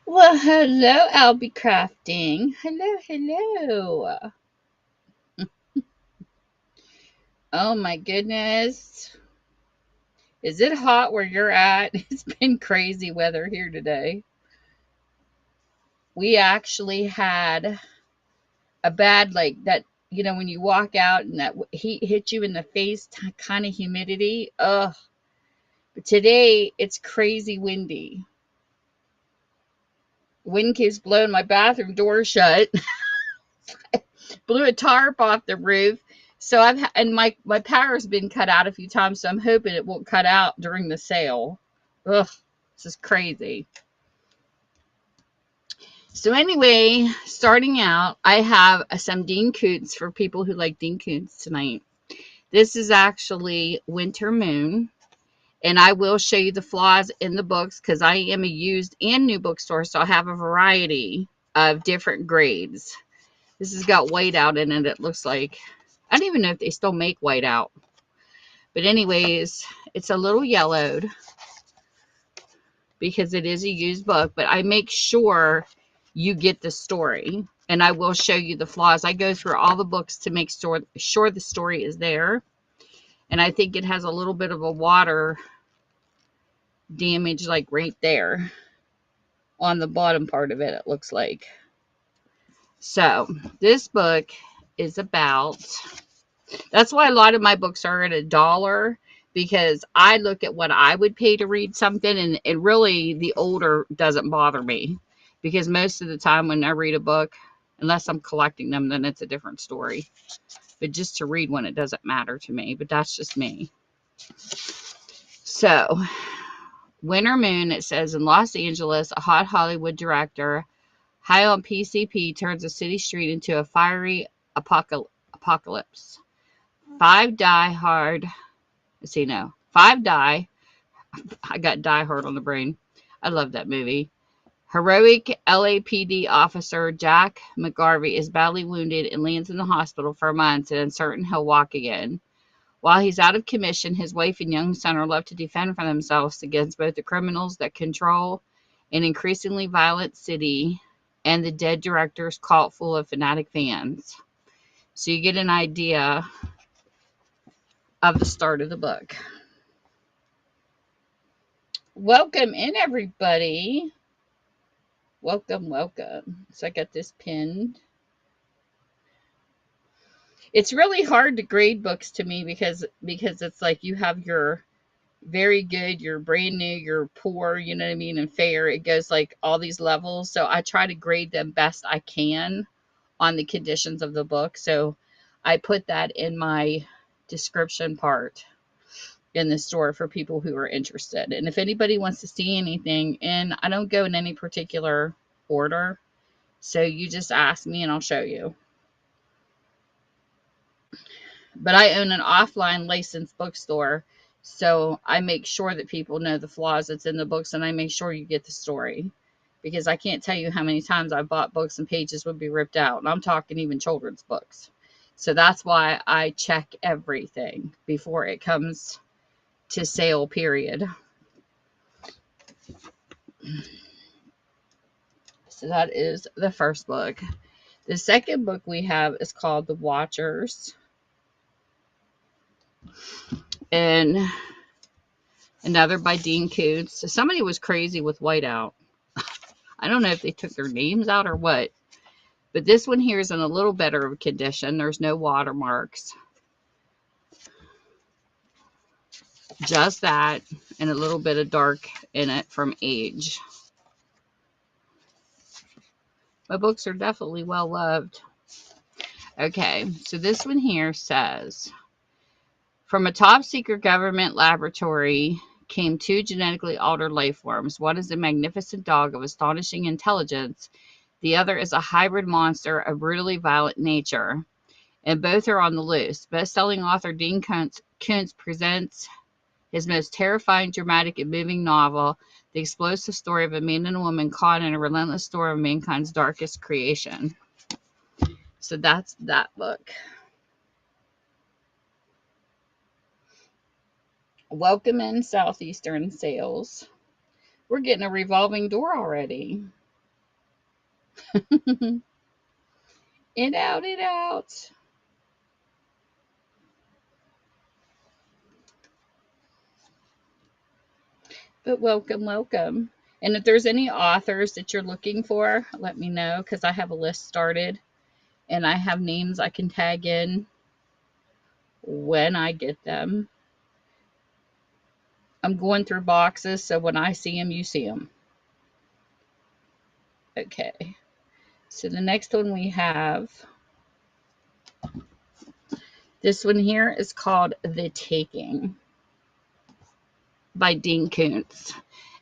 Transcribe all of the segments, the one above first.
Well, hello, Albie Crafting. Hello, hello. Oh my goodness. Is it hot where you're at? It's been crazy weather here today. We actually had a bad, like that, when you walk out and that heat hits you in the face, kind of humidity. Ugh. But today it's crazy windy. Wind keeps blowing my bathroom door shut. Blew a tarp off the roof. So and my power's been cut out a few times, so I'm hoping it won't cut out during the sale. Ugh, this is crazy. So anyway, starting out, I have some Dean Koontz for people who like Dean Koontz tonight. This is actually Winter Moon, and I will show you the flaws in the books because I am a used and new bookstore, so I have a variety of different grades. This has got whiteout in it, it looks like. I don't even know if they still make whiteout. But anyways, it's a little yellowed because it is a used book. But I make sure you get the story. And I will show you the flaws. I go through all the books to make sure the story is there. And I think it has a little bit of a water damage like right there on the bottom part of it, it looks like. So this book is about, that's why a lot of my books are at $1 because I look at what I would pay to read something, and really the older doesn't bother me because most of the time when I read a book, unless I'm collecting them, then it's a different story. But just to read one, it doesn't matter to me, but that's just me. So, Winter Moon, it says in Los Angeles, a hot Hollywood director high on PCP turns a city street into a fiery apocalypse. Five die hard. Let's see, no. Five die. I got Die Hard on the brain. I love that movie. Heroic LAPD officer Jack McGarvey is badly wounded and lands in the hospital for months and uncertain he'll walk again. While he's out of commission, his wife and young son are left to defend for themselves against both the criminals that control an increasingly violent city and the dead director's cult full of fanatic fans. So you get an idea of the start of the book. Welcome in, everybody. Welcome, welcome. So I got this pinned. It's really hard to grade books to me because it's like you have your very good, your brand new, your poor, you know what I mean, and fair. It goes like all these levels. So I try to grade them best I can on the conditions of the book. So I put that in my description part in the store for people who are interested. And if anybody wants to see anything, and I don't go in any particular order, so you just ask me and I'll show you. But I own an offline licensed bookstore, so I make sure that people know the flaws that's in the books, and I make sure you get the story. Because I can't tell you how many times I bought books and pages would be ripped out. And I'm talking even children's books. So that's why I check everything before it comes to sale, period. So that is the first book. The second book we have is called The Watchers. And another by Dean Koontz. So somebody was crazy with whiteout. I don't know if they took their names out or what. But this one here is in a little better condition. There's no watermarks. Just that and a little bit of dark in it from age. My books are definitely well loved. Okay, so this one here says, from a top secret government laboratory came two genetically altered life forms. One is a magnificent dog of astonishing intelligence. The other is a hybrid monster of brutally violent nature. And both are on the loose. Best-selling author Dean Koontz presents his most terrifying, dramatic, and moving novel, the explosive story of a man and a woman caught in a relentless storm of mankind's darkest creation. So that's that book. Welcome in Southeastern Sales. We're getting a revolving door already. It out, it out. But welcome, welcome. And if there's any authors that you're looking for, let me know because I have a list started and I have names I can tag in when I get them. I'm going through boxes, so when I see them, you see them. Okay. So the next one we have, this one here is called The Taking by Dean Koontz.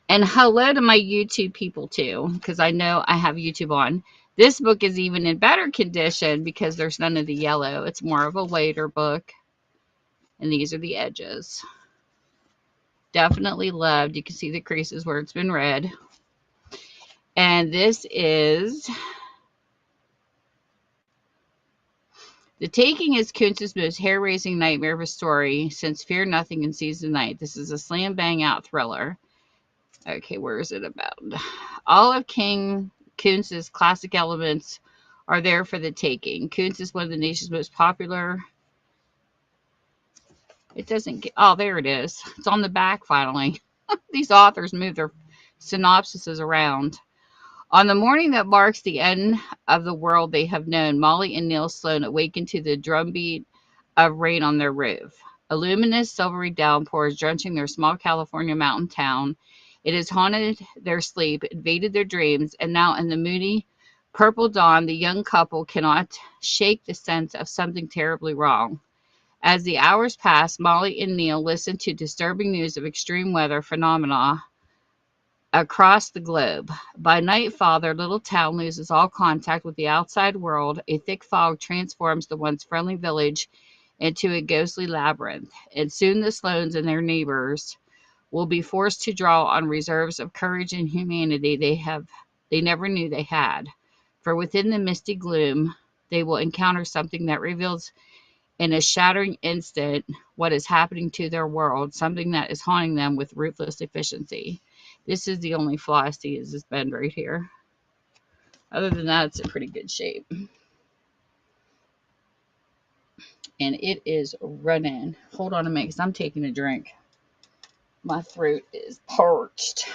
And hello to my YouTube people too, because I know I have YouTube on. This book is even in better condition because there's none of the yellow. It's more of a lighter book. And these are the edges. Definitely loved. You can see the creases where it's been read. And this is The Taking is Koontz's most hair-raising nightmare of a story since Fear Nothing and Seize the Night. This is a slam-bang-out thriller. Okay, where is it about? All of King Koontz's classic elements are there for the taking. Koontz is one of the nation's most popular. It doesn't get. Oh, there it is. It's on the back finally. These authors move their synopsises around. On the morning that marks the end of the world they have known, Molly and Neil Sloan awaken to the drumbeat of rain on their roof. A luminous, silvery downpour is drenching their small California mountain town. It has haunted their sleep, invaded their dreams, and now in the moody, purple dawn, the young couple cannot shake the sense of something terribly wrong. As the hours pass, Molly and Neil listen to disturbing news of extreme weather phenomena across the globe. By nightfall, their little town loses all contact with the outside world. A thick fog transforms the once friendly village into a ghostly labyrinth, and soon the Sloans and their neighbors will be forced to draw on reserves of courage and humanity they never knew they had. For within the misty gloom, they will encounter something that reveals in a shattering instant what is happening to their world, something that is haunting them with ruthless efficiency. This is the only flaw I see is this bend right here. Other than that, it's in pretty good shape. And it is running. Hold on a minute because I'm taking a drink. My throat is parched.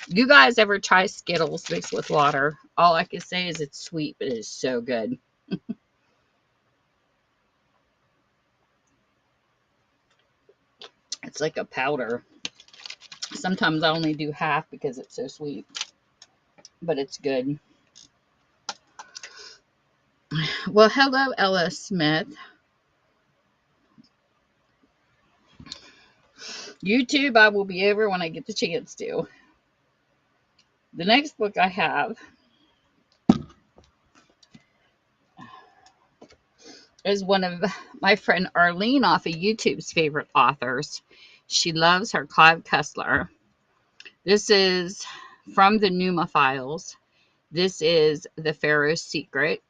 You guys ever try Skittles mixed with water? All I can say is it's sweet, but it is so good. It's like a powder. Sometimes I only do half because it's so sweet, but it's good. Well, hello, Ella Smith. YouTube, I will be over when I get the chance to. The next book I have is one of my friend Arlene off of YouTube's favorite authors. She loves her Clive Cussler. This is from the Numa Files. This is The Pharaohs Secret.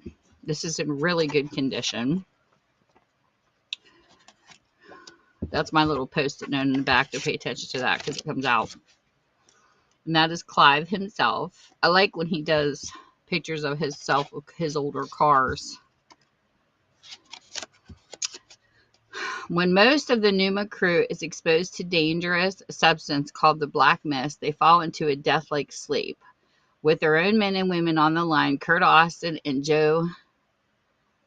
This is in really good condition. That's my little post-it note in the back to pay attention to that because it comes out. And that is Clive himself. I like when he does pictures of himself with his older cars. When most of the Numa crew is exposed to dangerous substance called the Black Mist, they fall into a death-like sleep. With their own men and women on the line, Kurt Austin and Joe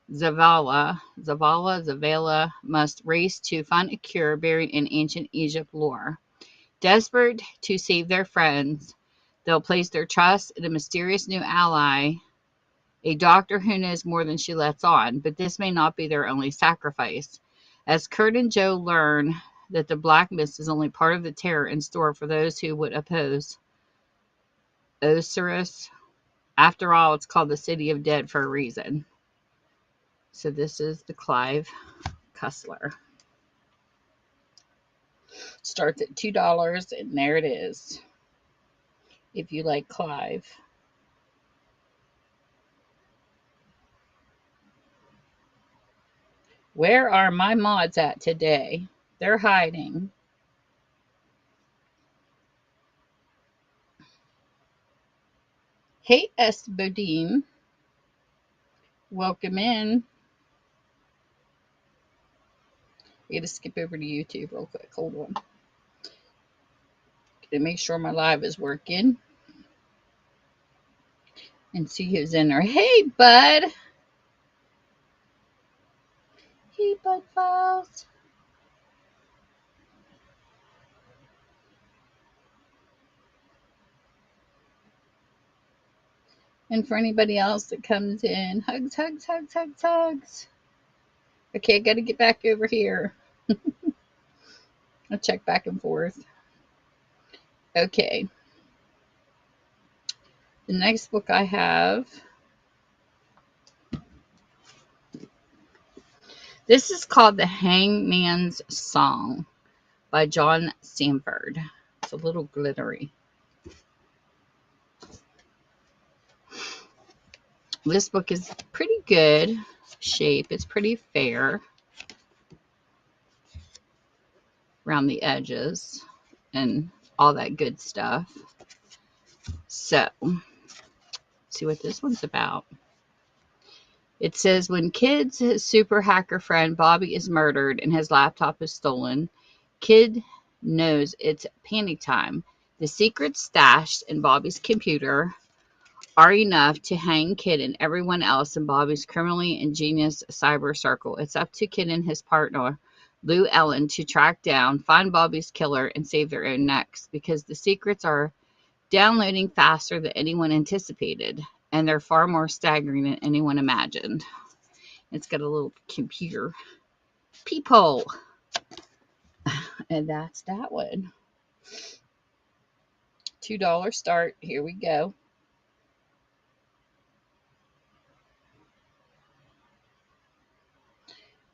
Zavala must race to find a cure buried in ancient Egypt lore. Desperate to save their friends, they'll place their trust in a mysterious new ally, a doctor who knows more than she lets on, but this may not be their only sacrifice. As Kurt and Joe learn that the Black Mist is only part of the terror in store for those who would oppose Osiris. After all, it's called the City of Dead for a reason. So this is the Clive Cussler. Starts at $2, and there it is. If you like Clive. Where are my mods at today? They're hiding. Hey, S. Bodine. Welcome in. I gotta skip over to YouTube real quick. Hold on. Gotta make sure my live is working. And see who's in there. Hey, bud. Hey, Bud Files. And for anybody else that comes in, hugs, hugs, hugs, hugs, hugs. Okay, I gotta get back over here. I'll check back and forth. Okay. The next book I have. This is called The Hangman's Song by John Sanford. It's a little glittery. This book is pretty good shape. It's pretty fair around the edges and all that good stuff. So, let's see what this one's about. It says, when Kid's super hacker friend Bobby is murdered and his laptop is stolen, Kid knows it's panic time. The secrets stashed in Bobby's computer are enough to hang Kid and everyone else in Bobby's criminally ingenious cyber circle. It's up to Kid and his partner, Lou Ellen, to track down, find Bobby's killer, and save their own necks, because the secrets are downloading faster than anyone anticipated, and they're far more staggering than anyone imagined. It's got a little computer peephole. And that's that one. $2 start. Here we go.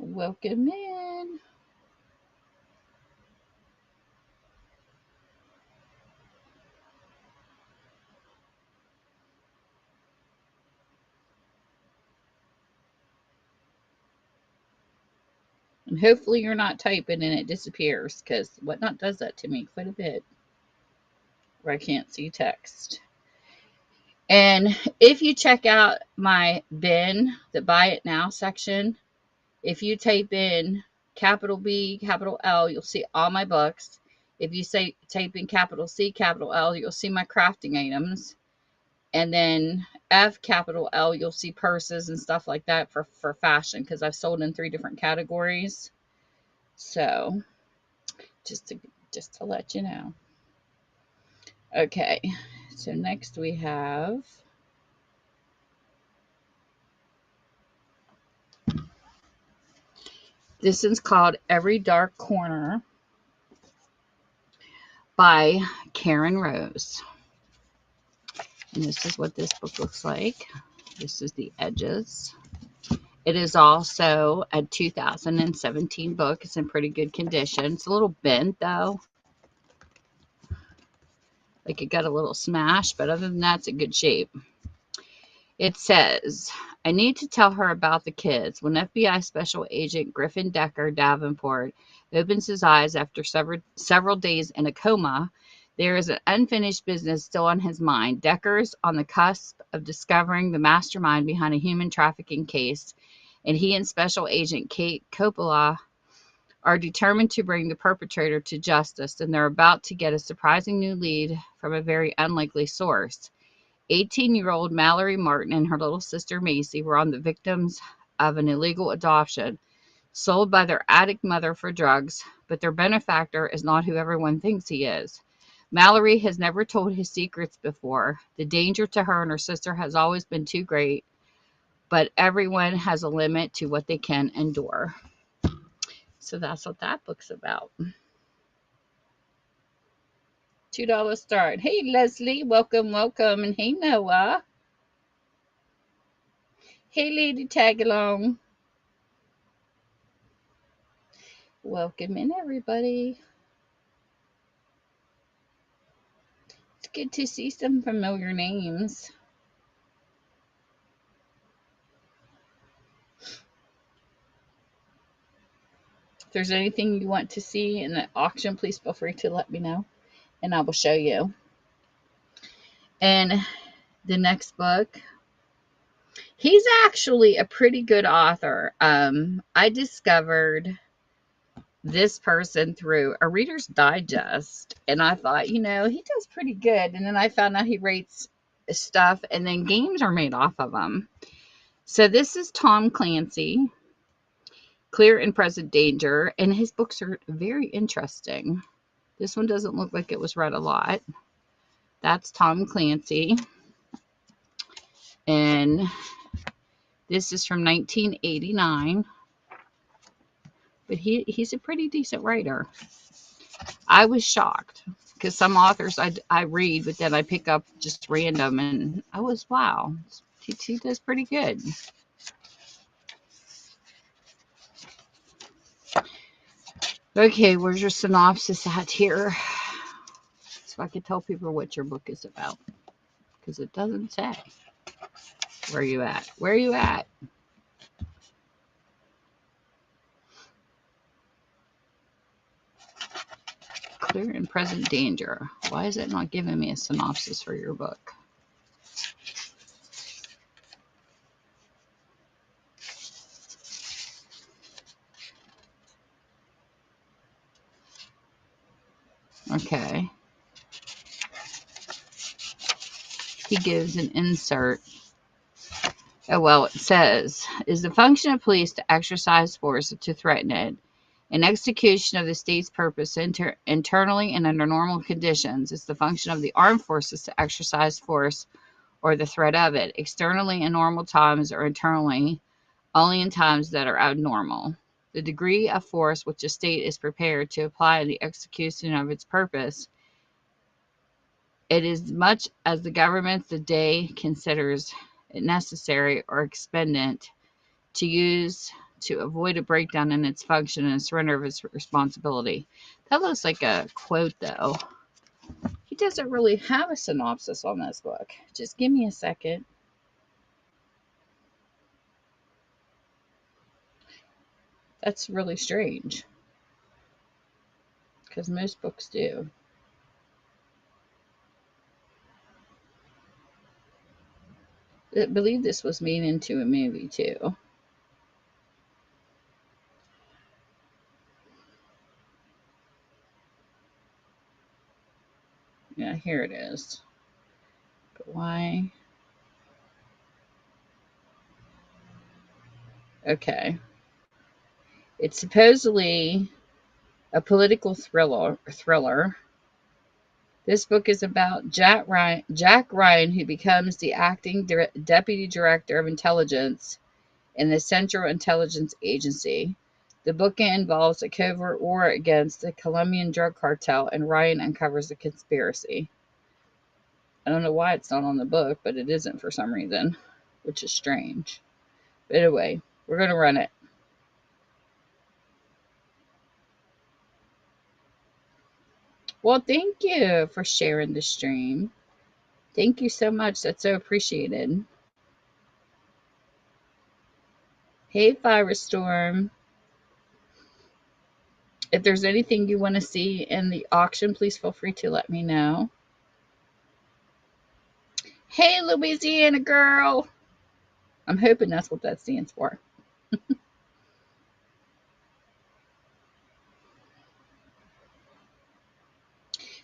Welcome in. And hopefully you're not typing and it disappears, because Whatnot does that to me quite a bit, where I can't see text. And if you check out my bin, the Buy It Now section, if you type in capital B, capital L, you'll see all my books. If you type in capital C, capital L, you'll see my crafting items. And then F, capital L, you'll see purses and stuff like that for fashion, because I've sold in 3 different categories. So just to let you know. Okay, so next we have this is called Every Dark Corner by Karen Rose. And this is what this book looks like. This is the edges. It is also a 2017 book. It's in pretty good condition. It's a little bent though. Like it got a little smash, but other than that, it's in good shape. It says, I need to tell her about the kids. When FBI Special Agent Griffin Decker Davenport opens his eyes after several days in a coma, there is an unfinished business still on his mind. Decker's on the cusp of discovering the mastermind behind a human trafficking case, and he and Special Agent Kate Coppola are determined to bring the perpetrator to justice, and they're about to get a surprising new lead from a very unlikely source. 18-year-old Mallory Martin and her little sister Macy were on the victims of an illegal adoption, sold by their addict mother for drugs, but their benefactor is not who everyone thinks he is. Mallory has never told his secrets before. The danger to her and her sister has always been too great, but everyone has a limit to what they can endure. So that's what that book's about. $2 start. Hey, Leslie, welcome, welcome. And hey, Noah. Hey, Lady Tagalong. Welcome in, everybody. It's good to see some familiar names. If there's anything you want to see in the auction, please feel free to let me know, and I will show you. And the next book. He's actually a pretty good author. I discovered this person through a Reader's Digest, and I thought, he does pretty good. And then I found out he rates stuff, and then games are made off of him. So this is Tom Clancy, Clear and Present Danger, and his books are very interesting. This one doesn't look like it was read a lot. That's Tom Clancy, and this is from 1989. But he's a pretty decent writer. I was shocked because some authors I read, but then I pick up just random, and I was, wow, he does pretty good. Okay, where's your synopsis at here? So I could tell people what your book is about, because it doesn't say. Where are you at? Where are you at? Clear and Present Danger. Why is it not giving me a synopsis for your book? Okay. He gives an insert. Oh, well, it says, is the function of police to exercise force to threaten it. In execution of the state's purpose internally and under normal conditions, it's the function of the armed forces to exercise force or the threat of it, externally in normal times or internally only in times that are abnormal. The degree of force which a state is prepared to apply in the execution of its purpose, it is much as the government the day considers it necessary or expedient to use to avoid a breakdown in its function and surrender of its responsibility. That looks like a quote, though. He doesn't really have a synopsis on this book. Just give me a second. That's really strange, because most books do. I believe this was made into a movie, too. Yeah, here it is. But why? Okay. It's supposedly a political thriller. This book is about Jack Ryan, who becomes the acting deputy director of intelligence in the Central Intelligence Agency. The book involves a covert war against the Colombian drug cartel, and Ryan uncovers the conspiracy. I don't know why it's not on the book, but it isn't for some reason, which is strange. But anyway, we're going to run it. Well, thank you for sharing the stream. Thank you so much. That's so appreciated. Hey, Firestorm. If there's anything you want to see in the auction, please feel free to let me know. Hey, Louisiana girl. I'm hoping that's what that stands for.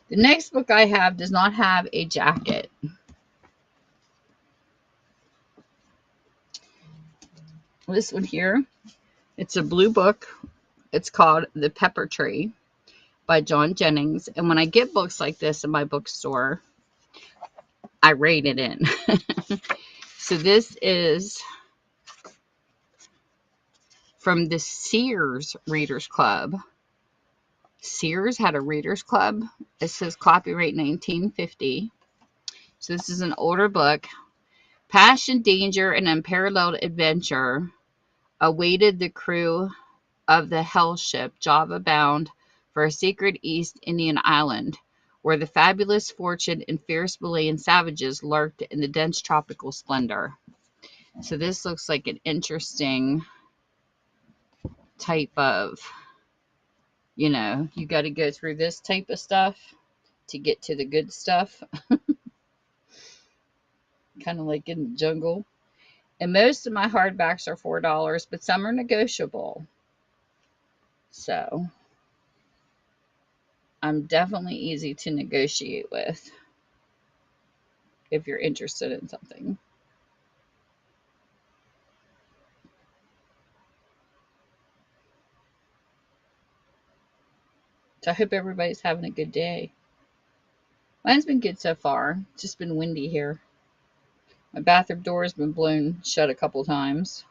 The next book I have does not have a jacket. This one here, it's a blue book. It's called The Pepper Tree by John Jennings. And when I get books like this in my bookstore, I rate it in. So this is from the Sears Readers Club. Sears had a Readers Club. It says copyright 1950. So this is an older book. Passion, danger, and unparalleled adventure awaited the crew of the hell ship Java, bound for a secret East Indian island, where the fabulous fortune and fierce Malayan savages lurked in the dense tropical splendor. So this looks like an interesting type of, you got to go through this type of stuff to get to the good stuff. kind of like in the jungle. And most of my hardbacks are $4, but some are negotiable. So I'm definitely easy to negotiate with if you're interested in something. So I hope everybody's having a good day. Mine's been good so far. It's just been windy here. My bathroom door has been blown shut a couple times.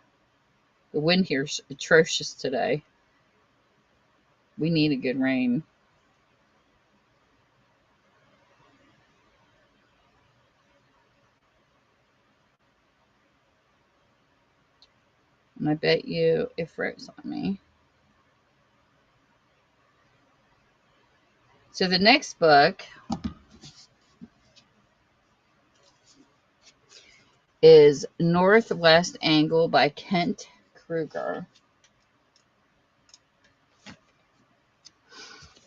The wind here's atrocious today. We need a good rain. And I bet you it froze on me. So the next book is Northwest Angle by Kent Kruger.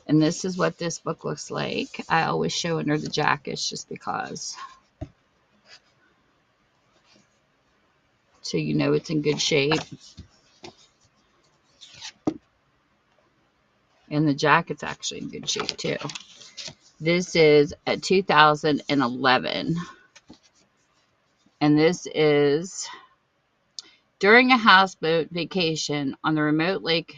And this is what this book looks like. I always show under the jackets just because. So you know it's in good shape. And the jacket's actually in good shape too. This is a 2011. And this is during a houseboat vacation on the remote lake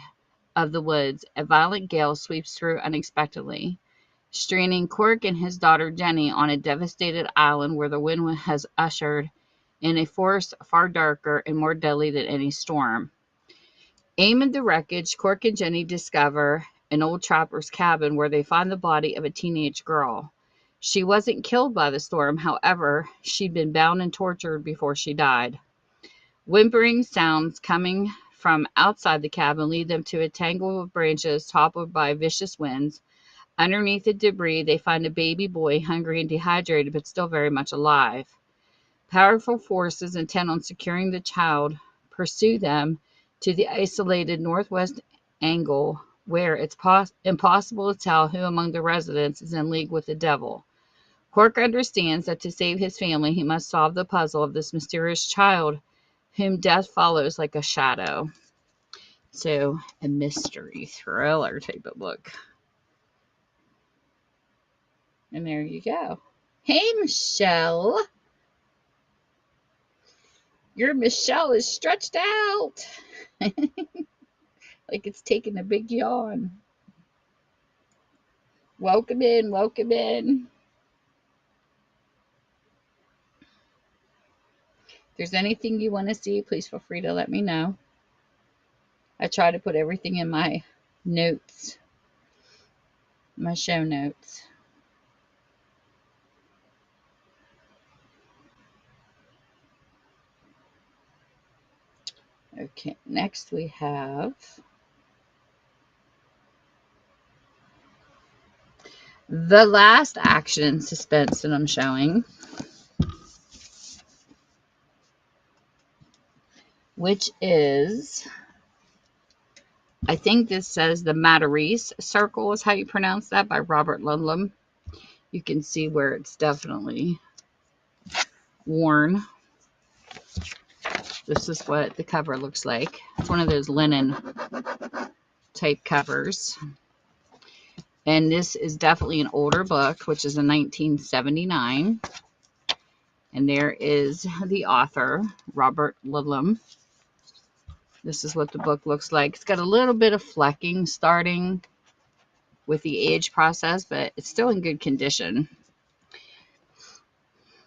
of the woods, a violent gale sweeps through unexpectedly, stranding Cork and his daughter Jenny on a devastated island where the wind has ushered in a force far darker and more deadly than any storm. Amid the wreckage, Cork and Jenny discover an old trapper's cabin where they find the body of a teenage girl. She wasn't killed by the storm, however, she'd been bound and tortured before she died. Whimpering sounds coming from outside the cabin lead them to a tangle of branches toppled by vicious winds. Underneath the debris, they find a baby boy, hungry and dehydrated, but still very much alive. Powerful forces intent on securing the child pursue them to the isolated northwest angle, where it's impossible to tell who among the residents is in league with the devil. Cork understands that to save his family, he must solve the puzzle of this mysterious child, whom death follows like a shadow. So, a mystery thriller type of book. And there you go. Hey, Michelle. Your Michelle is stretched out. Like it's taking a big yawn. Welcome in, welcome in. If there's anything you want to see, please feel free to let me know. I try to put everything in my notes, my show notes. Okay, next we have the last action suspense that I'm showing, which is, I think this says the Matarese Circle is how you pronounce that, by Robert Ludlum. You can see where it's definitely worn. This is what the cover looks like. It's one of those linen type covers. And this is definitely an older book, which is a 1979. And there is the author, Robert Ludlum. This is what the book looks like. It's got a little bit of flecking starting with the age process, but it's still in good condition.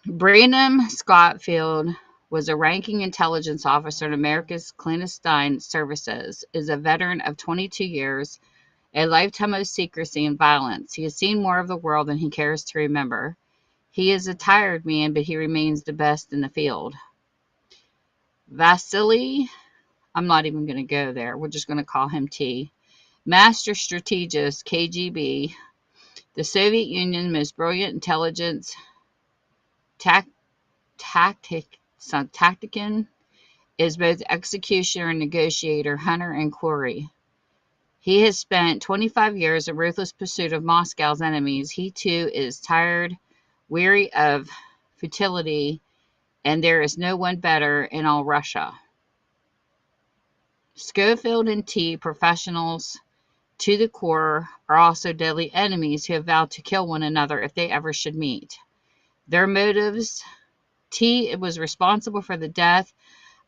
Brandon Scottfield was a ranking intelligence officer in America's clandestine services, is a veteran of 22 years, a lifetime of secrecy and violence. He has seen more of the world than he cares to remember. He is a tired man, but he remains the best in the field. Vasily, I'm not even going to go there. We're just going to call him T. Master strategist, KGB, the Soviet Union's most brilliant intelligence tactician, is both executioner and negotiator, hunter and quarry. He has spent 25 years in ruthless pursuit of Moscow's enemies. He too is tired, weary of futility, and there is no one better in all Russia. Schofield and T, professionals to the core, are also deadly enemies who have vowed to kill one another if they ever should meet. Their motives: T was responsible for the death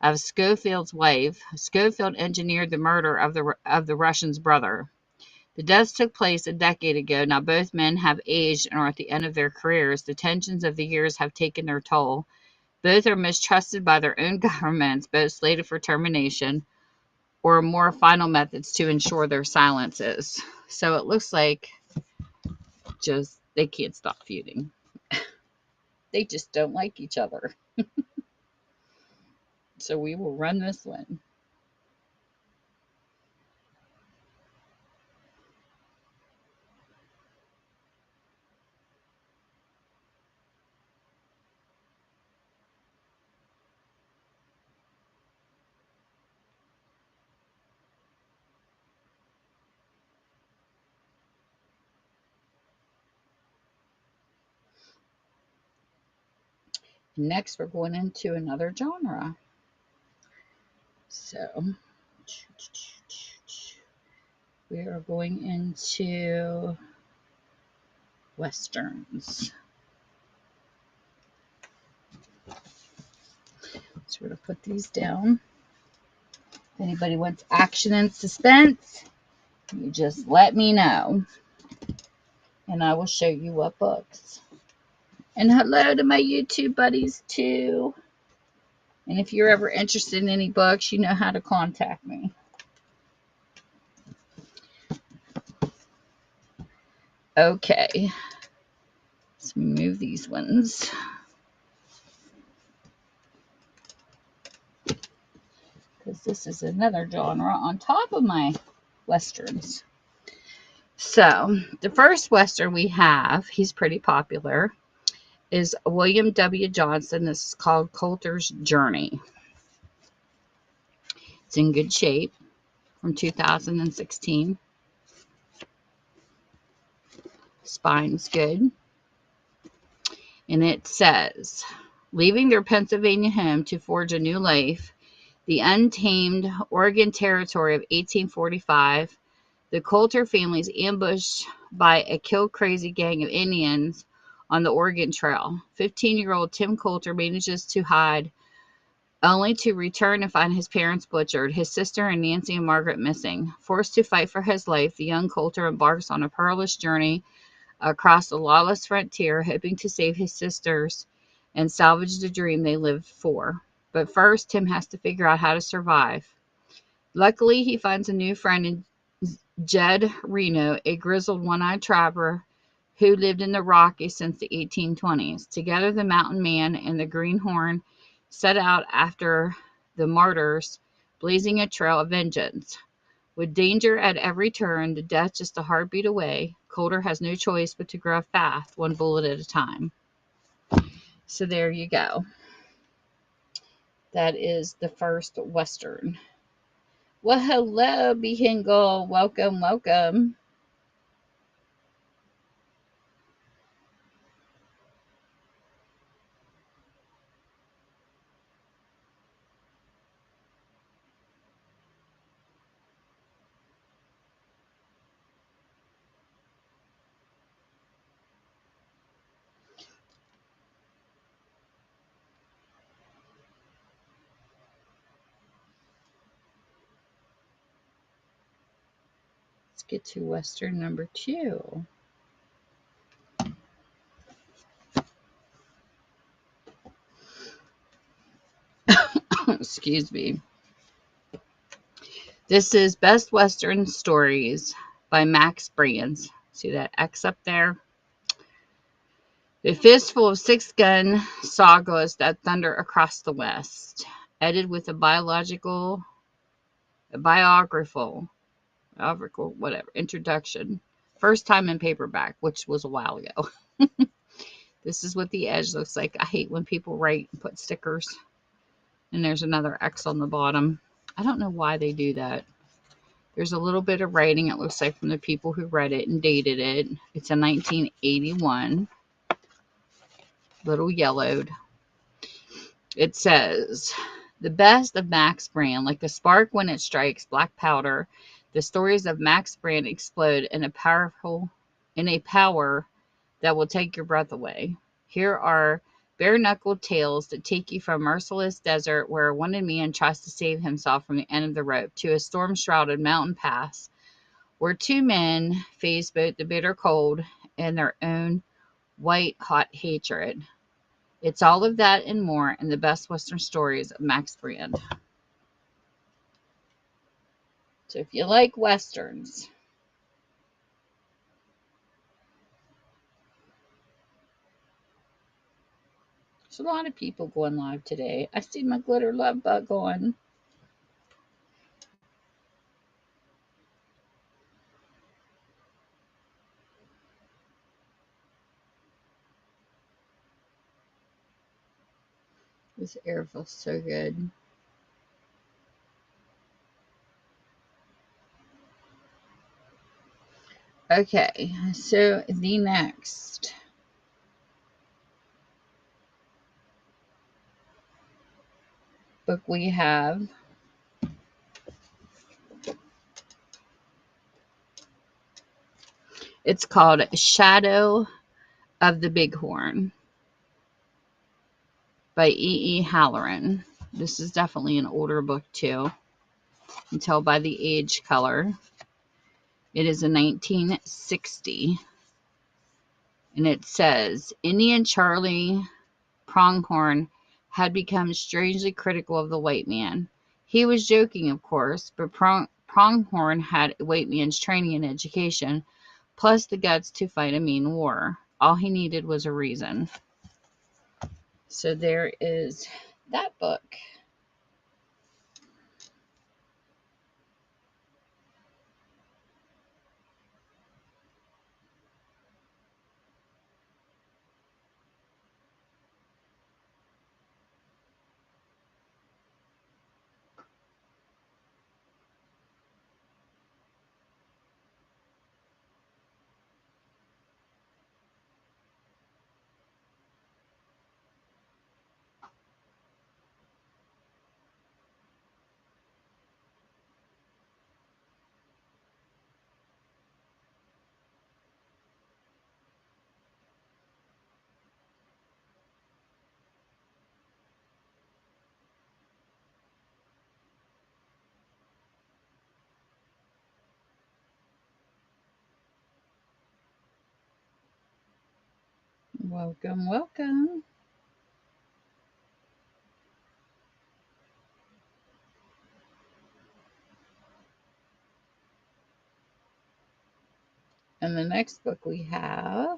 of Schofield's wife. Schofield engineered the murder of the Russian's brother. The deaths took place a decade ago. Now both men have aged and are at the end of their careers. The tensions of the years have taken their toll. Both are mistrusted by their own governments, both slated for termination, or more final methods to ensure their silences. So it looks like just they can't stop feuding. They just don't like each other. So we will run this one. Next, we're going into another genre. So we are going into Westerns. So we're going to put these down. If anybody wants action and suspense, you just let me know, and I will show you what books. And hello to my YouTube buddies too. And if you're ever interested in any books, you know how to contact me. Okay. Let's move these ones. Because this is another genre on top of my Westerns. So, the first Western we have, he's pretty popular, is William W. Johnson. This is called Colters Journey. It's in good shape, from 2016. Spine's good. And it says, leaving their Pennsylvania home to forge a new life, the untamed Oregon Territory of 1845, the Colter families ambushed by a kill-crazy gang of Indians on the Oregon Trail. 15-year-old Tim Colter manages to hide, only to return and find his parents butchered, his sister and Nancy and Margaret missing. Forced to fight for his life, the young Colter embarks on a perilous journey across the lawless frontier, hoping to save his sisters and salvage the dream they lived for. But first, Tim has to figure out how to survive. Luckily, he finds a new friend in Jed Reno, a grizzled one-eyed trapper who lived in the Rockies since the 1820s. Together, the mountain man and the greenhorn set out after the martyrs, blazing a trail of vengeance. With danger at every turn, the death just a heartbeat away, Colter has no choice but to grow fast, one bullet at a time. So there you go. That is the first Western. Well, hello, Behingle. Welcome, welcome. Let's get to Western number 2. Excuse me. This is Best Western Stories by Max Brands. See that X up there? A fistful of six-gun sagas that thunder across the West. Edited with a biographical, whatever, introduction. First time in paperback, which was a while ago. This is what the edge looks like. I hate when people write and put stickers. And there's another X on the bottom. I don't know why they do that. There's a little bit of writing, it looks like, from the people who read it and dated it. It's a 1981. Little yellowed. It says, the best of Max Brand, like the spark when it strikes black powder, the stories of Max Brand explode in a power that will take your breath away. Here are bare-knuckled tales that take you from a merciless desert where a wounded man tries to save himself from the end of the rope to a storm-shrouded mountain pass where two men face both the bitter cold and their own white-hot hatred. It's all of that and more in the best Western stories of Max Brand. So if you like Westerns, there's a lot of people going live today. I see my glitter love bug on. This air feels so good. Okay, so the next book we have, it's called Shadow of the Bighorn by E. Halloran. This is definitely an older book too. You can tell by the age color. It is a 1960. And it says, Indian Charlie Pronghorn had become strangely critical of the white man. He was joking, of course, but Pronghorn had a white man's training and education, plus the guts to fight a mean war. All he needed was a reason. So there is that book. Welcome, welcome. And the next book we have,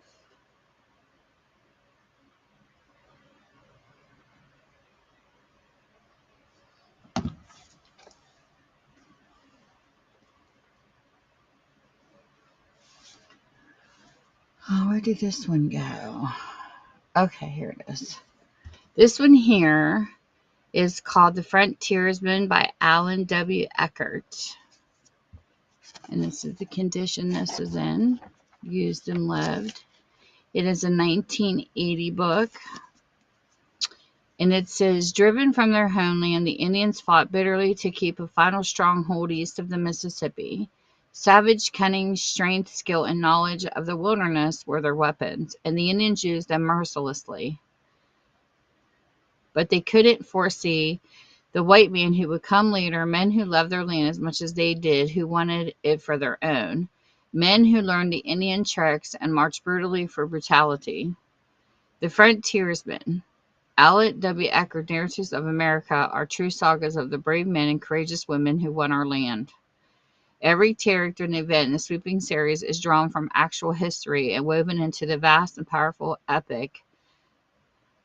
oh, where did this one go? Okay, here it is. This one here is called The Frontiersman by Alan W. Eckert. And this is the condition this is in, used and lived. It is a 1980 book. And it says, driven from their homeland, the Indians fought bitterly to keep a final stronghold east of the Mississippi. Savage cunning, strength, skill, and knowledge of the wilderness were their weapons, and the Indians used them mercilessly. But they couldn't foresee the white man who would come later, men who loved their land as much as they did, who wanted it for their own, men who learned the Indian tricks and marched brutally for brutality. The Frontiersman. Alan W. Eckert narratives of America are true sagas of the brave men and courageous women who won our land. Every character and event in the sweeping series is drawn from actual history and woven into the vast and powerful epic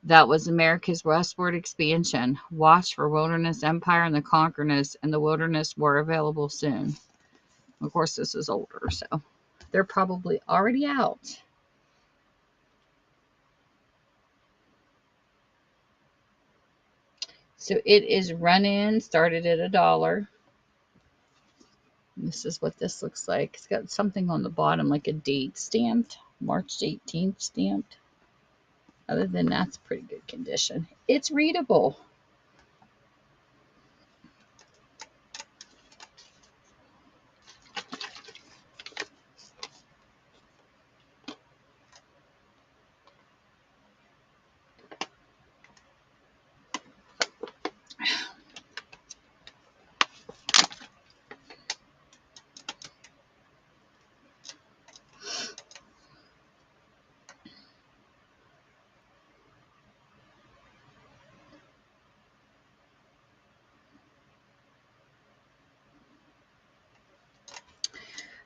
that was America's westward expansion. Watch for Wilderness Empire and the Conquerors and the Wilderness War available soon. Of course, this is older, so they're probably already out. So it is run-in, started at $1. This is what this looks like. It's got something on the bottom, like a date stamped, March 18th stamped. Other than that, it's pretty good condition. It's readable.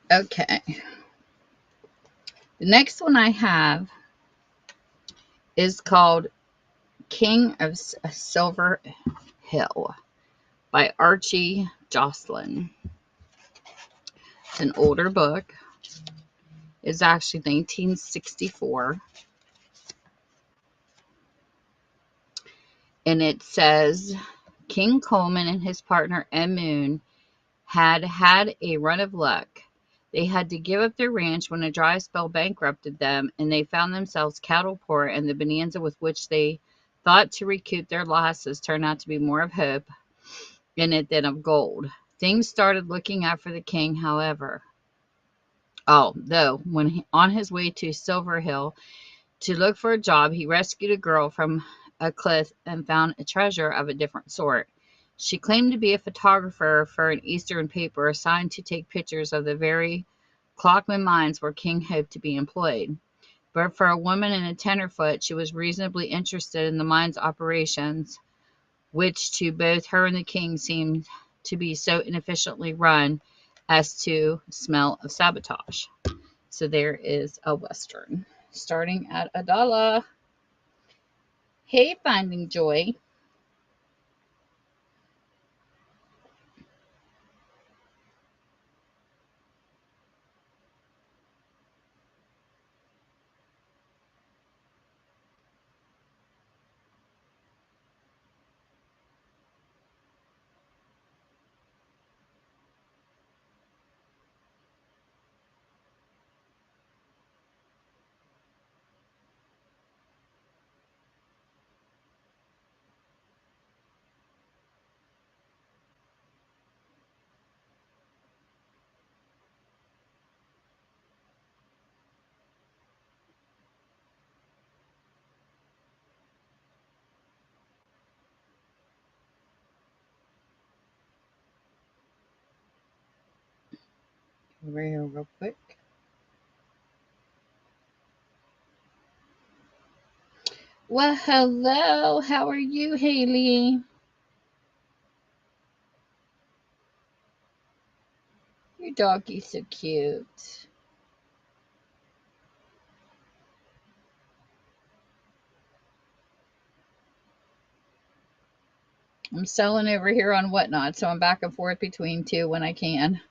Okay. The next one I have is called King of Silver Hill by Archie Jocelyn. It's an older book. It's actually 1964. And it says King Coleman and his partner M. Moon had had a run of luck. They had to give up their ranch when a dry spell bankrupted them, and they found themselves cattle poor, and the bonanza with which they thought to recoup their losses turned out to be more of hope in it than of gold. Things started looking up for the king, however. Though, on his way to Silver Hill to look for a job, he rescued a girl from a cliff and found a treasure of a different sort. She claimed to be a photographer for an Eastern paper assigned to take pictures of the very Clockman mines where King hoped to be employed. But for a woman in a tenderfoot, she was reasonably interested in the mine's operations, which to both her and the king seemed to be so inefficiently run as to smell of sabotage. So there is a Western starting at $1. Hey, Finding Joy. Over here real quick. Well, hello. How are you, Haley? Your doggy's so cute. I'm selling over here on Whatnot, so I'm back and forth between two when I can.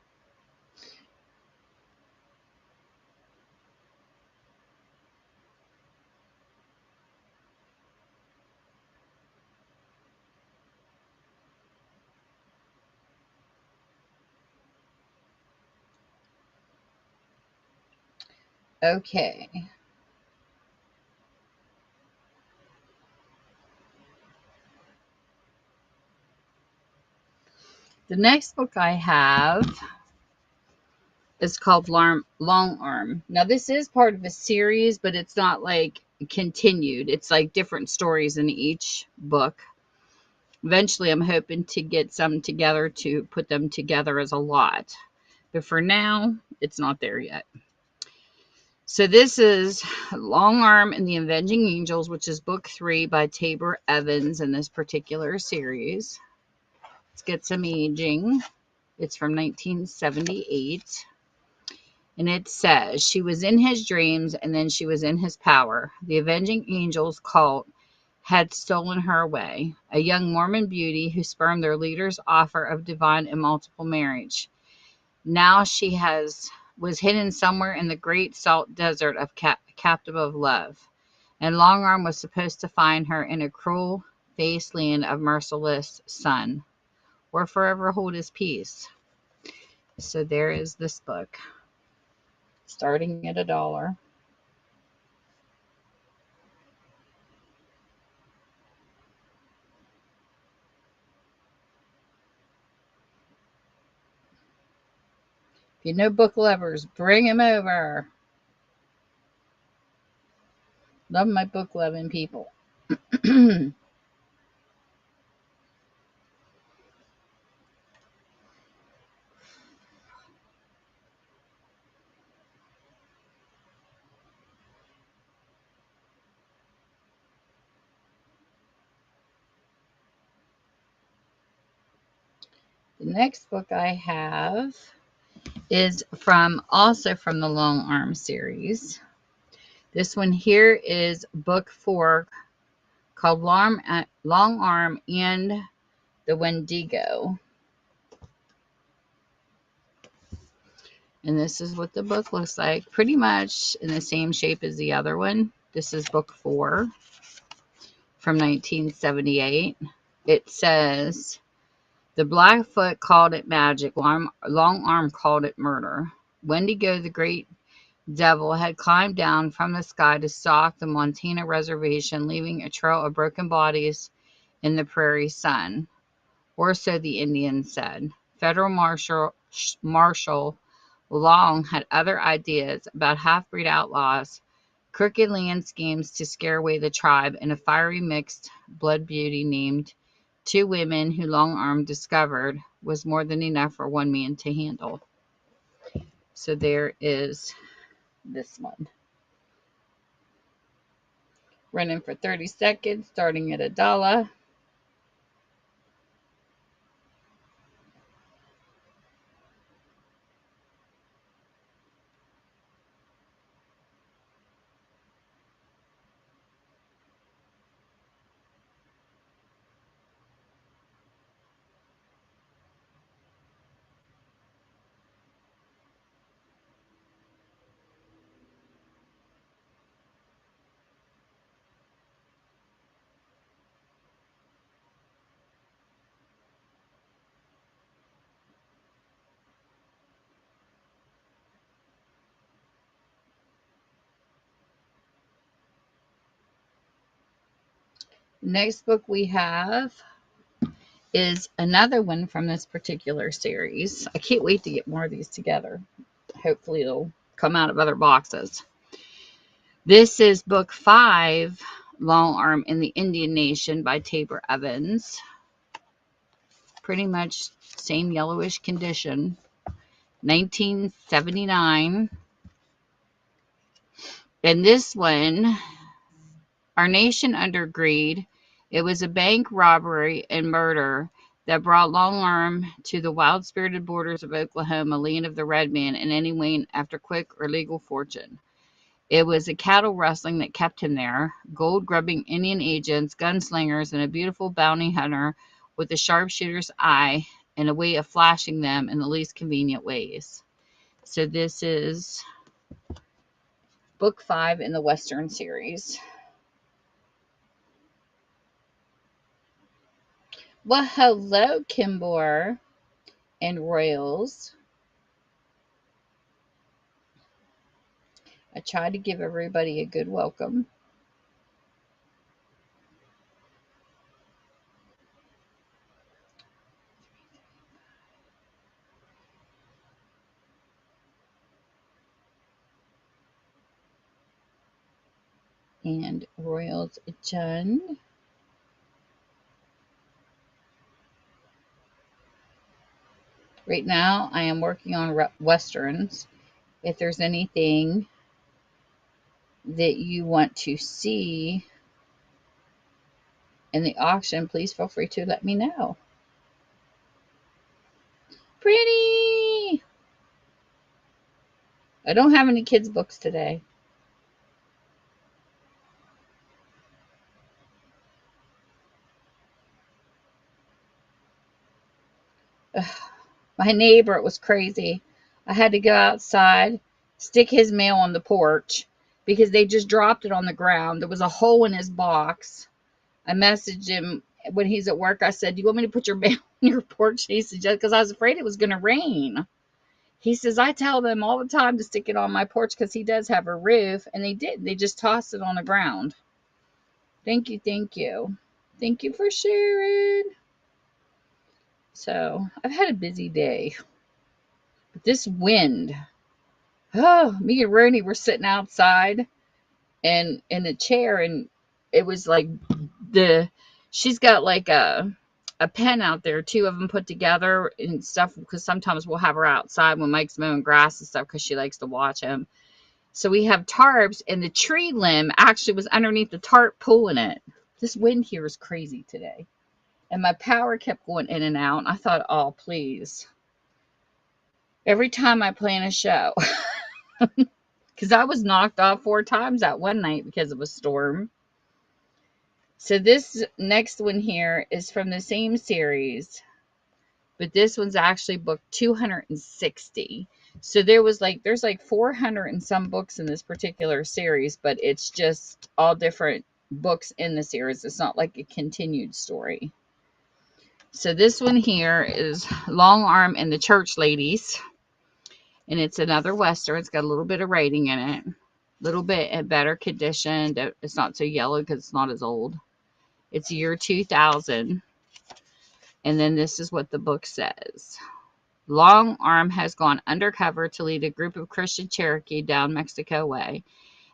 Okay. The next book I have is called Long Arm. Now, this is part of a series, but it's not like continued. It's like different stories in each book. Eventually, I'm hoping to get some together to put them together as a lot. But for now, it's not there yet. So this is Long Arm and the Avenging Angels, which is book 3 by Tabor Evans in this particular series. Let's get some aging. It's from 1978. And it says, she was in his dreams and then she was in his power. The Avenging Angels cult had stolen her away, a young Mormon beauty who spurned their leader's offer of divine and multiple marriage. Now she was hidden somewhere in the great salt desert of captive of love. And Long Arm was supposed to find her in a cruel faced land of merciless sun, or forever hold his peace. So there is this book, starting at $1. You know, book lovers, bring him over. Love my book loving people. The next book I have is also from the Long Arm series. This one here is book 4, called Long Arm and the Wendigo. And this is what the book looks like, pretty much in the same shape as the other one. This is book 4 from 1978. It says, the Blackfoot called it magic, Long Arm called it murder. Wendigo, the great devil, had climbed down from the sky to stalk the Montana reservation, leaving a trail of broken bodies in the prairie sun. Or so the Indians said. Federal Marshal Long had other ideas about half-breed outlaws, crooked land schemes to scare away the tribe, and a fiery mixed blood beauty named Two Women, who Long Arm discovered was more than enough for one man to handle. So there is this one. Running for 30 seconds, starting at $1. Next book we have is another one from this particular series. I can't wait to get more of these together. Hopefully it'll come out of other boxes. This is book 5, Long Arm in the Indian Nation by Tabor Evans. Pretty much same yellowish condition. 1979. And this one, Our Nation Under Greed. It was a bank robbery and murder that brought Long Arm to the wild-spirited borders of Oklahoma, land of the red man, and anyone after quick or legal fortune. It was a cattle rustling that kept him there, gold-grubbing Indian agents, gunslingers, and a beautiful bounty hunter with a sharpshooter's eye and a way of flashing them in the least convenient ways. So this is book 5 in the Western series. Well, hello, Kimbor and Royals. I tried to give everybody a good welcome. And Royals Jen. Right now, I am working on Westerns. If there's anything that you want to see in the auction, please feel free to let me know. Pretty! I don't have any kids' books today. Ugh, my neighbor, it was crazy. I had to go outside, stick his mail on the porch because they just dropped it on the ground. There was a hole in his box. I messaged him when he's at work. I said, "Do you want me to put your mail on your porch?" He said, "Because I was afraid it was going to rain." He says, "I tell them all the time to stick it on my porch because he does have a roof." And they did. They just tossed it on the ground. Thank you. Thank you. Thank you for sharing. So I've had a busy day. This wind. Oh, me and Roni were sitting outside and in a chair, and it was like the she's got like a pen out there, two of them put together and stuff, because sometimes we'll have her outside when Mike's mowing grass and stuff because she likes to watch him. So we have tarps, and the tree limb actually was underneath the tarp pulling it. This wind here is crazy today. And my power kept going in and out. And I thought, oh, please. Every time I plan a show, because I was knocked off 4 times that one night because of a storm. So this next one here is from the same series, but this one's actually book 260. So there's like 400 and some books in this particular series, but it's just all different books in the series. It's not like a continued story. So this one here is Long Arm and the Church Ladies, and it's another Western. It's got a little bit of writing in it, a little bit in better condition. It's not so yellow because it's not as old. It's year 2000. And then this is what the book says. Long Arm has gone undercover to lead a group of Christian Cherokee down Mexico way.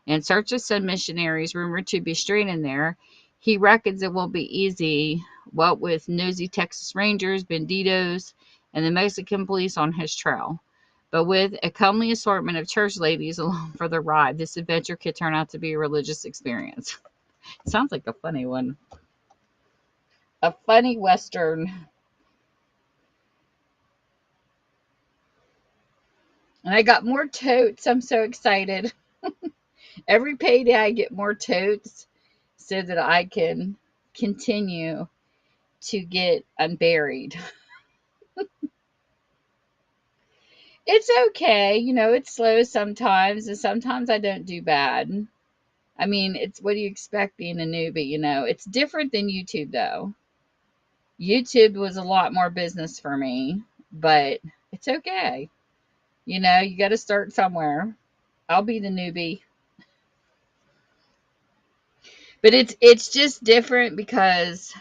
In search of some missionaries rumored to be straying in there, he reckons it won't be easy, what with nosy Texas Rangers, banditos, and the Mexican police on his trail. But with a comely assortment of church ladies along for the ride, this adventure could turn out to be a religious experience. Sounds like a funny one. A funny Western. And I got more totes. I'm so excited. Every payday I get more totes so that I can continue to get unburied. It's okay. It's slow sometimes, and sometimes I don't do bad. I mean, it's what do you expect being a newbie, It's different than YouTube, though. YouTube was a lot more business for me, but it's okay. You got to start somewhere. I'll be the newbie. But it's just different because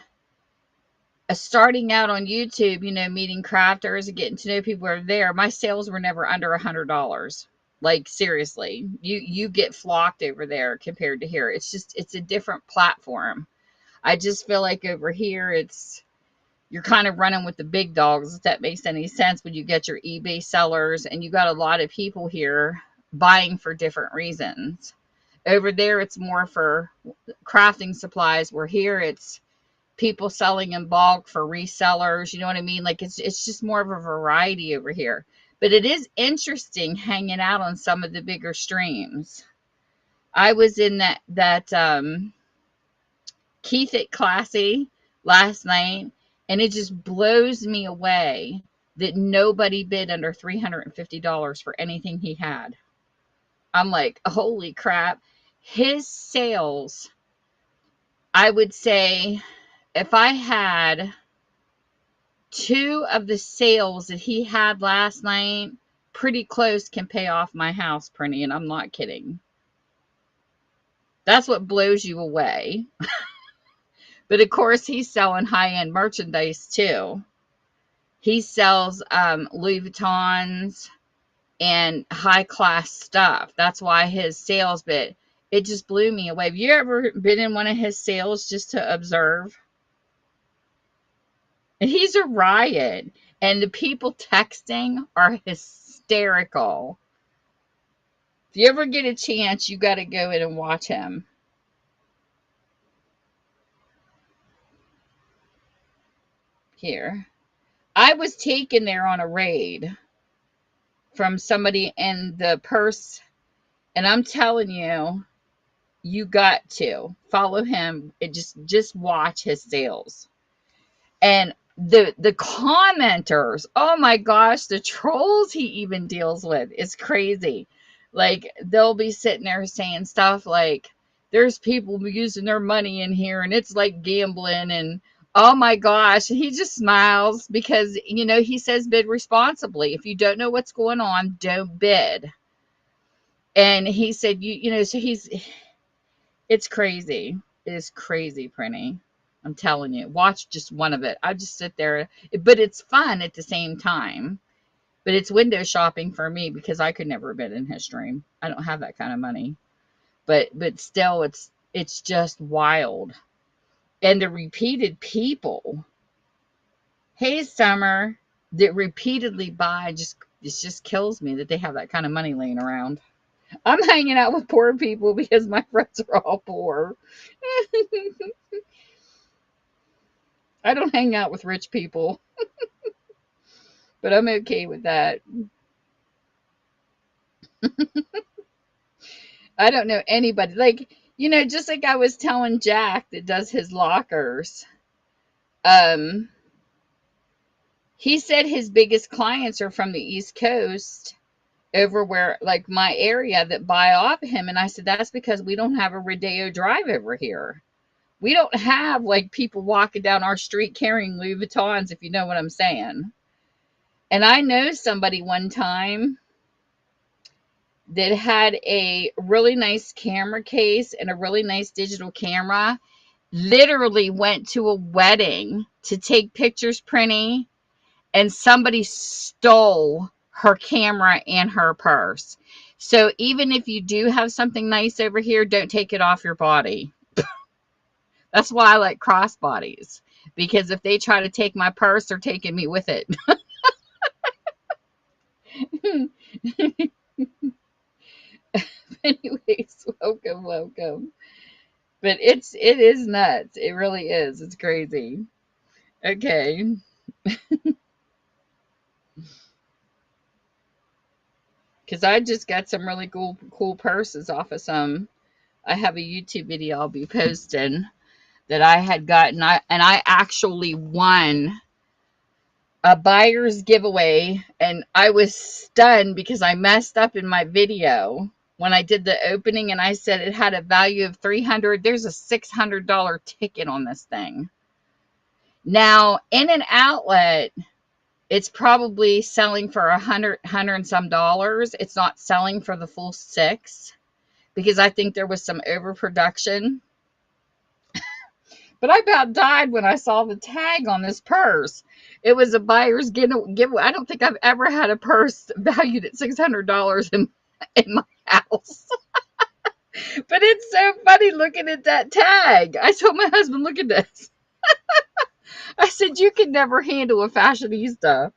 starting out on YouTube, meeting crafters and getting to know people who are there, my sales were never under $100. Like, seriously, you get flocked over there compared to here. It's a different platform. I just feel like over here, you're kind of running with the big dogs, if that makes any sense, when you get your eBay sellers, and you got a lot of people here buying for different reasons. Over there, it's more for crafting supplies, where here it's people selling in bulk for resellers. You know what I mean? Like, it's just more of a variety over here. But it is interesting hanging out on some of the bigger streams. I was in that Keith at Classy last night, and it just blows me away that nobody bid under $350 for anything he had. I'm like, holy crap. His sales, I would say, if I had 2 of the sales that he had last night, pretty close can pay off my house, Prinny, and I'm not kidding. That's what blows you away. But of course, he's selling high-end merchandise too. He sells Louis Vuittons and high-class stuff. That's why his sales, but it just blew me away. Have you ever been in one of his sales just to observe? And he's a riot. And the people texting are hysterical. If you ever get a chance, you got to go in and watch him. Here. I was taken there on a raid from somebody in the purse. And I'm telling you, you got to follow him. And just watch his sales. And the commenters, oh my gosh, the trolls he even deals with is crazy. Like, they'll be sitting there saying stuff like, there's people using their money in here and it's like gambling, and oh my gosh, he just smiles because, he says bid responsibly. If you don't know what's going on, don't bid. And he said, so it's crazy. It is crazy, Prinny. I'm telling you, watch just one of it. I just sit there, but it's fun at the same time. But it's window shopping for me because I could never bid in his stream. I don't have that kind of money. But still, it's just wild. And the repeated people, hey Summer, that repeatedly buy, just it just kills me that they have that kind of money laying around. I'm hanging out with poor people because my friends are all poor. I don't hang out with rich people, but I'm okay with that. I don't know anybody. Like, just like I was telling Jack that does his lockers. Um, he said his biggest clients are from the East Coast over where, like my area, that buy off him. And I said, that's because we don't have a Rodeo Drive over here. We don't have like people walking down our street carrying Louis Vuittons, if you know what I'm saying. And I know somebody one time that had a really nice camera case and a really nice digital camera, literally went to a wedding to take pictures, Prinny, and somebody stole her camera and her purse. So even if you do have something nice over here, don't take it off your body. That's why I like crossbodies, because if they try to take my purse, they're taking me with it. Anyways, welcome. But it is nuts. It really is. It's crazy. Okay. Because I just got some really cool purses off of some. I have a YouTube video I'll be posting that I had gotten. I actually won a buyer's giveaway, and I was stunned because I messed up in my video when I did the opening, and I said it had a value of $300. There's a $600 ticket on this thing. Now, in an outlet, it's probably selling for $100 and some dollars. It's not selling for the full six because I think there was some overproduction. But I about died when I saw the tag on this purse. It was a buyer's giveaway. I don't think I've ever had a purse valued at $600 in my house. But it's so funny looking at that tag. I told my husband, look at this. I said, you could never handle a fashionista.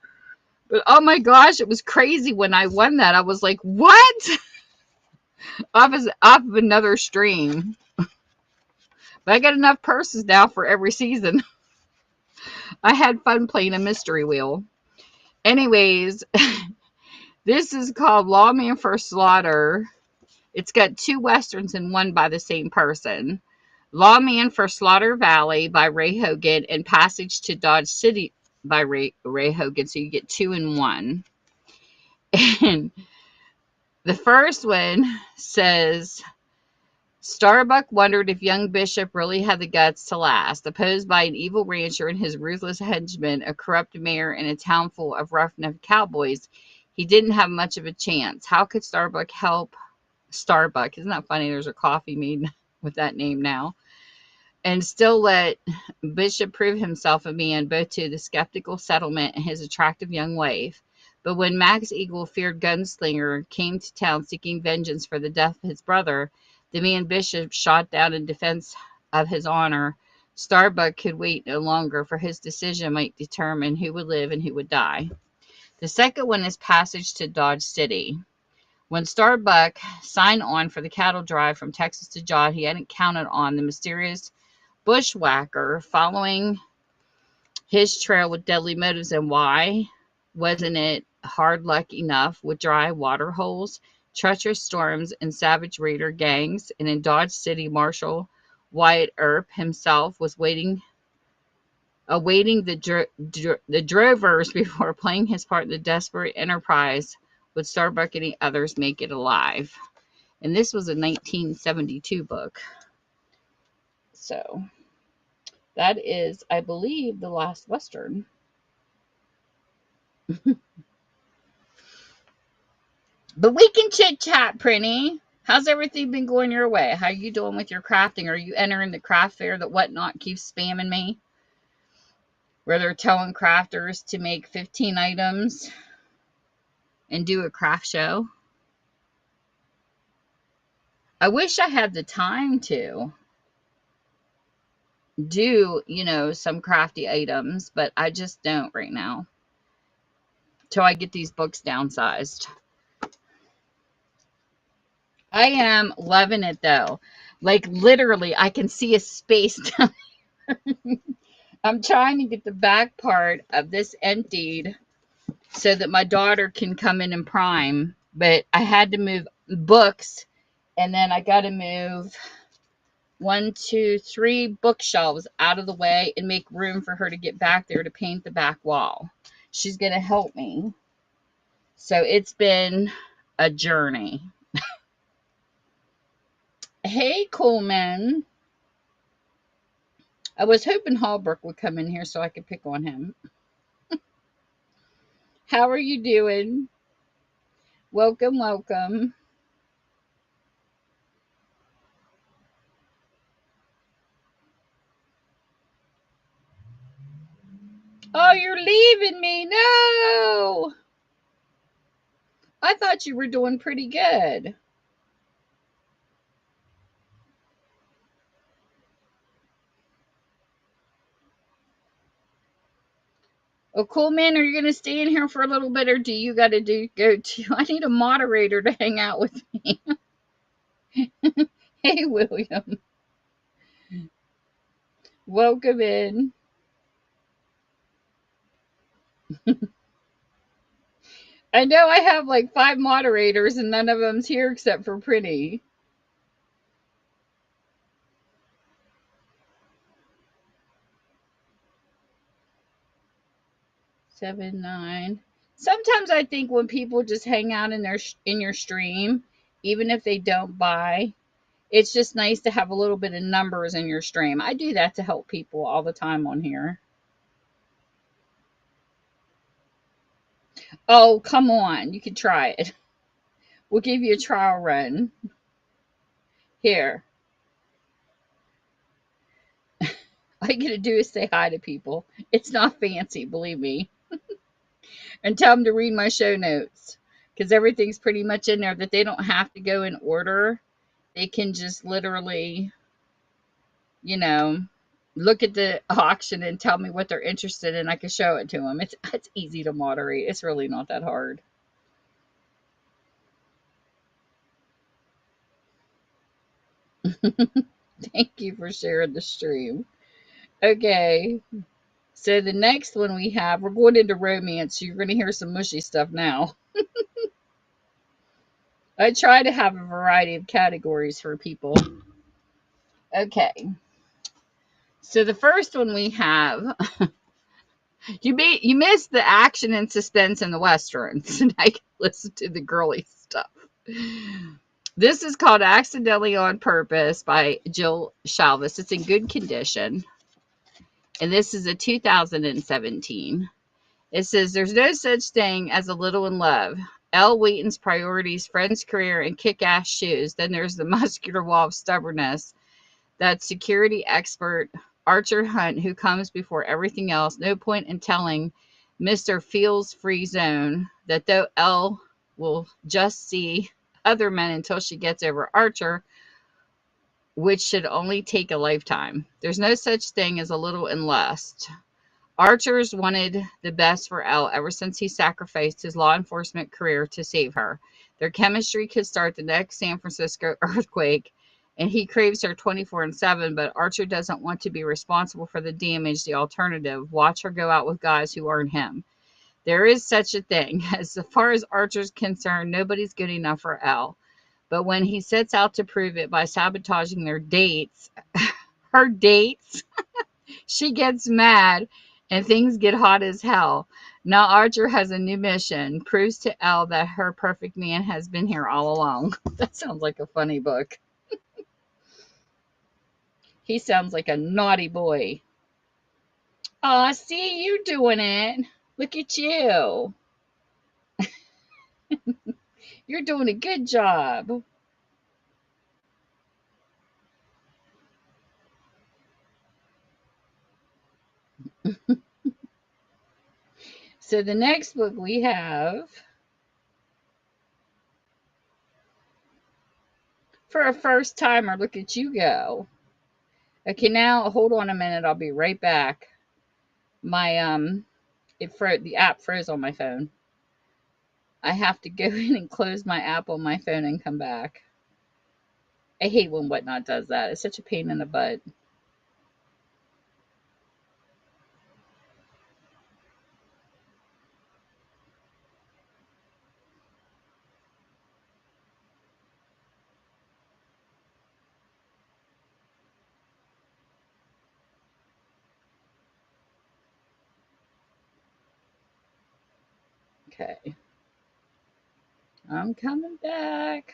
But oh my gosh, it was crazy when I won that. I was like, what? Off of another stream. But I got enough purses now for every season. I had fun playing a mystery wheel. Anyways, this is called Lawman for Slaughter. It's got two westerns and one by the same person. Lawman for Slaughter Valley by Ray Hogan and Passage to Dodge City by Ray Hogan. So you get two in one. And the first one says, Starbuck wondered if young Bishop really had the guts to last. Opposed by an evil rancher and his ruthless henchmen, a corrupt mayor, and a town full of roughneck cowboys, he didn't have much of a chance. How could Starbuck help Starbuck? Isn't that funny? There's a coffee made with that name now. And still let Bishop prove himself a man both to the skeptical settlement and his attractive young wife. But when Max Eagle, feared gunslinger, came to town seeking vengeance for the death of his brother, the man Bishop shot down in defense of his honor, Starbuck could wait no longer, for his decision might determine who would live and who would die. The second one is Passage to Dodge City. When Starbuck signed on for the cattle drive from Texas to Dodge, he hadn't counted on the mysterious bushwhacker following his trail with deadly motives. And why? Wasn't it hard luck enough with dry water holes, treacherous storms, and savage raider gangs? And in Dodge City, Marshal Wyatt Earp himself was awaiting the drovers before playing his part in the desperate enterprise. Would Starbuck and the others make it alive? And this was a 1972 book. So that is, I believe, the last Western. But we can chit chat, Prinny. How's everything been going your way? How are you doing with your crafting? Are you entering the craft fair that Whatnot keeps spamming me? Where they're telling crafters to make 15 items and do a craft show. I wish I had the time to do, some crafty items, but I just don't right now till I get these books downsized. I am loving it though. Like literally, I can see a space down. I'm trying to get the back part of this emptied so that my daughter can come in and prime. But I had to move books, and then I got to move 1, 2, 3 bookshelves out of the way and make room for her to get back there to paint the back wall. She's going to help me. So it's been a journey. Hey, Coleman. I was hoping Hallbrook would come in here so I could pick on him. How are you doing? Welcome, welcome. Oh, you're leaving me. No. I thought you were doing pretty good. Oh, cool, man. Are you going to stay in here for a little bit, or do you got to go to? I need a moderator to hang out with me. Hey, William. Welcome in. I know I have like 5 moderators, and none of them's here except for Pretty. 7, 9. Sometimes I think when people just hang out in your stream, even if they don't buy, it's just nice to have a little bit of numbers in your stream. I do that to help people all the time on here. Oh, come on. You can try it. We'll give you a trial run. Here. All you gotta do is say hi to people. It's not fancy, believe me. And tell them to read my show notes. Because everything's pretty much in there that they don't have to go in order. They can just literally, you know, look at the auction and tell me what they're interested in. I can show it to them. It's easy to moderate. It's really not that hard. Thank you for sharing the stream. Okay. So the next one we have, we're going into romance. So you're going to hear some mushy stuff now. I try to have a variety of categories for people. Okay. So the first one we have, you missed the action and suspense in the westerns, and I can listen to the girly stuff. This is called Accidentally on Purpose by Jill Shalvis. It's in good condition. And this is a 2017. It says, there's no such thing as a little in love. Elle Wheaton's priorities, friend's career, and kick-ass shoes. Then there's the muscular wall of stubbornness. That security expert, Archer Hunt, who comes before everything else. No point in telling Mr. Feels Free Zone that though Elle will just see other men until she gets over Archer, which should only take a lifetime. There's no such thing as a little in lust. Archer's wanted the best for Elle ever since he sacrificed his law enforcement career to save her. Their chemistry could start the next San Francisco earthquake, and he craves her 24/7, but Archer doesn't want to be responsible for the damage. The alternative, watch her go out with guys who aren't him. There is such a thing. As far as Archer's concerned, nobody's good enough for Elle. But when he sets out to prove it by sabotaging their dates, her dates, she gets mad and things get hot as hell. Now Archer has a new mission, proves to Elle that her perfect man has been here all along. That sounds like a funny book. He sounds like a naughty boy. Aw, see you doing it. Look at you. You're doing a good job. So the next book we have For a first timer, look at you go. Okay, now hold on a minute. I'll be right back. My the app froze on my phone. I have to go in and close my app on my phone and come back. I hate when Whatnot does that. It's such a pain in the butt. Okay. I'm coming back.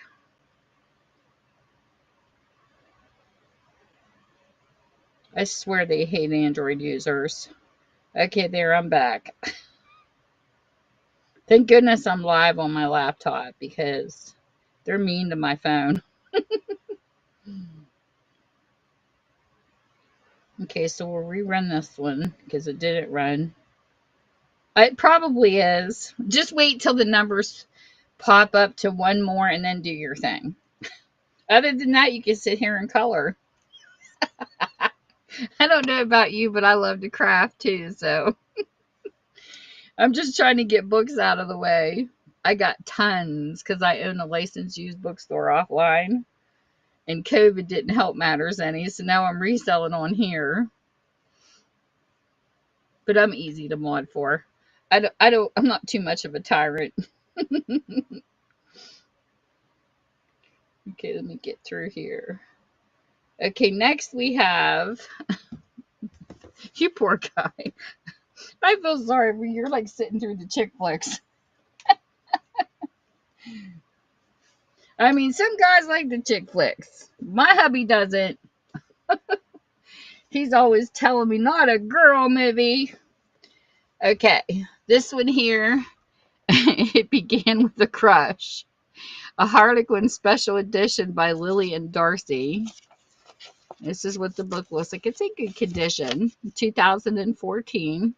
I swear they hate Android users. Okay, there, I'm back. Thank goodness I'm live on my laptop because they're mean to my phone. Okay, so we'll rerun this one because it didn't run. It probably is. Just wait till the numbers pop up to one more and then do your thing. Other than that, you can sit here and color. I don't know about you, but I love to craft too, so I'm just trying to get books out of the way. I got tons because I own a licensed used bookstore offline, and COVID didn't help matters any, so now I'm reselling on here. But I'm easy to mod for. I'm not too much of a tyrant. Okay, let me get through here. Okay, next we have you poor guy. I feel sorry for you. You're like sitting through the chick flicks. I mean, some guys like the chick flicks. My hubby doesn't. He's always telling me not a girl movie. Okay, this one here, it began with a crush. A Harlequin special edition by Lillian Darcy. This is what the book looks like. It's in good condition. 2014.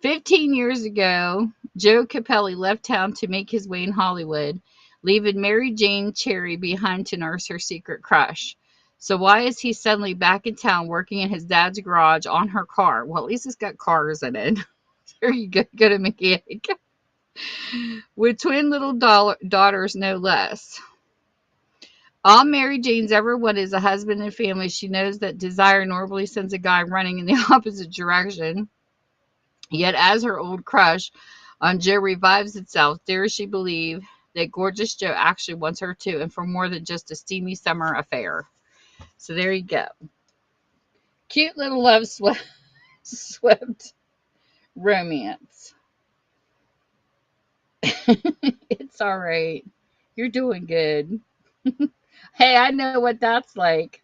15 years ago, Joe Capelli left town to make his way in Hollywood, leaving Mary Jane Cherry behind to nurse her secret crush. So why is he suddenly back in town working in his dad's garage on her car? Well, at least it's got cars in it. There you go, go to mechanic. With twin little daughters, no less. All Mary Jane's ever wanted is a husband and family. She knows that desire normally sends a guy running in the opposite direction. Yet, as her old crush on Joe revives itself, dares she believe that gorgeous Joe actually wants her too, and for more than just a steamy summer affair. So there you go. Cute little love swept romance. It's all right. You're doing good. Hey, I know what that's like.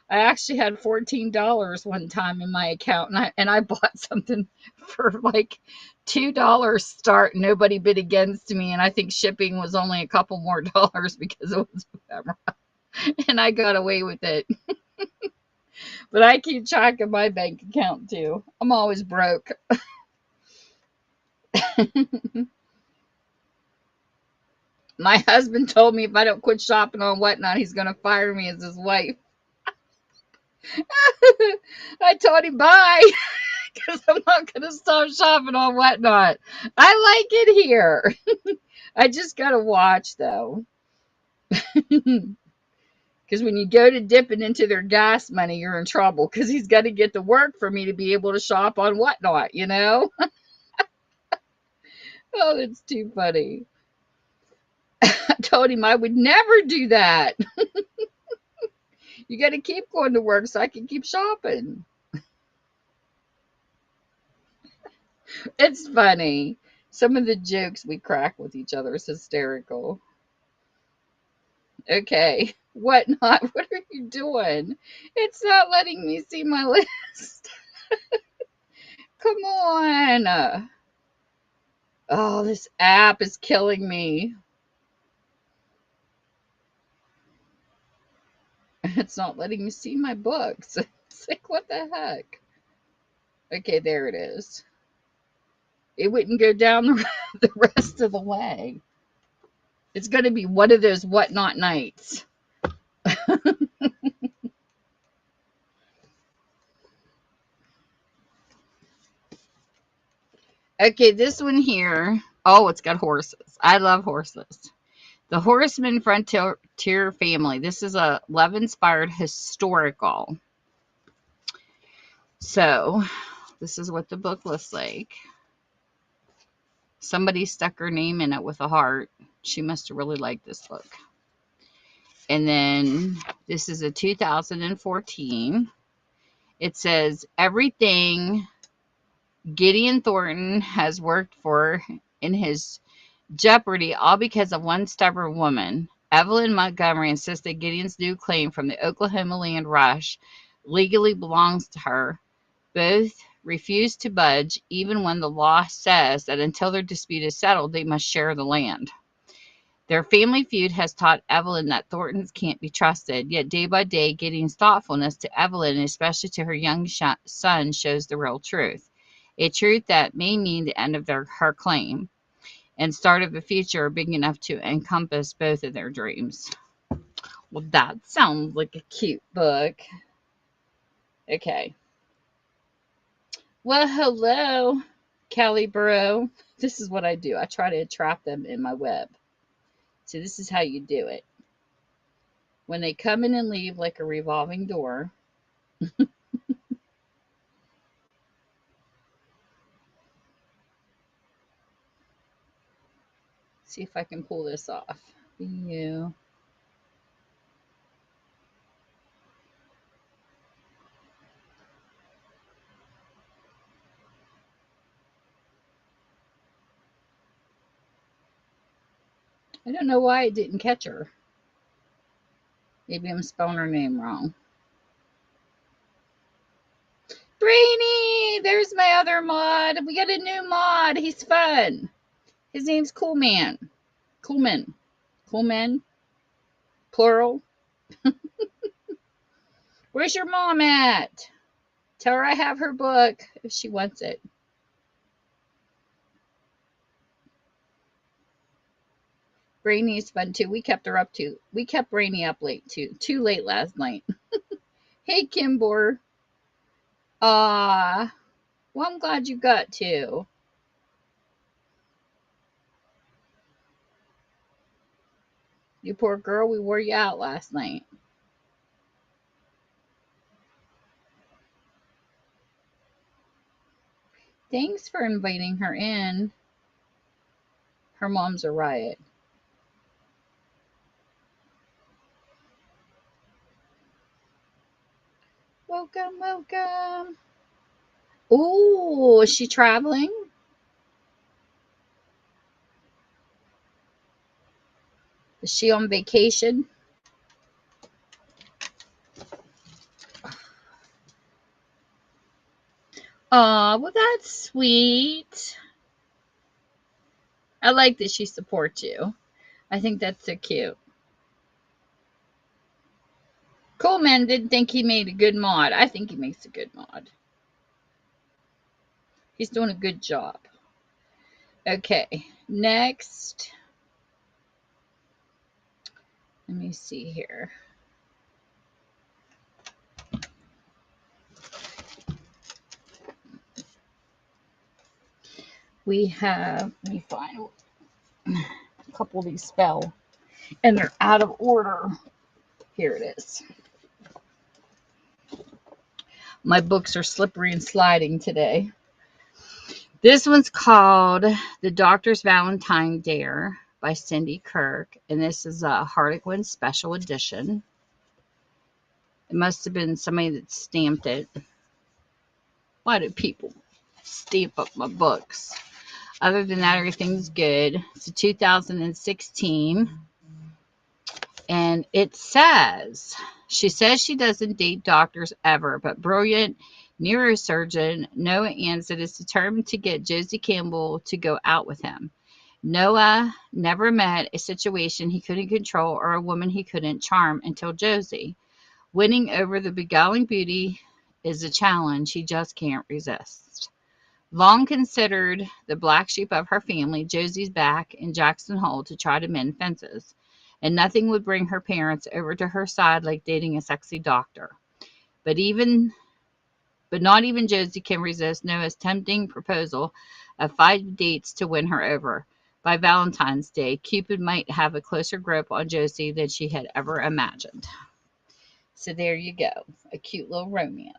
I actually had $14 one time in my account, and I bought something for like $2 start. Nobody bid against me, and I think shipping was only a couple more dollars because it was whatever. And I got away with it. But I keep track of my bank account too. I'm always broke. My husband told me if I don't quit shopping on Whatnot, he's going to fire me as his wife. I told him bye because I'm not going to stop shopping on Whatnot. I like it here. I just got to watch though. Because when you go to dip it into their gas money, you're in trouble because he's got to get to work for me to be able to shop on Whatnot, you know? Oh, that's too funny. I told him I would never do that. You got to keep going to work so I can keep shopping. It's funny. Some of the jokes we crack with each other is hysterical. Okay. Whatnot? What are you doing? It's not letting me see my list. Come on. Oh, this app is killing me. It's not letting me see my books. It's like, what the heck? Okay, there it is. It wouldn't go down the rest of the way. It's going to be one of those whatnot nights. Okay, this one here. Oh, it's got horses. I love horses. The Horseman Frontier Family. This is a love-inspired historical. So, this is what the book looks like. Somebody stuck her name in it with a heart. She must have really liked this book. And then this is a 2014. It says, everything Gideon Thornton has worked for in his jeopardy, all because of one stubborn woman. Evelyn Montgomery insists that Gideon's new claim from the Oklahoma land rush legally belongs to her. Both refuse to budge, even when the law says that until their dispute is settled, they must share the land. Their family feud has taught Evelyn that Thorntons can't be trusted, yet day by day, Gideon's thoughtfulness to Evelyn, and especially to her young son, shows the real truth. A truth that may mean the end of her claim and start of a future big enough to encompass both of their dreams. Well, that sounds like a cute book. Okay. Well, hello, Callie Burrow. This is what I do. I try to trap them in my web. So this is how you do it. When they come in and leave like a revolving door, see if I can pull this off. You. I don't know why I didn't catch her. Maybe I'm spelling her name wrong. Brainy! There's my other mod. We got a new mod. He's fun. His name's Coolman. Coolman. Coolman. Plural. Where's your mom at? Tell her I have her book if she wants it. Brainy's fun too. We kept Brainy up late too. Too late last night. Hey, Kimbor. Well, I'm glad you got to. You poor girl, we wore you out last night. Thanks for inviting her in. Her mom's a riot. Welcome, welcome. Ooh, is she traveling? Is she on vacation? Oh, well, that's sweet. I like that she supports you. I think that's so cute. Coleman didn't think he made a good mod. I think he makes a good mod. He's doing a good job. Okay, next. Let me see here. We have, let me find a couple of these spell, and they're out of order. Here it is. My books are slippery and sliding today. This one's called The Doctor's Valentine Dare by Cindy Kirk, and this is a Harlequin special edition. It must have been somebody that stamped it. Why do people stamp up my books? Other than that, everything's good. It's a 2016. And it says, she says she doesn't date doctors ever, but brilliant neurosurgeon Noah Ansett is determined to get Josie Campbell to go out with him. Noah never met a situation he couldn't control or a woman he couldn't charm until Josie. Winning over the beguiling beauty is a challenge he just can't resist. Long considered the black sheep of her family, Josie's back in Jackson Hole to try to mend fences, and nothing would bring her parents over to her side like dating a sexy doctor. But even but not even Josie can resist Noah's tempting proposal of 5 dates to win her over. By Valentine's Day, Cupid might have a closer grip on Josie than she had ever imagined. So there you go, a cute little romance.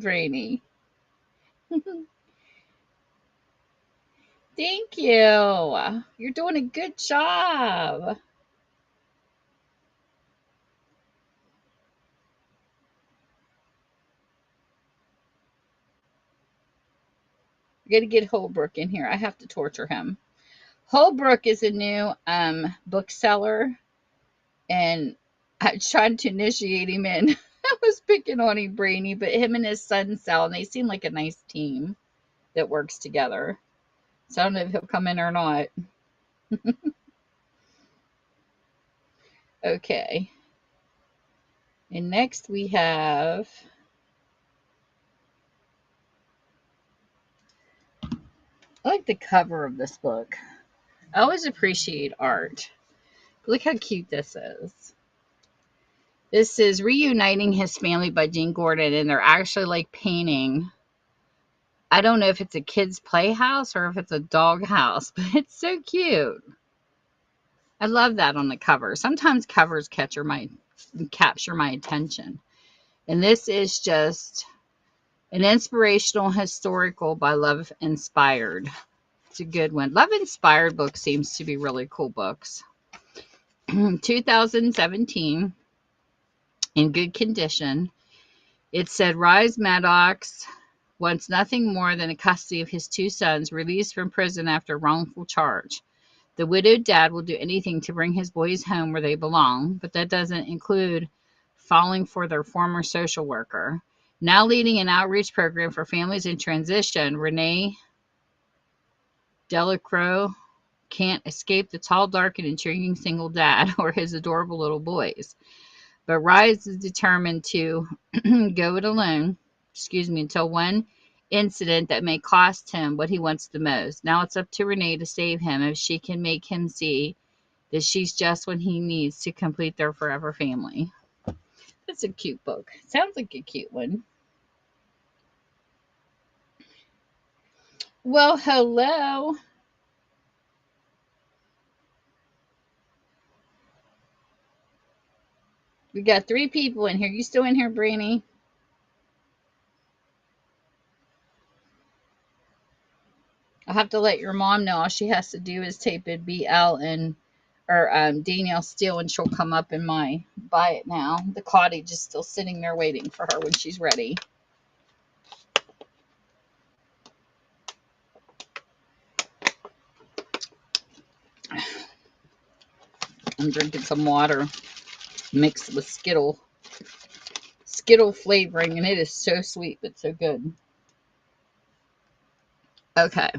Brainy. Thank you. You're doing a good job. I got to get Holbrook in here. I have to torture him. Holbrook is a new bookseller, and I tried to initiate him in. I was picking on him, Brainy, but him and his son sell, and they seem like a nice team that works together. So I don't know if he'll come in or not. Okay. And next we have, I like the cover of this book. I always appreciate art. Look how cute this is. This is Reuniting His Family by Jean Gordon, and they're actually like painting. I don't know if it's a kid's playhouse or if it's a dog house, but it's so cute. I love that on the cover. Sometimes covers capture my attention. And this is just an inspirational historical by Love Inspired. It's a good one. Love Inspired book seems to be really cool books. 2017, in good condition. It said Rise Maddox wants nothing more than the custody of his 2 sons released from prison after wrongful charge. The widowed dad will do anything to bring his boys home where they belong, but that doesn't include falling for their former social worker. Now leading an outreach program for families in transition, Renee Delacroix can't escape the tall, dark, and intriguing single dad or his adorable little boys. But Rise is determined to go it alone, until one incident that may cost him what he wants the most. Now it's up to Renee to save him if she can make him see that she's just what he needs to complete their forever family. That's a cute book. Sounds like a cute one. Well, hello. We got 3 people in here. You still in here, Branny? I'll have to let your mom know. All she has to do is type in BL and or Danielle Steele, and she'll come up in my buy it now. The cottage is still sitting there waiting for her when she's ready. I'm drinking some water mixed with Skittle flavoring, and it is so sweet but so good. Okay.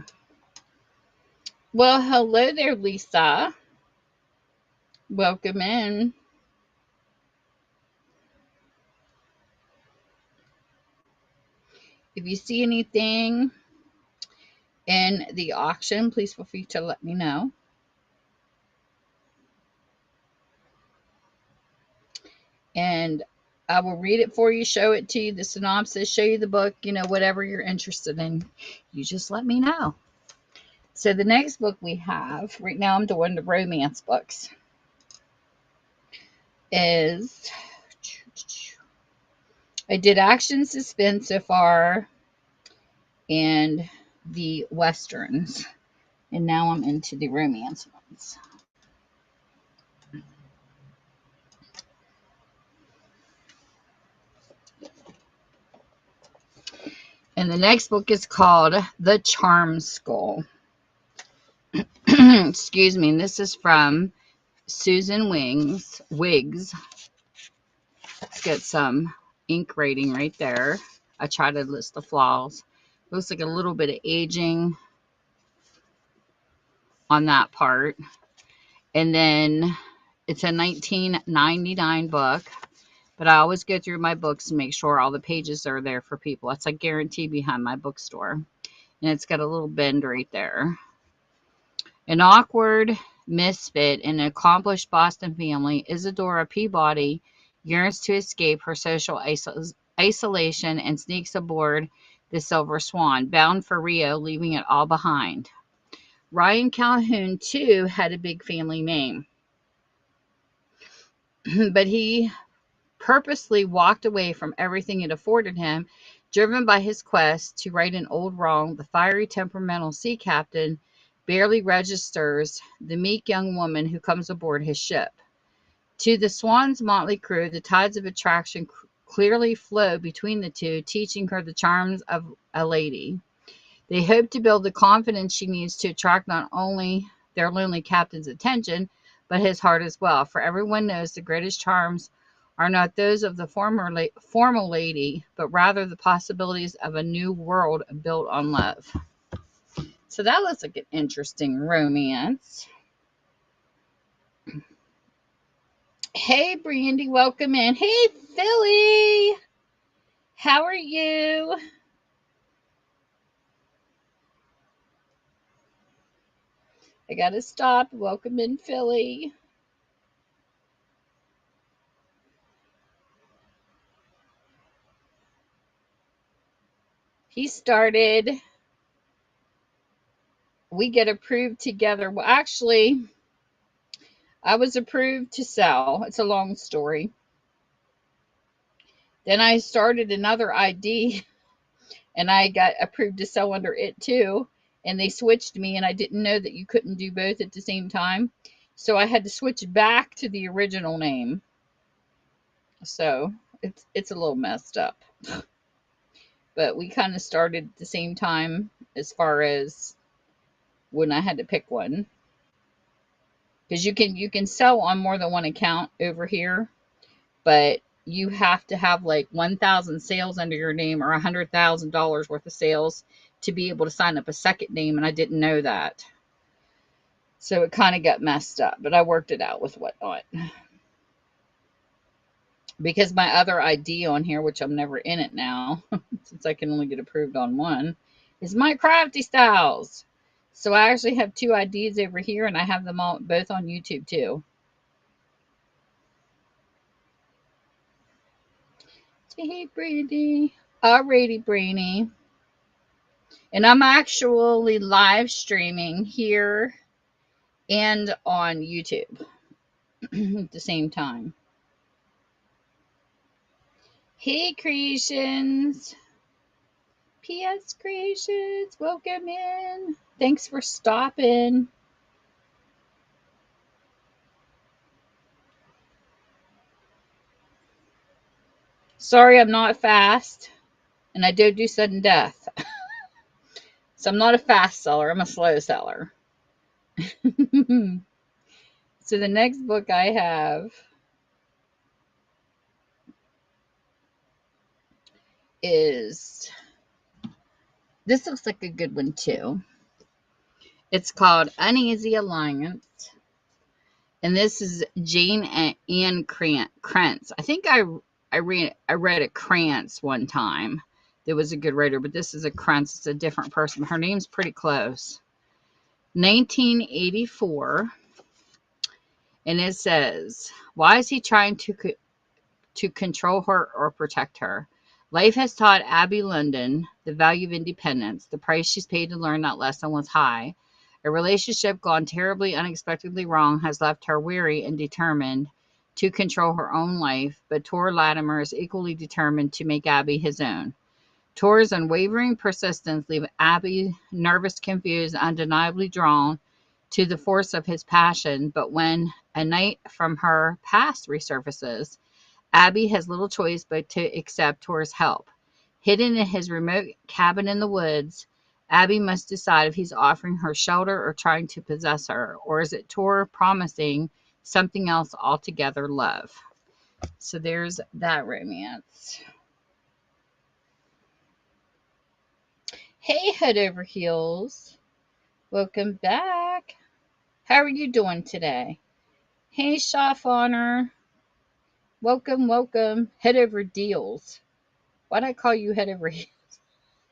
Well, hello there, Lisa. Welcome in. If you see anything in the auction, please feel free to let me know. And I will read it for you, show it to you, the synopsis, show you the book, whatever you're interested in. You just let me know. So the next book we have, right now I'm doing the romance books, is, I did action, suspense so far, and the westerns. And now I'm into the romance ones. And the next book is called The Charm Skull. Excuse me. And this is from Susan Wiggs. It's got some ink rating right there. I tried to list the flaws. Looks like a little bit of aging on that part. And then It's a 1999 book, but I always go through my books to make sure all the pages are there for people. That's a guarantee behind my bookstore. And it's got a little bend right there. An awkward misfit in an accomplished Boston family, Isadora Peabody yearns to escape her social isolation and sneaks aboard the Silver Swan, bound for Rio, leaving it all behind. Ryan Calhoun, too, had a big family name, but he purposely walked away from everything it afforded him, driven by his quest to right an old wrong. The fiery, temperamental sea captain barely registers the meek young woman who comes aboard his ship. To the Swan's motley crew, the tides of attraction clearly flow between the two, teaching her the charms of a lady. They hope to build the confidence she needs to attract not only their lonely captain's attention, but his heart as well. For everyone knows the greatest charms are not those of the formal lady, but rather the possibilities of a new world built on love. So that looks like an interesting romance. Hey, Brandy, welcome in. Hey, Philly. How are you? I got to stop. Welcome in, Philly. He started. We get approved together. Well, actually, I was approved to sell. It's a long story. Then I started another ID and I got approved to sell under it too. And they switched me, and I didn't know that you couldn't do both at the same time. So I had to switch back to the original name. So it's a little messed up. But we kind of started at the same time as far as when I had to pick one. Because you can sell on more than one account over here, but you have to have like 1,000 sales under your name or $100,000 worth of sales to be able to sign up a second name, and I didn't know that. So it kind of got messed up, but I worked it out with whatnot. Because my other ID on here, which I'm never in it now, since I can only get approved on one, is my crafty styles. So I actually have two IDs over here, and I have them all both on YouTube too. Hey, Brandy. Alrighty, Brainy. And I'm actually live streaming here and on YouTube at the same time. Hey, Creations. PS Creations, welcome in. Thanks for stopping. Sorry, I'm not fast, and I don't do sudden death. So I'm not a fast seller, I'm a slow seller. So the next book I have is, this looks like a good one too. It's called Uneasy Alliance. And this is Jane Ann Krantz. I think I read a Krantz one time. There was a good writer, but this is a Krantz. It's a different person. Her name's pretty close. 1984. And it says, why is he trying to control her or protect her? Life has taught Abby London the value of independence. The price she's paid to learn that lesson was high. A relationship gone terribly unexpectedly wrong has left her weary and determined to control her own life, but Tor Latimer is equally determined to make Abby his own. Tor's unwavering persistence leaves Abby nervous, confused, undeniably drawn to the force of his passion, but when a night from her past resurfaces, Abby has little choice but to accept Tor's help. Hidden in his remote cabin in the woods, Abby must decide if he's offering her shelter or trying to possess her, or is it Tor promising something else altogether, love. So there's that romance. Hey, Head Over Heels. Welcome back. How are you doing today? Hey, Shop Honor. Welcome, welcome. Head over deals. Why'd I call you Head over Heels?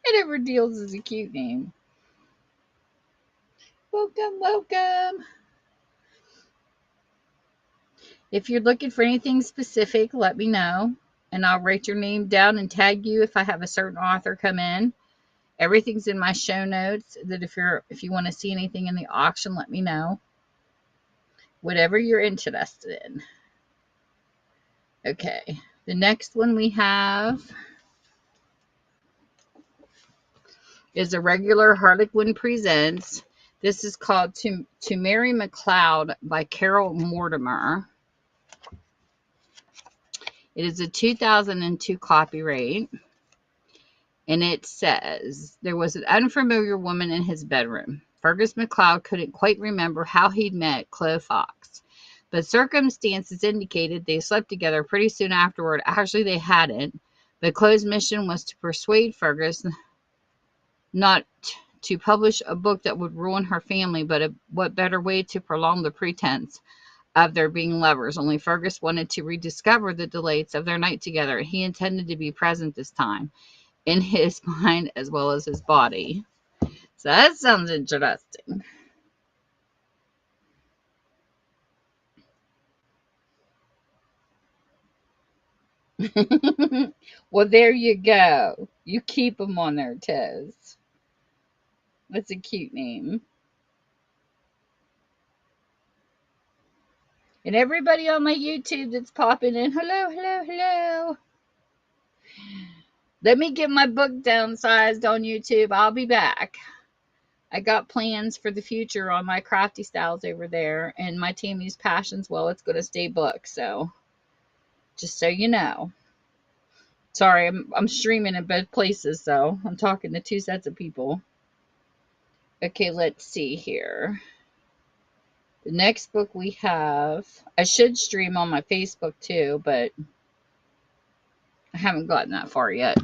Head over deals is a cute name. Welcome, welcome. If you're looking for anything specific, let me know. And I'll write your name down and tag you if I have a certain author come in. Everything's in my show notes. That if you want to see anything in the auction, let me know. Whatever you're interested in. Okay. The next one we have is a regular Harlequin Presents. This is called To Mary McLeod by Carol Mortimer. It is a 2002 copyright. And it says, there was an unfamiliar woman in his bedroom. Fergus McLeod couldn't quite remember how he'd met Chloe Fox, but circumstances indicated they slept together pretty soon afterward. Actually, they hadn't, but Chloe's mission was to persuade Fergus not to publish a book that would ruin her family, but what better way to prolong the pretense of their being lovers. Only Fergus wanted to rediscover the delights of their night together. He intended to be present this time, in his mind as well as his body. So that sounds interesting. Well, there you go. You keep them on their toes. That's a cute name. And everybody on my YouTube that's popping in, hello, hello, hello. Let me get my book downsized on YouTube. I'll be back. I got plans for the future on my crafty styles over there, and my Tammy's Passions, well, it's going to stay booked. So just so you know. Sorry, I'm streaming in both places, so I'm talking to two sets of people. Okay, let's see here. The next book we have, I should stream on my Facebook too, but I haven't gotten that far yet.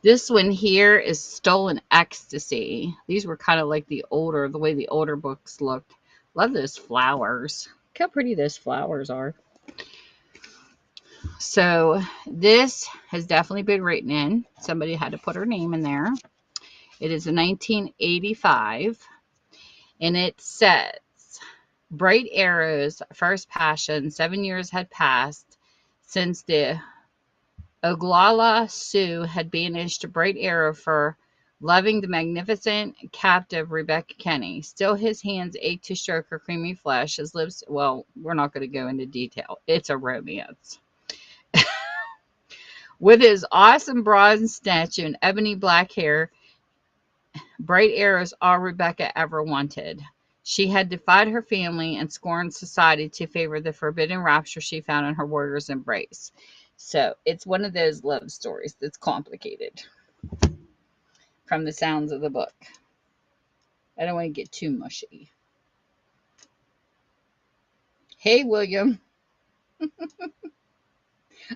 This one here is Stolen Ecstasy. These were kind of like the way the older books looked. Love those flowers. Look how pretty those flowers are. So this has definitely been written in. Somebody had to put her name in there. It is a 1985. And it says, bright arrows, first passion. 7 years had passed since the Oglala Sioux had banished a bright arrow for loving the magnificent captive Rebecca Kenny. Still, his hands ached to stroke her creamy flesh. His lips, well, we're not going to go into detail. It's a romance. With his awesome bronze statue and ebony black hair, bright arrows all Rebecca ever wanted. She had defied her family and scorned society to favor the forbidden rapture she found in her warrior's embrace. So it's one of those love stories that's complicated from the sounds of the book. I don't want to get too mushy. Hey, William.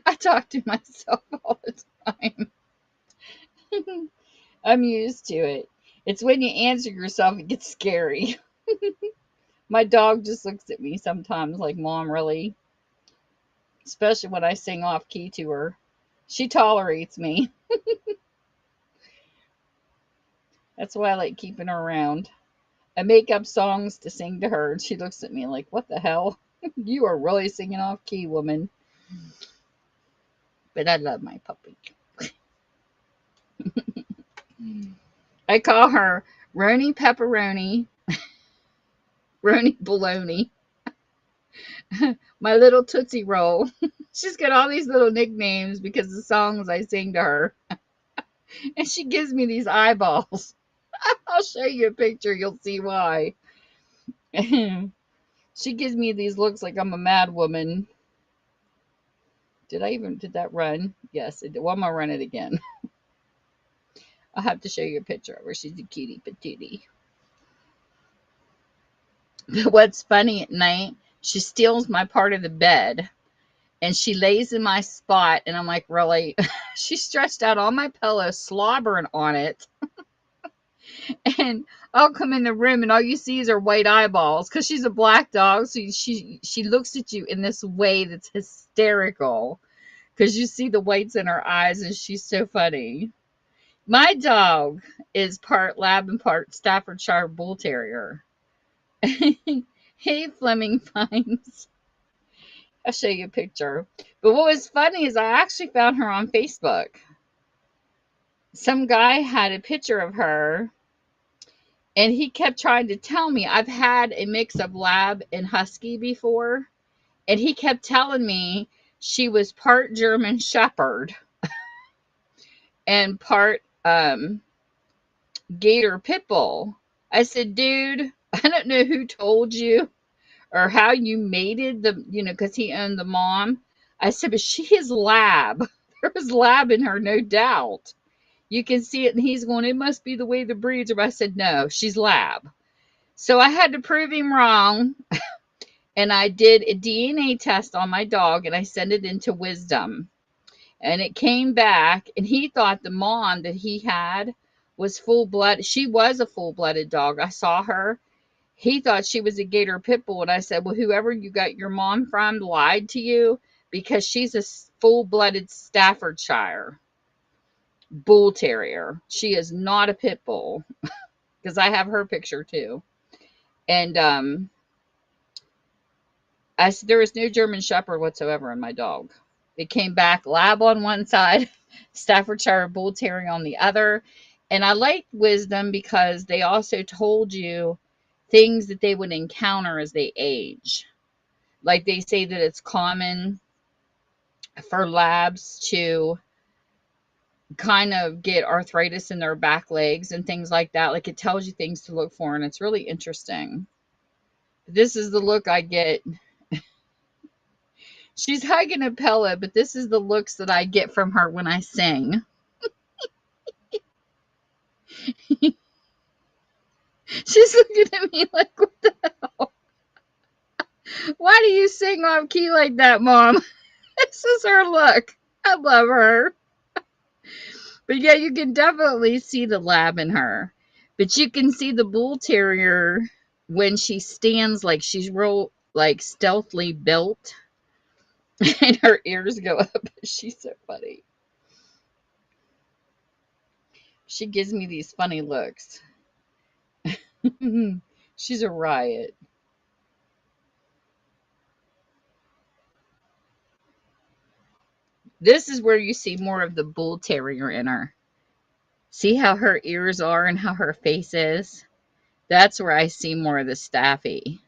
I talk to myself all the time. I'm used to it. It's when you answer yourself, it gets scary. My dog just looks at me sometimes like, Mom, really? Especially when I sing off key to her. She tolerates me. That's why I like keeping her around. I make up songs to sing to her, and she looks at me like, what the hell? You are really singing off key, woman. But I love my puppy. I call her Roni Pepperoni, Roni Baloney, my little Tootsie Roll. She's got all these little nicknames because of the songs I sing to her. And she gives me these eyeballs. I'll show you a picture. You'll see why. She gives me these looks like I'm a mad woman. Did that run? Yes, it did. Well, I'm going to run it again. I'll have to show you a picture of her. She's a cutie patootie. What's funny at night, she steals my part of the bed And she lays in my spot, and I'm like, really? She stretched out on my pillow, slobbering on it. And I'll come in the room, and all you see is her white eyeballs because she's a black dog. So she looks at you in this way that's hysterical because you see the whites in her eyes, and she's so funny. My dog is part lab and part Staffordshire Bull Terrier. Hey, Fleming Fines. I'll show you a picture. But what was funny is I actually found her on Facebook. Some guy had a picture of her, and he kept trying to tell me I've had a mix of lab and husky before, and he kept telling me she was part German shepherd and part gator pit bull. I said, dude, I don't know who told you or how you mated the, because he owned the mom. I said, but she is lab. There was lab in her, no doubt. You can see it, and he's going, it must be the way the breeds are. But I said, no, she's lab. So I had to prove him wrong, and I did a DNA test on my dog, and I sent it into Wisdom. And it came back, and he thought the mom that he had was full-blood. She was a full-blooded dog. I saw her. He thought she was a gator pit bull, and I said, well, whoever you got your mom from lied to you because she's a full-blooded Staffordshire Bull Terrier. She is not a pit bull because I have her picture too. And I said, there was no German Shepherd whatsoever in my dog. It came back lab on one side, Staffordshire Bull Terrier on the other. And I liked Wisdom because they also told you things that they would encounter as they age. Like they say that it's common for labs to kind of get arthritis in their back legs and things like that. Like it tells you things to look for, and it's really interesting. This is the look I get. She's hugging a pillow, but this is the looks that I get from her when I sing. She's looking at me like, what the hell? Why do you sing off key like that, Mom? This is her look. I love her. But yeah, you can definitely see the lab in her. But you can see the bull terrier when she stands like she's real, like stealthily built. And her ears go up. She's so funny. She gives me these funny looks. She's a riot. This is where you see more of the bull terrier in her. See how her ears are and how her face is? That's where I see more of the Staffy.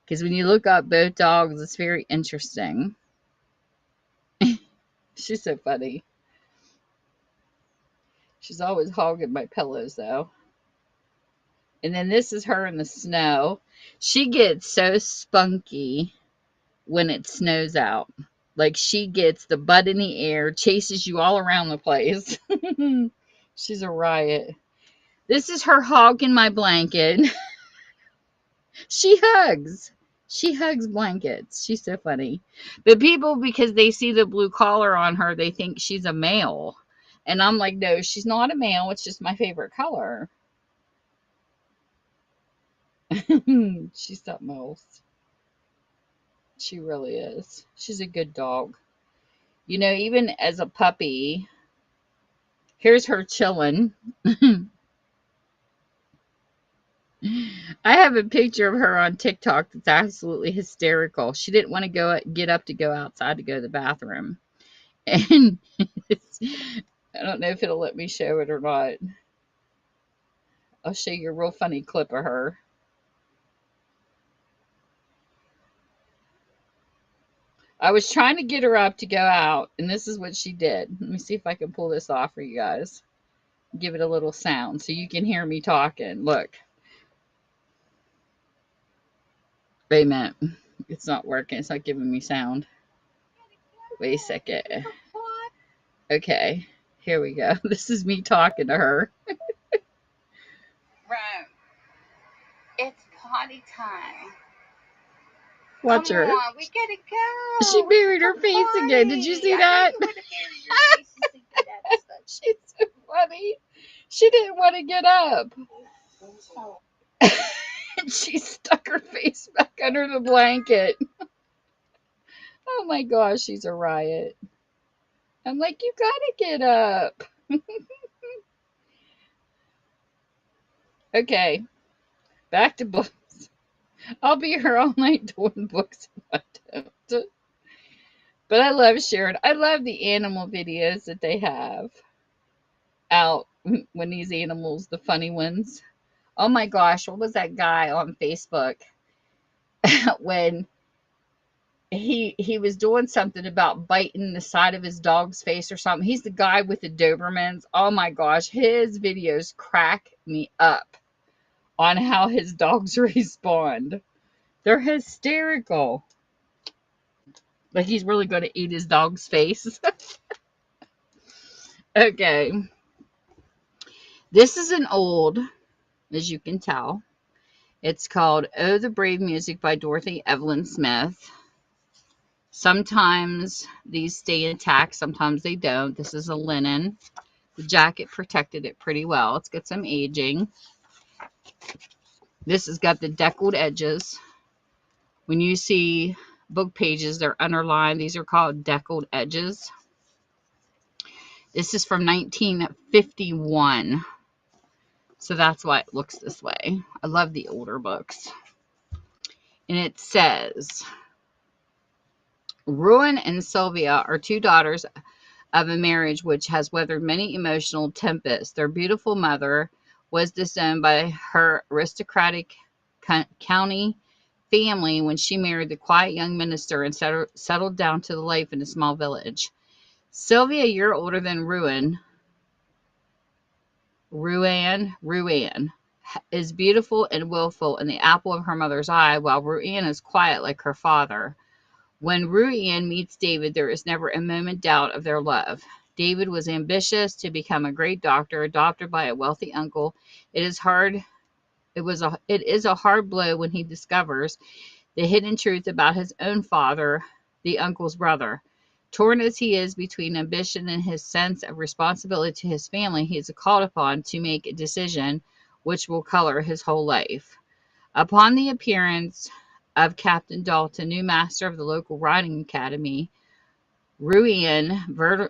Because when you look up both dogs, it's very interesting. She's so funny. She's always hogging my pillows, though. And then this is her in the snow. She gets so spunky when it snows out. Like she gets the butt in the air, chases you all around the place. She's a riot. This is her hogging my blanket. She hugs. She hugs blankets. She's so funny. But people, because they see the blue collar on her, they think she's a male. And I'm like, no, she's not a male. It's just my favorite color. She's something else. She really is. She's a good dog. You know, even as a puppy, here's her chilling. I have a picture of her on TikTok that's absolutely hysterical. She didn't want to get up to go outside to go to the bathroom. And I don't know if it'll let me show it or not. I'll show you a real funny clip of her. I was trying to get her up to go out, and this is what she did. Let me see if I can pull this off for you guys. Give it a little sound so you can hear me talking. Look. Wait a minute. It's not working. It's not giving me sound. Wait a second. Okay. Here we go. This is me talking to her. Right. It's potty time. Watch Come her. on, we gotta go. She buried her face again. Did you see that? I know you want to bury your face and think of that stuff. She's so funny. She didn't want to get up. She stuck her face back under the blanket. Oh my gosh, she's a riot. I'm like, you gotta get up. Okay, back to books. I'll be here all night doing books if I don't. But I love sharing. I love the animal videos that they have out when these animals, the funny ones. Oh my gosh, what was that guy on Facebook when he was doing something about biting the side of his dog's face or something? He's the guy with the Dobermans. Oh my gosh, his videos crack me up on how his dogs respond. They're hysterical. Like he's really going to eat his dog's face. Okay. This is an old, as you can tell. It's called Oh, the Brave Music by Dorothy Evelyn Smith. Sometimes these stay intact, sometimes they don't. This is a linen. The jacket protected it pretty well. It's got some aging. This has got the deckled edges. When you see book pages, they're underlined. These are called deckled edges. This is from 1951. So that's why it looks this way. I love the older books. And it says, Ruin and Sylvia are two daughters of a marriage which has weathered many emotional tempests. Their beautiful mother was disowned by her aristocratic county family when she married the quiet young minister and settled down to life in a small village. Sylvia, a year older than Ruan, is beautiful and willful and the apple of her mother's eye, while Ruan is quiet like her father. When Ruan meets David, there is never a moment doubt of their love. David was ambitious to become a great doctor, adopted by a wealthy uncle. It is a hard blow when he discovers the hidden truth about his own father, the uncle's brother. Torn as he is between ambition and his sense of responsibility to his family, he is called upon to make a decision which will color his whole life. Upon the appearance of Captain Dalton, new master of the local riding academy, Ruan,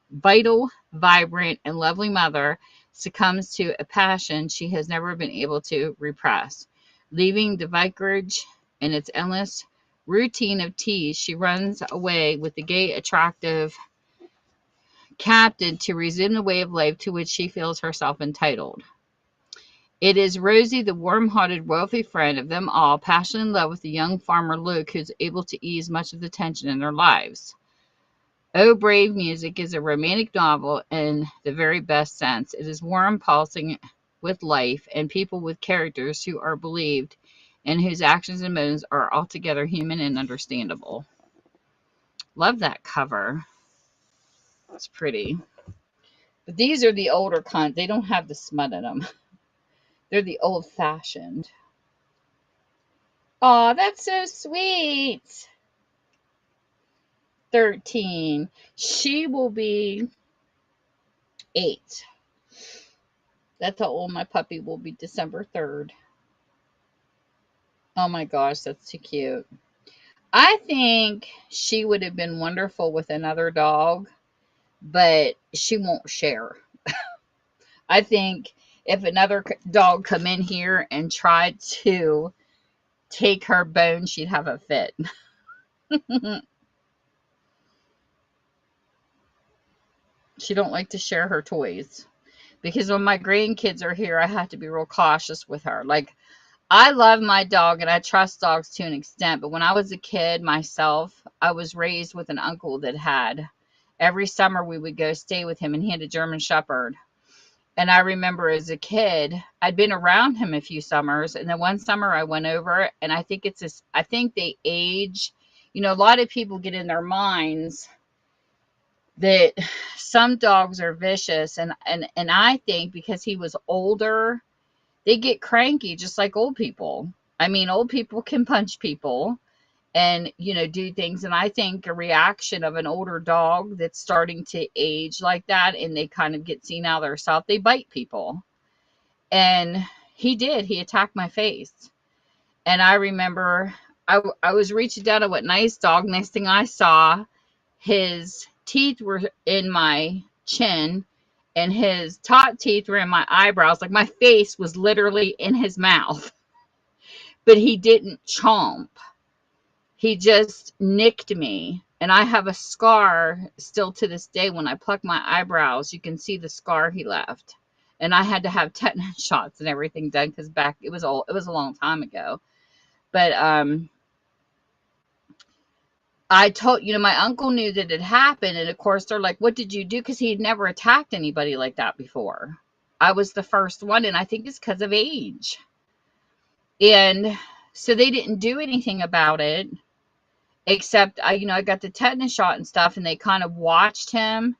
vital, vibrant, and lovely mother, succumbs to a passion she has never been able to repress. Leaving the vicarage and its endless routine of teas, she runs away with the gay, attractive captain to resume the way of life to which she feels herself entitled. It is Rosie, the warm-hearted, wealthy friend of them all, passionately in love with the young farmer Luke, who's able to ease much of the tension in their lives. Oh, Brave Music is a romantic novel in the very best sense. It is warm, pulsing with life and people with characters who are believed and whose actions and motives are altogether human and understandable. Love that cover. It's pretty. But these are the older kinds. They don't have the smut in them. They're the old-fashioned. Oh, that's so sweet. 13. She will be 8. That's how old my puppy will be, December 3rd. Oh my gosh, that's too cute. I think she would have been wonderful with another dog, but she won't share. I think if another dog come in here and tried to take her bone, she'd have a fit. She don't like to share her toys. Because when my grandkids are here, I have to be real cautious with her. Like, I love my dog and I trust dogs to an extent, but when I was a kid myself, I was raised with an uncle that had, every summer we would go stay with him, and he had a German Shepherd. And I remember as a kid, I'd been around him a few summers, and then one summer I went over, and I think I think they age. You know, a lot of people get in their minds that some dogs are vicious, and I think because he was older, they get cranky just like old people. I mean, old people can punch people and, do things. And I think a reaction of an older dog that's starting to age like that and they kind of get senile themselves, they bite people. And he did. He attacked my face. And I remember I was reaching down at what nice dog. Next thing I saw, his teeth were in my chin and his top teeth were in my eyebrows. Like my face was literally in his mouth, but he didn't chomp. He just nicked me. And I have a scar still to this day. When I pluck my eyebrows, you can see the scar he left. And I had to have tetanus shots and everything done because back it was a long time ago. But I told, my uncle knew that it happened. And of course, they're like, what did you do? Because he had never attacked anybody like that before. I was the first one. And I think it's because of age. And so they didn't do anything about it, except I got the tetanus shot and stuff. And they kind of watched him.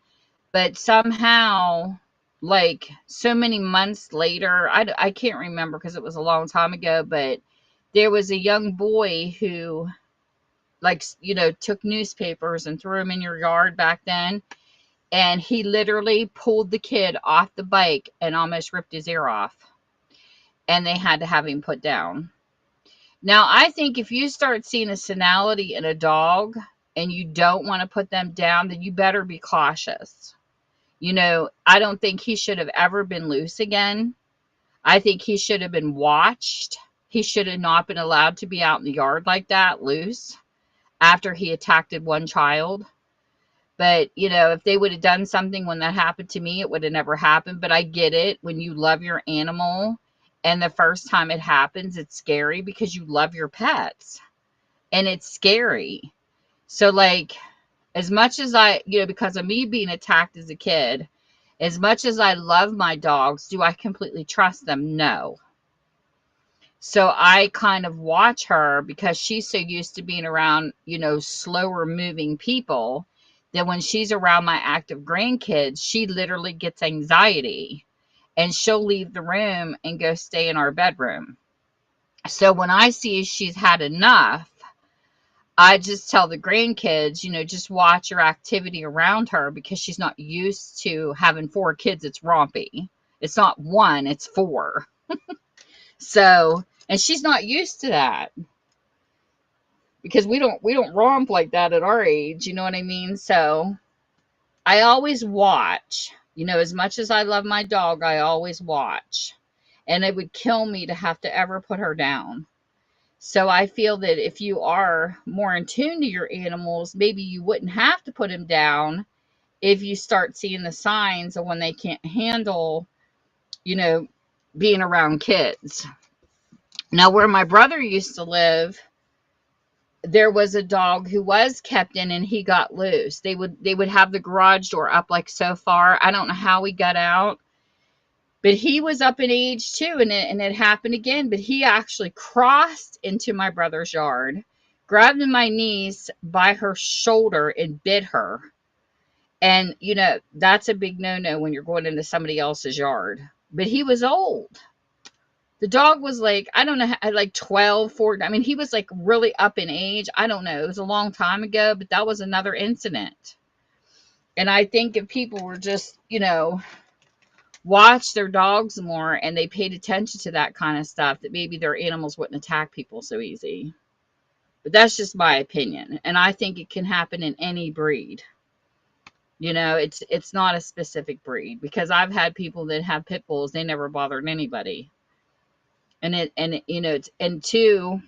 But somehow, like so many months later, I can't remember because it was a long time ago, but there was a young boy who, like, took newspapers and threw them in your yard back then. And he literally pulled the kid off the bike and almost ripped his ear off. And they had to have him put down. Now, I think if you start seeing a senility in a dog and you don't want to put them down, then you better be cautious. I don't think he should have ever been loose again. I think he should have been watched. He should have not been allowed to be out in the yard like that, loose, after he attacked one child. But, if they would have done something when that happened to me, it would have never happened. But I get it. When you love your animal and the first time it happens, it's scary because you love your pets. And it's scary. So, like, as much as I, because of me being attacked as a kid, as much as I love my dogs, do I completely trust them? No. So I kind of watch her because she's so used to being around, slower moving people that when she's around my active grandkids, she literally gets anxiety and she'll leave the room and go stay in our bedroom. So when I see she's had enough, I just tell the grandkids, just watch your activity around her because she's not used to having 4 kids. It's rompy. It's not 1, it's 4. So, and she's not used to that because we don't romp like that at our age. You know what I mean? So I always watch, as much as I love my dog, I always watch, and it would kill me to have to ever put her down. So I feel that if you are more in tune to your animals, maybe you wouldn't have to put them down if you start seeing the signs of when they can't handle, being around kids. Now, where my brother used to live, there was a dog who was kept in and he got loose. They would have the garage door up like so far. I don't know how he got out. But he was up in age too, and it happened again. But he actually crossed into my brother's yard, grabbed my niece by her shoulder and bit her. And, that's a big no-no when you're going into somebody else's yard. But he was old. The dog was like, I don't know, like 12, 14. I mean, he was like really up in age. I don't know. It was a long time ago, but that was another incident. And I think if people were just, watch their dogs more and they paid attention to that kind of stuff, that maybe their animals wouldn't attack people so easy. But that's just my opinion. And I think it can happen in any breed. It's not a specific breed, because I've had people that have pit bulls, they never bothered anybody. And two,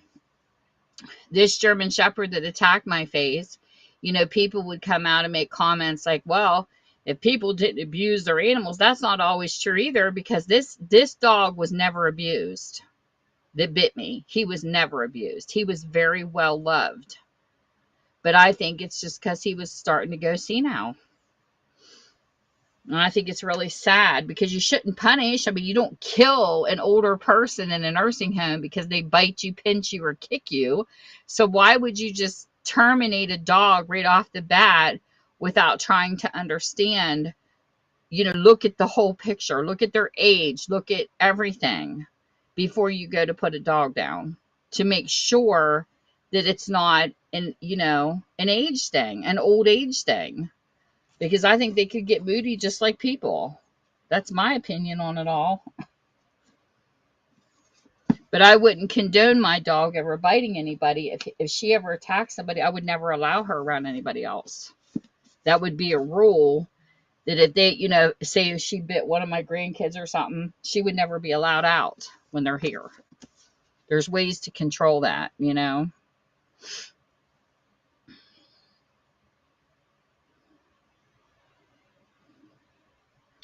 this German Shepherd that attacked my face, people would come out and make comments like, well, if people didn't abuse their animals, that's not always true either, because this dog was never abused. That bit me. He was never abused. He was very well loved. But I think it's just because he was starting to go senile. And I think it's really sad, because you shouldn't punish. I mean, you don't kill an older person in a nursing home because they bite you, pinch you, or kick you. So why would you just terminate a dog right off the bat without trying to understand, look at the whole picture, look at their age, look at everything before you go to put a dog down? to make sure that it's not an age thing, an old age thing, because I think they could get moody just like people. That's my opinion on it all. But I wouldn't condone my dog ever biting anybody. If she ever attacked somebody, I would never allow her around anybody else. That would be a rule, that if they, say if she bit one of my grandkids or something, she would never be allowed out when they're here. There's ways to control that.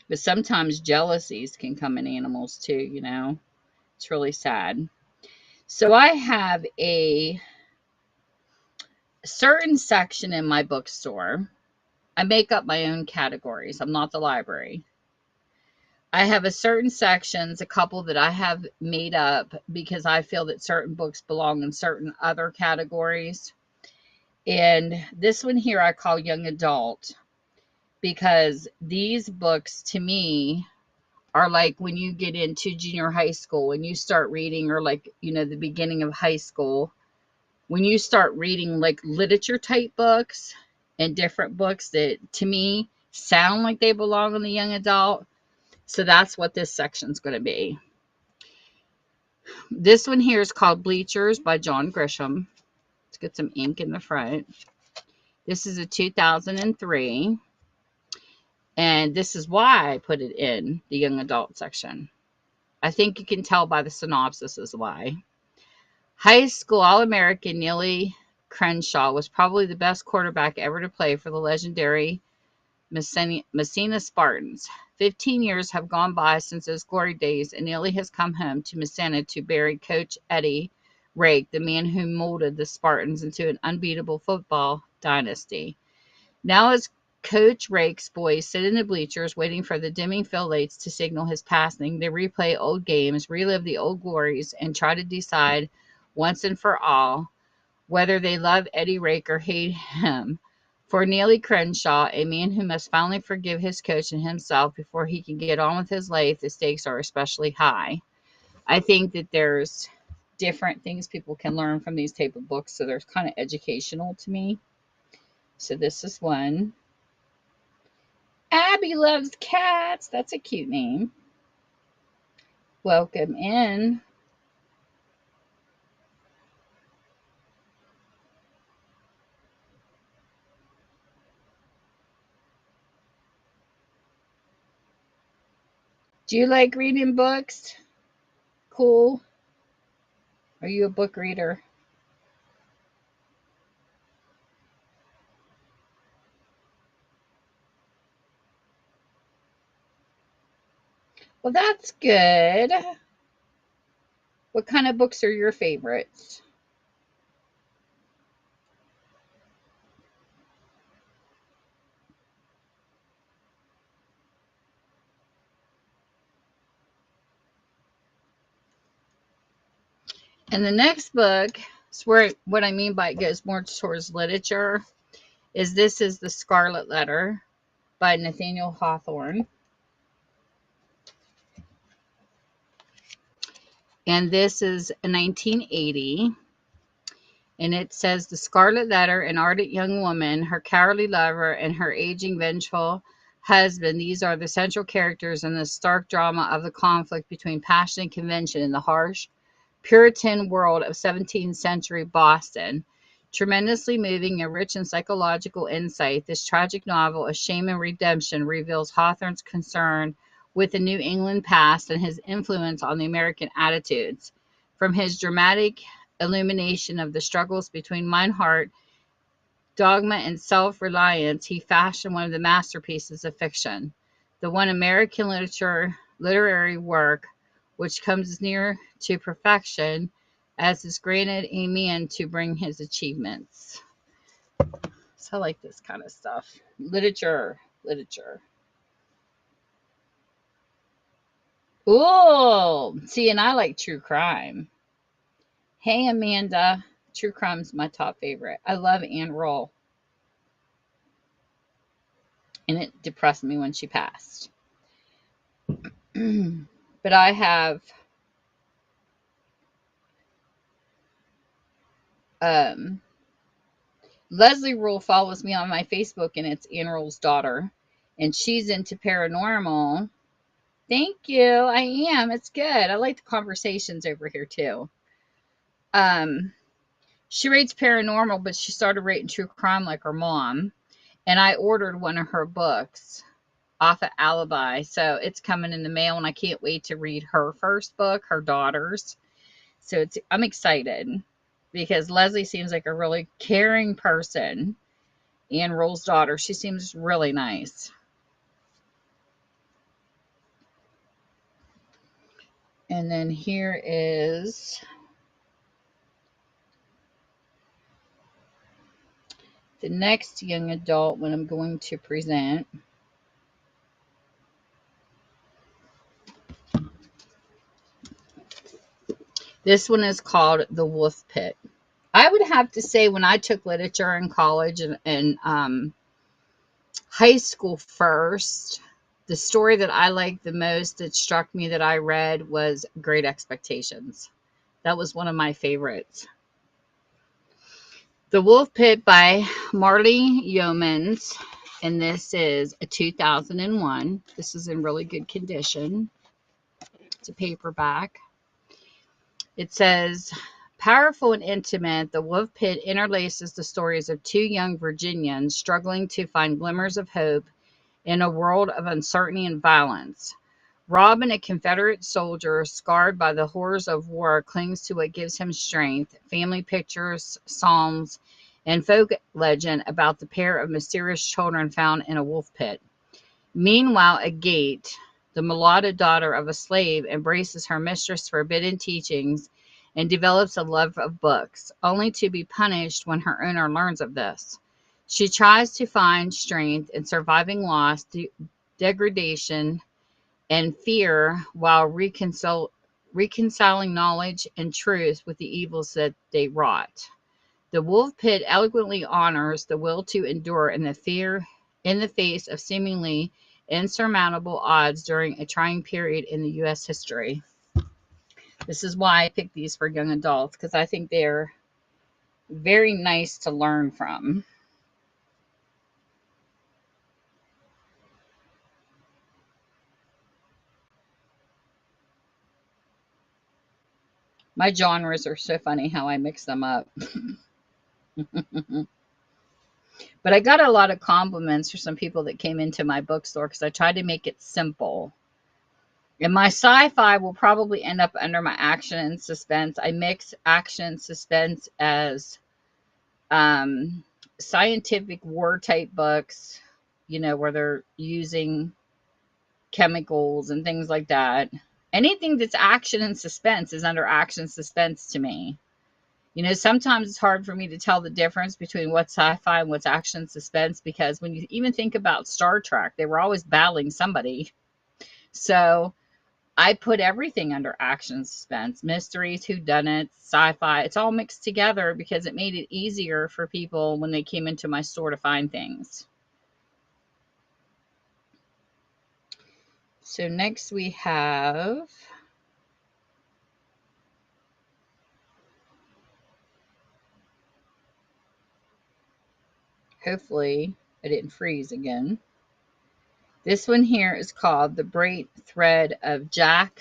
But sometimes jealousies can come in animals too. It's really sad. So I have a certain section in my bookstore. I make up my own categories. I'm not the library. I have a certain sections, a couple that I have made up because I feel that certain books belong in certain other categories. And this one here I call young adult, because these books to me are like when you get into junior high school and you start reading, or like, the beginning of high school, when you start reading like literature type books and different books that to me sound like they belong in the young adult. So that's what this section's going to be. This one here is called Bleachers by John Grisham. Let's get some ink in the front. This is a 2003. And this is why I put it in the young adult section. I think you can tell by the synopsis is why. High school All-American Neely Crenshaw was probably the best quarterback ever to play for the legendary Messina Spartans. 15 years have gone by since those glory days, and Neely has come home to Messina to bury Coach Eddie Rake, the man who molded the Spartans into an unbeatable football dynasty. Now, as Coach Rake's boys sit in the bleachers waiting for the dimming field lights to signal his passing, they replay old games, relive the old glories, and try to decide once and for all whether they love Eddie Rake or hate him. For Neely Crenshaw, a man who must finally forgive his coach and himself before he can get on with his life, the stakes are especially high. I think that there's different things people can learn from these type of books, so they're kind of educational to me. So this is one. Abby loves cats. That's a cute name. Welcome in. Do you like reading books? Cool. Are you a book reader? Well, that's good. What kind of books are your favorites? And the next book, is where what I mean by it goes more towards literature, is This is the Scarlet Letter by Nathaniel Hawthorne. And this is a 1980. And it says the Scarlet Letter, an ardent young woman, her cowardly lover, and her aging, vengeful husband. These are the central characters in the stark drama of the conflict between passion and convention in the harsh, Puritan world of 17th century Boston. Tremendously moving and rich in psychological insight, this tragic novel of shame and redemption reveals Hawthorne's concern with the New England past and his influence on the American attitudes. From his dramatic illumination of the struggles between mind, heart, dogma, and self-reliance, he fashioned one of the masterpieces of fiction, the one American literary work which comes as near to perfection as is granted a man to bring his achievements. So I like this kind of stuff. Literature. Ooh, see, and I like true crime. Hey, Amanda. True crime's my top favorite. I love Anne Rule. And it depressed me when she passed. But I have Um, Leslie Rule follows me on my Facebook, and it's Ann Rule's daughter, and she's into paranormal. Thank you. I am. It's good. I like the conversations over here too. Um, she reads paranormal, but she started reading true crime like her mom. And I ordered one of her books off of Alibi. So it's coming in the mail, and I can't wait to read her first book, her daughter's. So I'm excited because Leslie seems like a really caring person. Ann Rule's daughter, she seems really nice. And then here is the next young adult one I'm going to present. This one is called The Wolf Pit. I would have to say when I took literature in college and high school first, the story that I liked the most that struck me that I read was Great Expectations. That was one of my favorites. The Wolf Pit by Marley Yeomans, and this is a 2001. This is in really good condition. It's a paperback. It says, powerful and intimate, The Wolf Pit interlaces the stories of two young Virginians struggling to find glimmers of hope in a world of uncertainty and violence. Robin, a Confederate soldier scarred by the horrors of war, clings to what gives him strength, family pictures, psalms, and folk legend about the pair of mysterious children found in a wolf pit. Meanwhile, Agate, the mulatto daughter of a slave, embraces her mistress' forbidden teachings and develops a love of books, only to be punished when her owner learns of this. She tries to find strength in surviving loss, degradation, and fear while reconciling knowledge and truth with the evils that they wrought. The wolf pit eloquently honors the will to endure in the face of seemingly insurmountable odds during a trying period in the U.S. history. This is why I picked these for young adults, because I think they're very nice to learn from. My genres are so funny how I mix them up. But I got a lot of compliments from some people that came into my bookstore because I tried to make it simple. And my sci-fi will probably end up under my action and suspense. I mix action and suspense as um, scientific war type books, where they're using chemicals and things like that. Anything that's action and suspense is under action suspense to me. Sometimes it's hard for me to tell the difference between what's sci-fi and what's action suspense, because when you even think about Star Trek, they were always battling somebody. So I put everything under action suspense, mysteries, whodunits, sci-fi. It's all mixed together because it made it easier for people when they came into my store to find things. So next we have hopefully I didn't freeze again. This one here is called The Bright Thread of Jack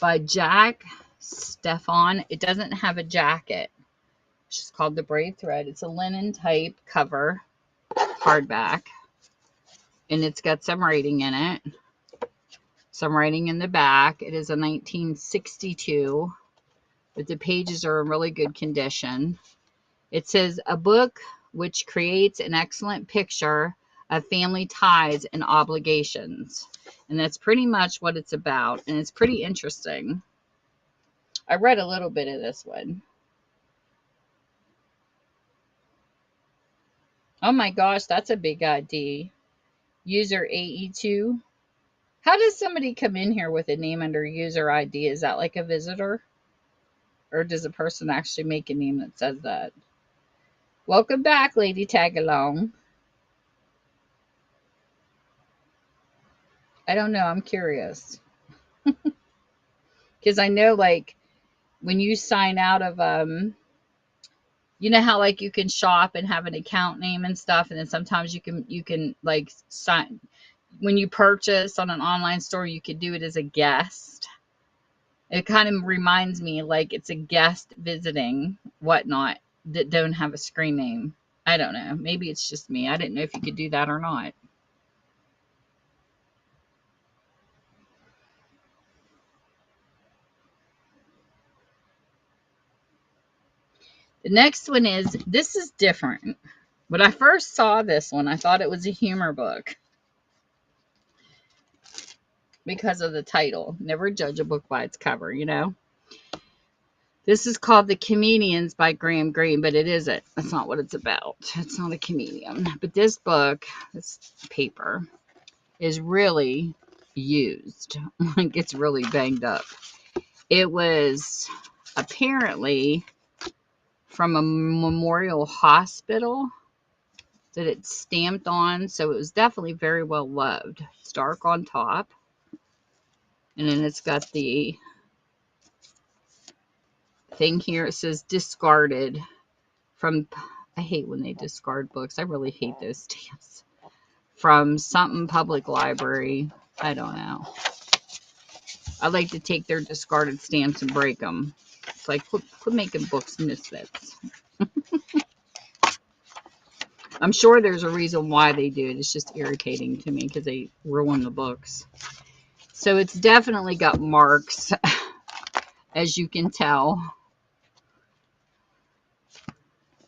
by Jack Stefan. It doesn't have a jacket. It's just called The Bright Thread. It's a linen type cover, hardback, and it's got some writing in it. Some writing in the back. It is a 1962, but the pages are in really good condition. It says, a book which creates an excellent picture of family ties and obligations. And that's pretty much what it's about. And it's pretty interesting. I read a little bit of this one. Oh my gosh, that's a big ID. User AE2. How does somebody come in here with a name under user ID? Is that like a visitor? Or does a person actually make a name that says that? Welcome back, Lady Tagalong. I don't know. I'm curious. Because I know, like, when you sign out of you know how like you can shop and have an account name and stuff, and then sometimes you can like sign when you purchase on an online store, you could do it as a guest. It kind of reminds me like it's a guest visiting whatnot that don't have a screen name. I don't know. Maybe it's just me. I didn't know if you could do that or not. The next one is this is different. When I first saw this one, I thought it was a humor book because of the title. Never judge a book by its cover, you know? This is called The Comedians by Graham Greene, but it isn't. That's not what it's about. It's not a comedian. But this book, this paper, is really used. Like it's really banged up. It was apparently from a memorial hospital that it's stamped on, so it was definitely very well loved. It's dark on top, and then it's got the thing here. It says discarded from, I hate when they discard books. I really hate those stamps. From something public library. I don't know. I like to take their discarded stamps and break them. It's like, quit making books misfits. I'm sure there's a reason why they do it. It's just irritating to me because they ruin the books. So it's definitely got marks, as you can tell.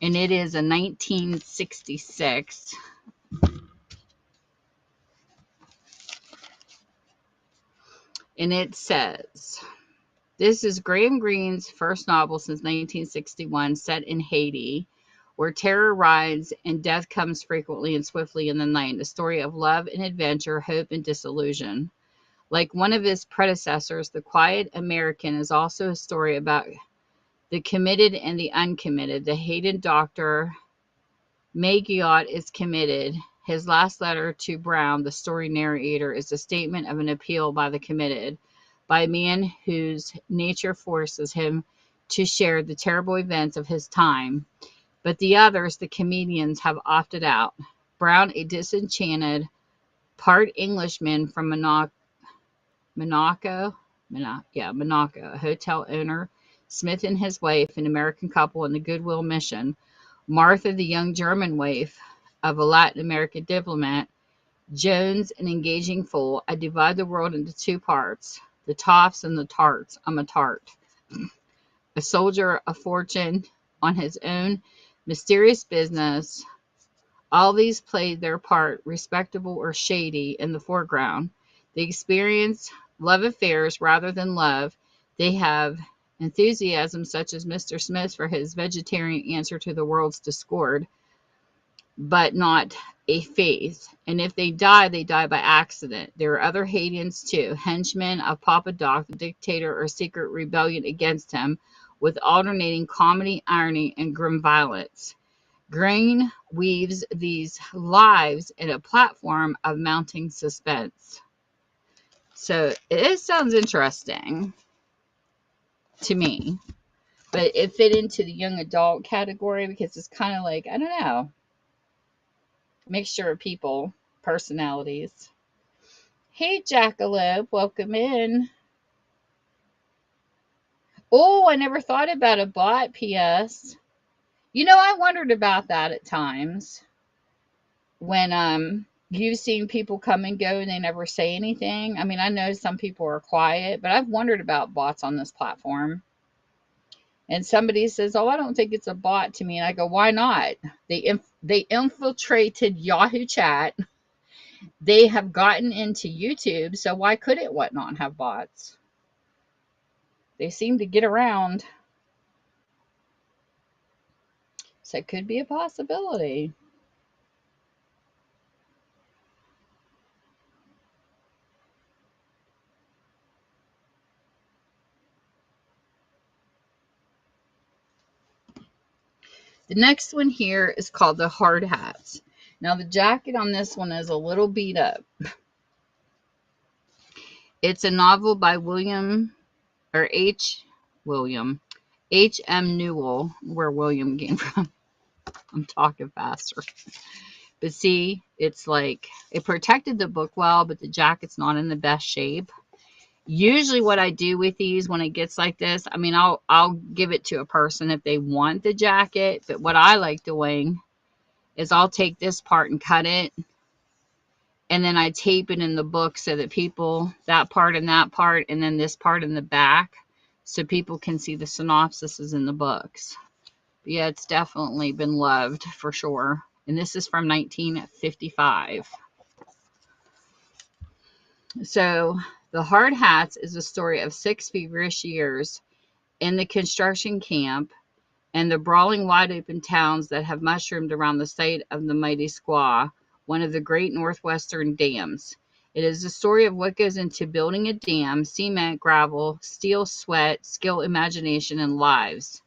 And it is a 1966. And it says, this is Graham Greene's first novel since 1961, set in Haiti, where terror rides and death comes frequently and swiftly in the night. A story of love and adventure, hope and disillusion. Like one of his predecessors, The Quiet American is also a story about the committed and the uncommitted. The hated doctor Magiot is committed. His last letter to Brown, the story narrator, is a statement of an appeal by the committed, by a man whose nature forces him to share the terrible events of his time. But the others, the comedians, have opted out. Brown, a disenchanted, part Englishman from Monaco, a hotel owner, Smith and his wife, an American couple in the Goodwill Mission, Martha, the young German wife of a Latin American diplomat, Jones, an engaging fool. I divide the world into two parts, the toffs and the tarts. I'm a tart. A soldier of fortune on his own mysterious business. All these played their part, respectable or shady, in the foreground. They experience love affairs rather than love. They have enthusiasm such as Mr. Smith's for his vegetarian answer to the world's discord, but not a faith. And if they die by accident. There are other Haitians too, henchmen of Papa Doc, the dictator, or secret rebellion against him, with alternating comedy, irony, and grim violence. Greene weaves these lives in a platform of mounting suspense. So it sounds interesting to me, but it fit into the young adult category because it's kind of like, I don't know, mixture of people, personalities. Hey, Jackalope, welcome in. Oh, I never thought about a bot, P.S. You know, I wondered about that at times when you've seen people come and go and they never say anything. I mean, I know some people are quiet, but I've wondered about bots on this platform. And somebody says, "Oh, I don't think it's a bot to me." And I go, "Why not? They infiltrated Yahoo Chat. They have gotten into YouTube, so why could it not have bots? They seem to get around. So it could be a possibility." The next one here is called The Hard Hats. Now, the jacket on this one is a little beat up. It's a novel by William, or H. William, H.M. Newell, where William came from. I'm talking faster. But see, it's like it protected the book well, but the jacket's not in the best shape. Usually what I do with these when it gets like this, I mean, I'll give it to a person if they want the jacket, but what I like doing is I'll take this part and cut it, and then I tape it in the book so that people, that part and that part, and then this part in the back, so people can see the synopsises in the books. But yeah, it's definitely been loved for sure. And this is from 1955. So, The Hard Hats is a story of 6 feverish years in the construction camp and the brawling wide open towns that have mushroomed around the site of the mighty Squaw, one of the great northwestern dams. It is the story of what goes into building a dam: cement, gravel, steel, sweat, skill, imagination, and lives.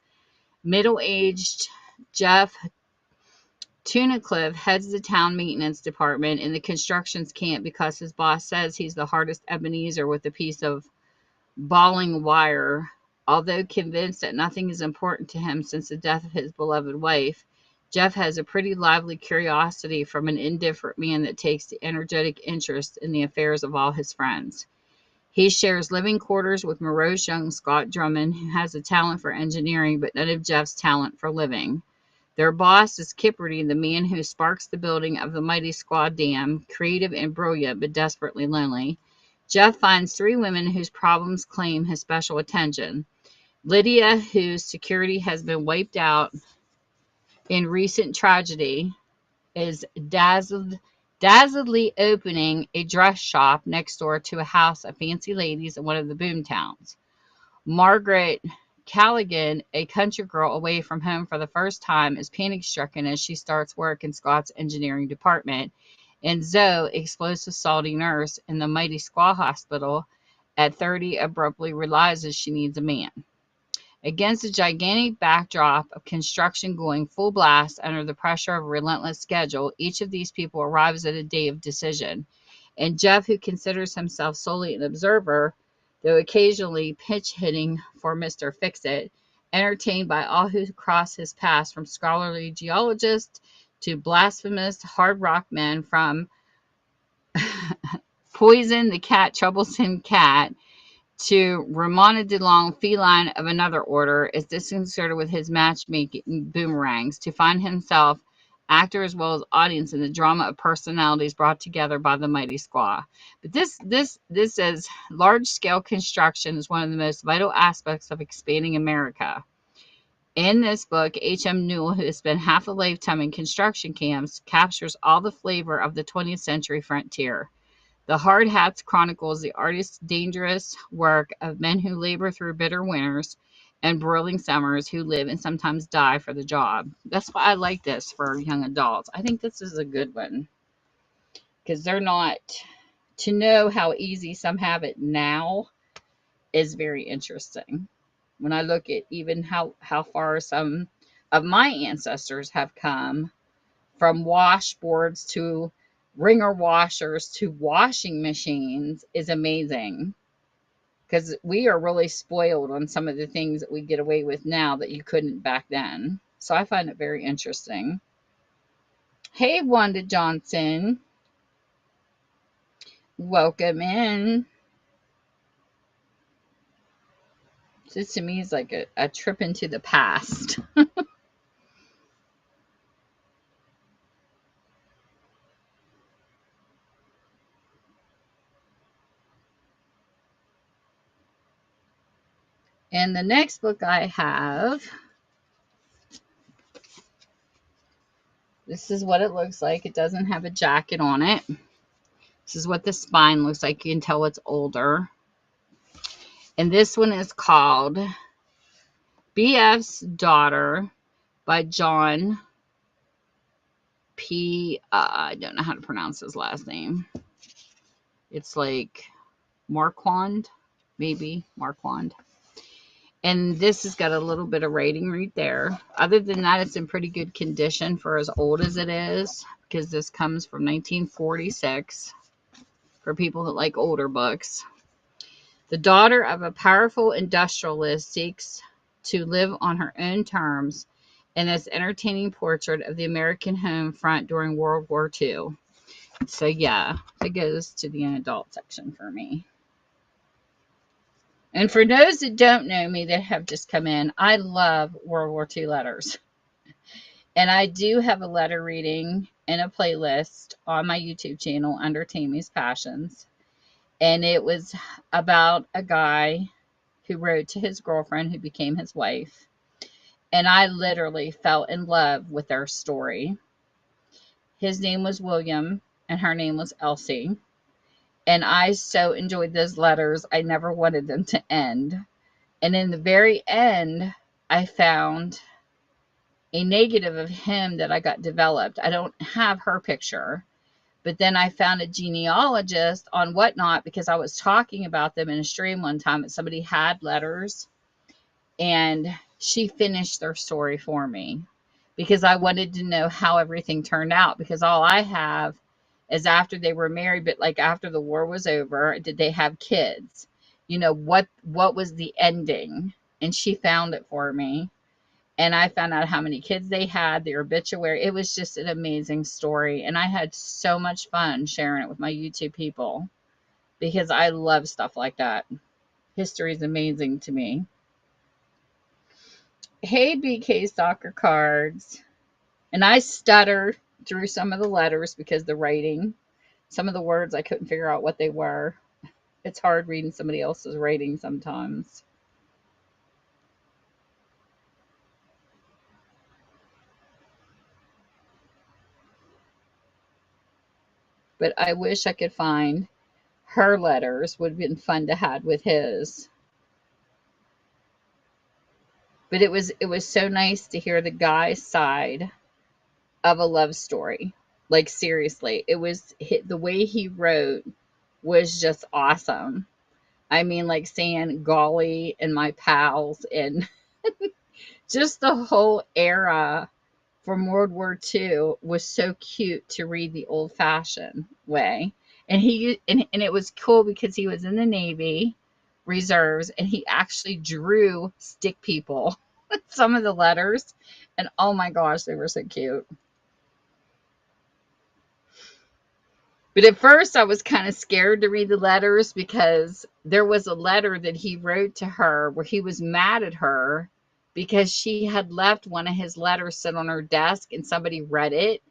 Middle-aged Jeff Tunnicliffe heads the town maintenance department in the constructions camp because his boss says he's the hardest Ebenezer with a piece of bawling wire. Although convinced that nothing is important to him since the death of his beloved wife, Jeff has a pretty lively curiosity from an indifferent man that takes the energetic interest in the affairs of all his friends. He shares living quarters with morose young Scott Drummond, who has a talent for engineering but none of Jeff's talent for living. Their boss is Kipperty, the man who sparks the building of the mighty Squaw Dam, creative and brilliant but desperately lonely. Jeff finds 3 women whose problems claim his special attention. Lydia, whose security has been wiped out in recent tragedy, is dazzledly opening a dress shop next door to a house of fancy ladies in one of the boom towns. Margaret Callaghan, a country girl away from home for the first time, is panic-stricken as she starts work in Scott's engineering department. And Zoe, explosive salty nurse in the mighty Squaw Hospital, at 30 abruptly realizes she needs a man. Against a gigantic backdrop of construction going full blast under the pressure of a relentless schedule, each of these people arrives at a day of decision. And Jeff, who considers himself solely an observer, though occasionally pitch-hitting for Mr. Fix-It, entertained by all who cross his path, from scholarly geologists to blasphemous hard rock men, from Poison the Cat, Troublesome Cat, to Ramona DeLong, feline of another order, is disconcerted with his matchmaking boomerangs to find himself actor as well as audience in the drama of personalities brought together by the mighty Squaw. But this says large-scale construction is one of the most vital aspects of expanding America. In this book, H.M. Newell, who has spent half a lifetime in construction camps, captures all the flavor of the 20th century frontier. The Hard Hats chronicles the artist's dangerous work of men who labor through bitter winters and broiling summers, who live and sometimes die for the job. That's why I like this for young adults. I think this is a good one because they're not, to know how easy some have it now is very interesting. When I look at even how far some of my ancestors have come, from washboards to wringer washers to washing machines, is amazing, because we are really spoiled on some of the things that we get away with now that you couldn't back then. So I find it very interesting. Hey, Wanda Johnson, welcome in. This to me is like a trip into the past. And the next book I have, this is what it looks like. It doesn't have a jacket on it. This is what the spine looks like. You can tell it's older. And this one is called B.F.'s Daughter by John P. I don't know how to pronounce his last name. It's like Marquand, maybe Marquand. And this has got a little bit of rating right there. Other than that, it's in pretty good condition for as old as it is, because this comes from 1946 for people that like older books. The daughter of a powerful industrialist seeks to live on her own terms in this entertaining portrait of the American home front during World War II. So, yeah, it goes to the adult section for me. And for those that don't know me that have just come in, I love World War II letters. And I do have a letter reading and a playlist on my YouTube channel under Tammy's Passions. And it was about a guy who wrote to his girlfriend who became his wife. And I literally fell in love with their story. His name was William, and her name was Elsie. And I so enjoyed those letters, I never wanted them to end. And in the very end, I found a negative of him that I got developed. I don't have her picture. But then I found a genealogist on Whatnot because I was talking about them in a stream one time and somebody had letters. And she finished their story for me because I wanted to know how everything turned out, because all I have is after they were married, but like after the war was over, did they have kids? You know, what was the ending? And she found it for me. And I found out how many kids they had, their obituary. It was just an amazing story. And I had so much fun sharing it with my YouTube people because I love stuff like that. History is amazing to me. Hey, BK Soccer Cards. And I stutter through some of the letters because the writing, some of the words I couldn't figure out what they were. It's hard reading somebody else's writing sometimes. But I wish I could find her letters. Would have been fun to have with his. But it was so nice to hear the guy's side of a love story. Like seriously, it was the way he wrote was just awesome. I mean, like saying golly and my pals and just the whole era from World War II was so cute to read the old fashioned way. And it was cool because he was in the Navy reserves and he actually drew stick people some of the letters, and oh my gosh, they were so cute. But at first I was kind of scared to read the letters because there was a letter that he wrote to her where he was mad at her because she had left one of his letters sit on her desk and somebody read it.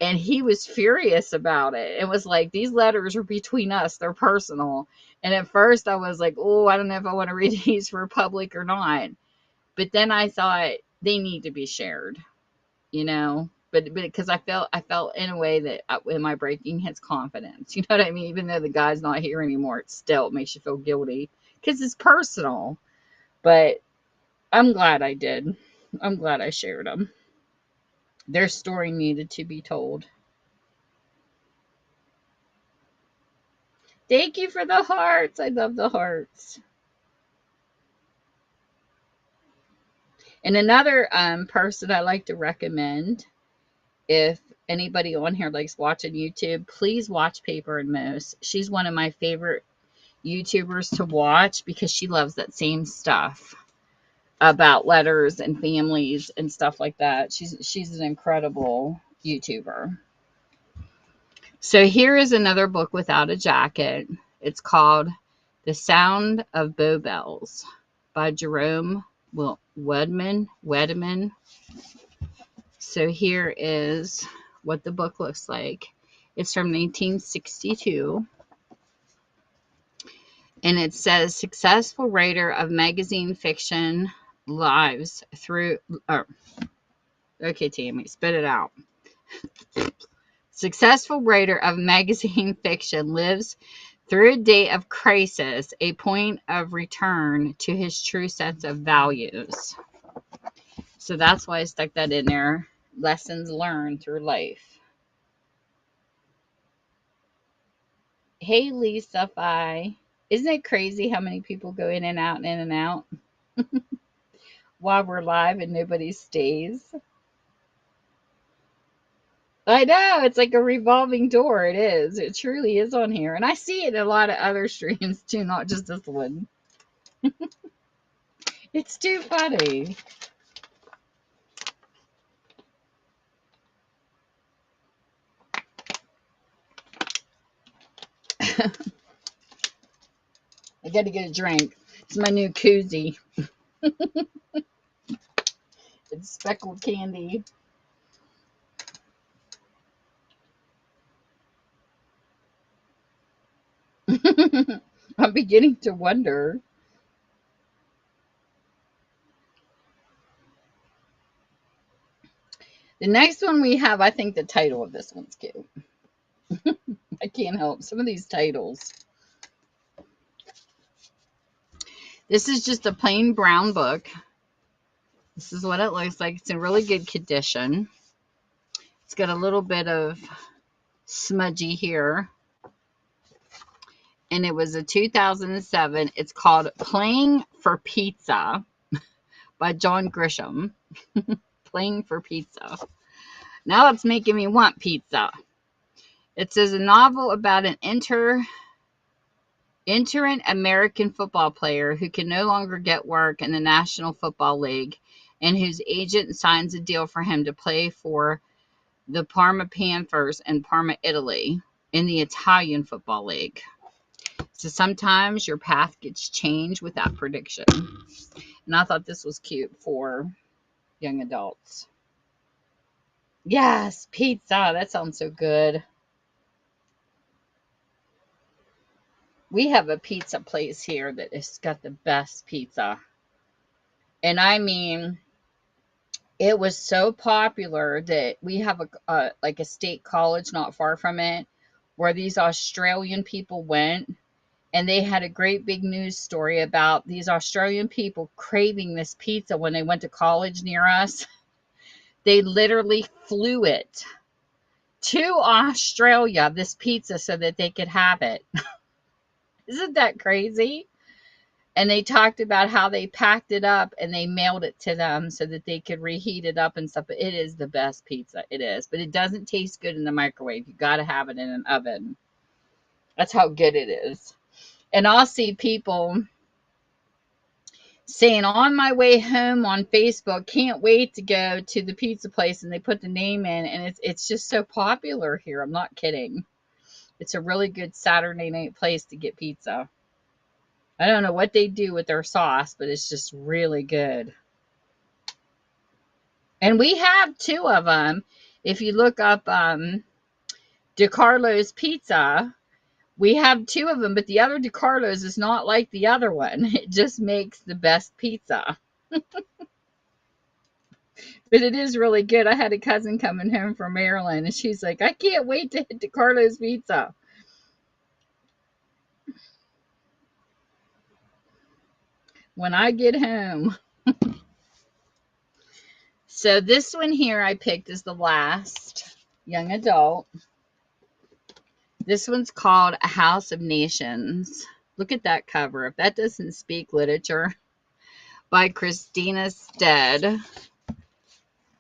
And he was furious about it. It was like, these letters are between us. They're personal. And at first I was like, oh, I don't know if I want to read these for public or not. But then I thought they need to be shared, you know. But because I felt in a way that am I breaking his confidence? You know what I mean? Even though the guy's not here anymore, it still makes you feel guilty because it's personal. But I'm glad I did. I'm glad I shared them. Their story needed to be told. Thank you for the hearts. I love the hearts. And another person I like to recommend, if anybody on here likes watching YouTube, please watch Paper and Moose. She's one of my favorite YouTubers to watch because she loves that same stuff about letters and families and stuff like that. She's an incredible YouTuber. So here is another book without a jacket. It's called The Sound of Bow Bells by Jerome Wedman. So here is what the book looks like. It's from 1962. And it says, successful writer of magazine fiction lives through... okay, Tammy, spit it out. Successful writer of magazine fiction lives through a day of crisis, a point of return to his true sense of values. So that's why I stuck that in there. Lessons learned through life. Hey, Lisa Phi. Isn't it crazy how many people go in and out and in and out while we're live and nobody stays? I know, it's like a revolving door. It is. It truly is on here. And I see it in a lot of other streams too, not just this one. It's too funny. I got to get a drink. It's my new koozie. It's speckled candy. I'm beginning to wonder. The next one we have, I think the title of this one's cute. I can't help some of these titles. This is just a plain brown book. This is what it looks like. It's in really good condition. It's got a little bit of smudgy here. And it was a 2007. It's called Playing for Pizza by John Grisham. Playing for Pizza. Now it's making me want pizza. It says a novel about an itinerant American football player who can no longer get work in the National Football League and whose agent signs a deal for him to play for the Parma Panthers in Parma, Italy in the Italian Football League. So sometimes your path gets changed without prediction. And I thought this was cute for young adults. Yes, pizza. That sounds so good. We have a pizza place here that has got the best pizza. And I mean, it was so popular that we have like a state college not far from it where these Australian people went, and they had a great big news story about these Australian people craving this pizza when they went to college near us. They literally flew it to Australia, this pizza, so that they could have it. Isn't that crazy? And they talked about how they packed it up and they mailed it to them so that they could reheat it up and stuff. But it is the best pizza. It is. But it doesn't taste good in the microwave. You got to have it in an oven. That's how good it is. And I'll see people saying on my way home on Facebook, can't wait to go to the pizza place, and they put the name in, and it's just so popular here. I'm not kidding. It's a really good Saturday night place to get pizza. I don't know what they do with their sauce, but it's just really good. And we have two of them. If you look up DiCarlo's Pizza, we have two of them, but the other DiCarlo's is not like the other one. It just makes the best pizza. But it is really good. I had a cousin coming home from Maryland, and she's like, I can't wait to hit DiCarlo's Pizza. When I get home. So this one here I picked is the last young adult. This one's called A House of Nations. Look at that cover. If that doesn't speak literature, by Christina Stead.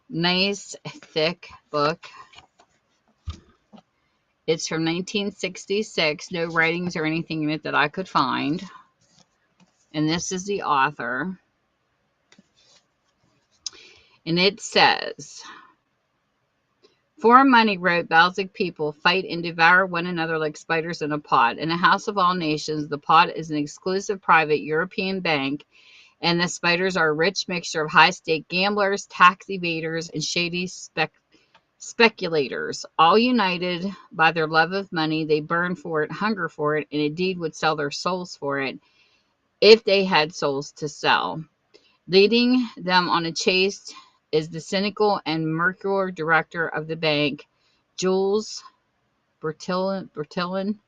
Nice, thick book. It's from 1966. No writings or anything in it that I could find. And this is the author. And it says, for money, wrote Baltic people, fight and devour one another like spiders in a pot. In a house of all nations, the pot is an exclusive private European bank, and the spiders are a rich mixture of high-stake gamblers, tax evaders, and shady speculators. All united by their love of money, they burn for it, hunger for it, and indeed would sell their souls for it if they had souls to sell. Leading them on a chase is the cynical and mercurial director of the bank, Jules Bertillon,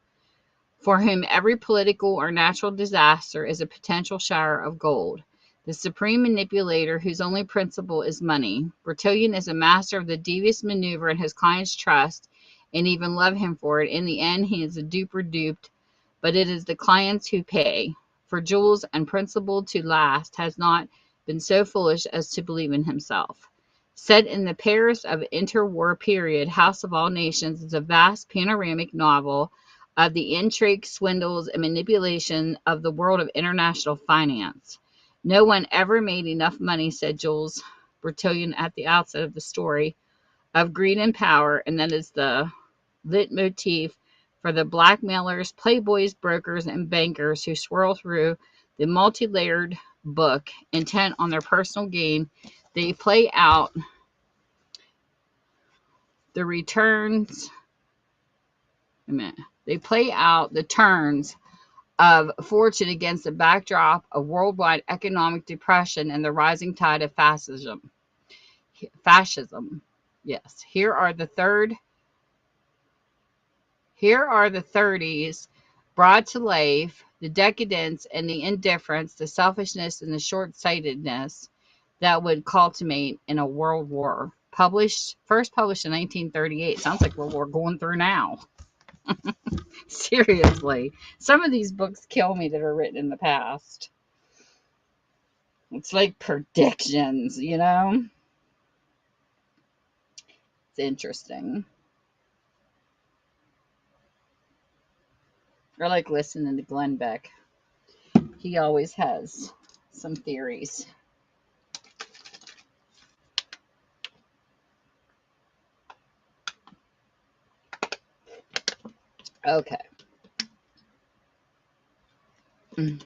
for whom every political or natural disaster is a potential shower of gold. The supreme manipulator whose only principle is money. Bertillon is a master of the devious maneuver and his clients trust and even love him for it. In the end, he is a duper duped, but it is the clients who pay. For Jules, unprincipled to last, has not been so foolish as to believe in himself. Set in the Paris of interwar period, House of All Nations is a vast panoramic novel of the intrigue, swindles, and manipulation of the world of international finance. No one ever made enough money, said Jules Bertillon at the outset of the story, of greed and power, and that is the leitmotif for the blackmailers, playboys, brokers, and bankers who swirl through the multi-layered book, intent on their personal gain. They play out the returns. A minute. They play out the turns of fortune against the backdrop of worldwide economic depression and the rising tide of fascism. Fascism. Yes. Here are the 30s brought to life, the decadence and the indifference, the selfishness and the short-sightedness that would culminate in a world war. First published in 1938. Sounds like what we're going through now. Seriously. Some of these books kill me that are written in the past. It's like predictions, you know? It's interesting. I like listening to Glenn Beck. He always has some theories. Okay. The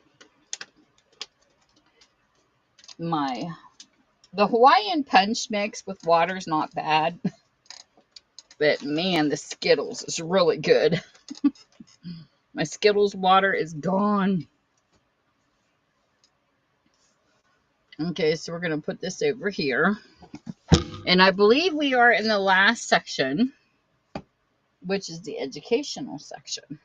Hawaiian punch mix with water is not bad. But man, the Skittles is really good. My Skittles water is gone. Okay, so we're going to put this over here. And I believe we are in the last section, which is the educational section.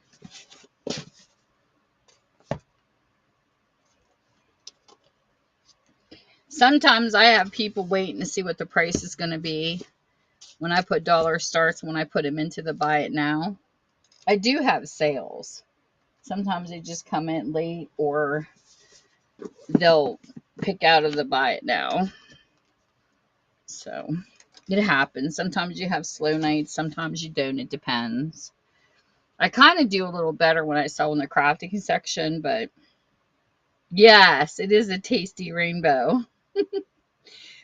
Sometimes I have people waiting to see what the price is going to be when I put dollar starts, when I put them into the buy it now. I do have sales. Sometimes they just come in late or they'll pick out of the buy it now. So it happens. Sometimes you have slow nights, sometimes you don't. It depends. I kind of do a little better when I sell in the crafting section, but yes, it is a tasty rainbow.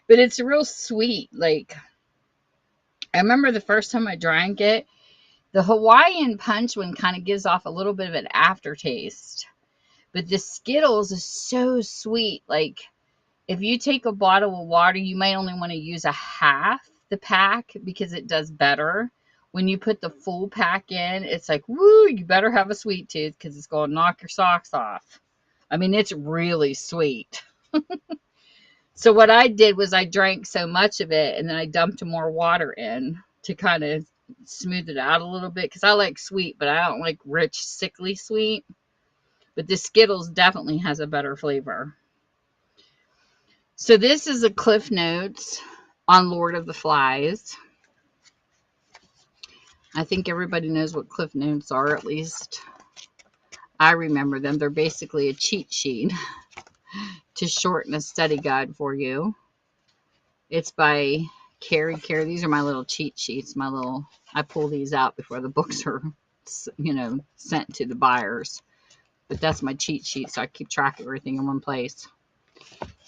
But it's real sweet. Like, I remember the first time I drank it, the Hawaiian punch one kind of gives off a little bit of an aftertaste. But the Skittles is so sweet. Like, if you take a bottle of water, you might only want to use a half the pack because it does better. When you put the full pack in, it's like, woo, you better have a sweet tooth because it's going to knock your socks off. I mean, it's really sweet. So what I did was I drank so much of it and then I dumped more water in to kind of smooth it out a little bit because I like sweet, but I don't like rich, sickly sweet. But the Skittles definitely has a better flavor. So this is a Cliff Notes on Lord of the Flies. I think everybody knows what Cliff Notes are, at least I remember them. They're basically a cheat sheet to shorten a study guide for you. It's by Carrie. These are my little cheat sheets. I pull these out before the books are, sent to the buyers. But that's my cheat sheet, so I keep track of everything in one place.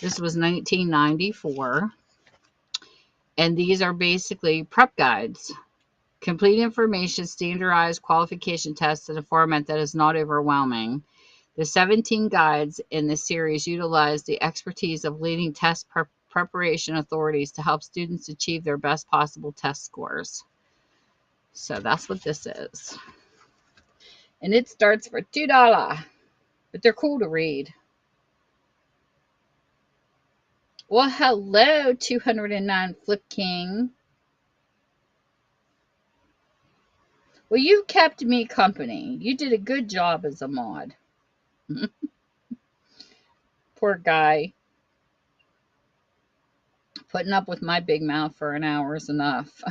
This was 1994. And these are basically prep guides. Complete information, standardized qualification tests in a format that is not overwhelming. The 17 guides in this series utilize the expertise of leading test preparation authorities to help students achieve their best possible test scores. So that's what this is. And it starts for $2, but they're cool to read. Well, hello, 209 Flip King. Well, you kept me company. You did a good job as a mod. Poor guy. Putting up with my big mouth for an hour is enough.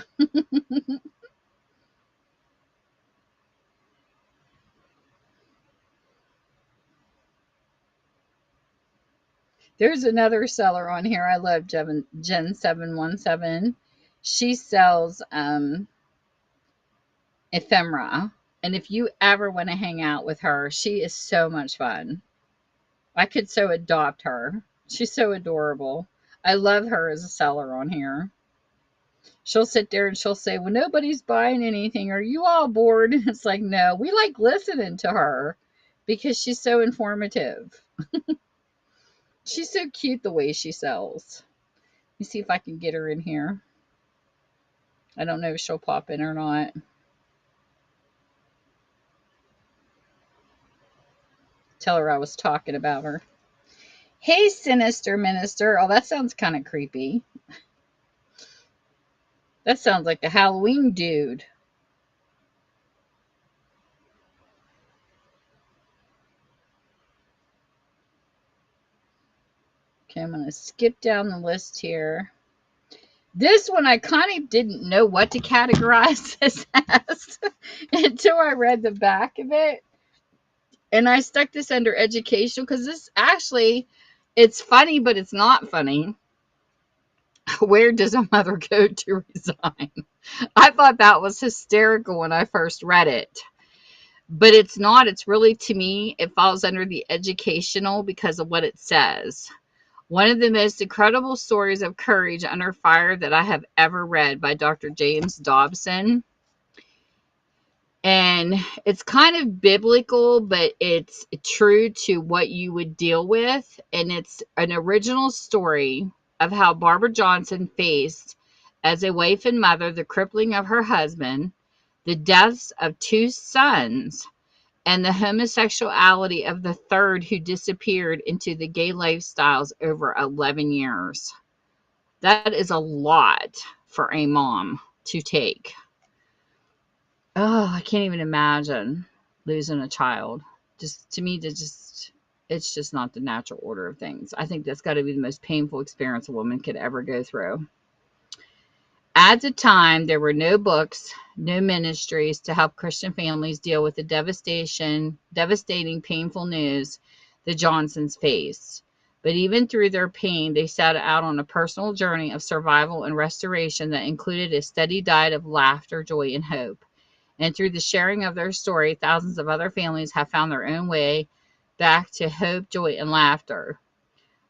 There's another seller on here. I love Jen717. She sells ephemera. And if you ever want to hang out with her, she is so much fun. I could so adopt her. She's so adorable. I love her as a seller on here. She'll sit there and she'll say, "Well, nobody's buying anything. Are you all bored?" It's like, no, we like listening to her because she's so informative. She's so cute the way she sells. Let me see if I can get her in here. I don't know if she'll pop in or not. Tell her I was talking about her. Hey, Sinister Minister. Oh, that sounds kind of creepy. That sounds like a Halloween dude. Okay, I'm going to skip down the list here. This one I kind of didn't know what to categorize this as until I read the back of it. And I stuck this under educational because this actually, it's funny, but it's not funny. Where does a mother go to resign? I thought that was hysterical when I first read it. But it's not. It's really, to me, it falls under the educational because of what it says. One of the most incredible stories of courage under fire that I have ever read by Dr. James Dobson. And it's kind of biblical, but it's true to what you would deal with. And it's an original story of how Barbara Johnson faced, as a wife and mother, the crippling of her husband, the deaths of two sons, and the homosexuality of the third, who disappeared into the gay lifestyles over 11 years. That is a lot for a mom to take. Oh, I can't even imagine losing a child. Just to me, it's just not the natural order of things. I think that's got to be the most painful experience a woman could ever go through. At the time, there were no books, no ministries to help Christian families deal with the devastating, painful news the Johnsons faced. But even through their pain, they set out on a personal journey of survival and restoration that included a steady diet of laughter, joy, and hope. And through the sharing of their story, thousands of other families have found their own way back to hope, joy, and laughter.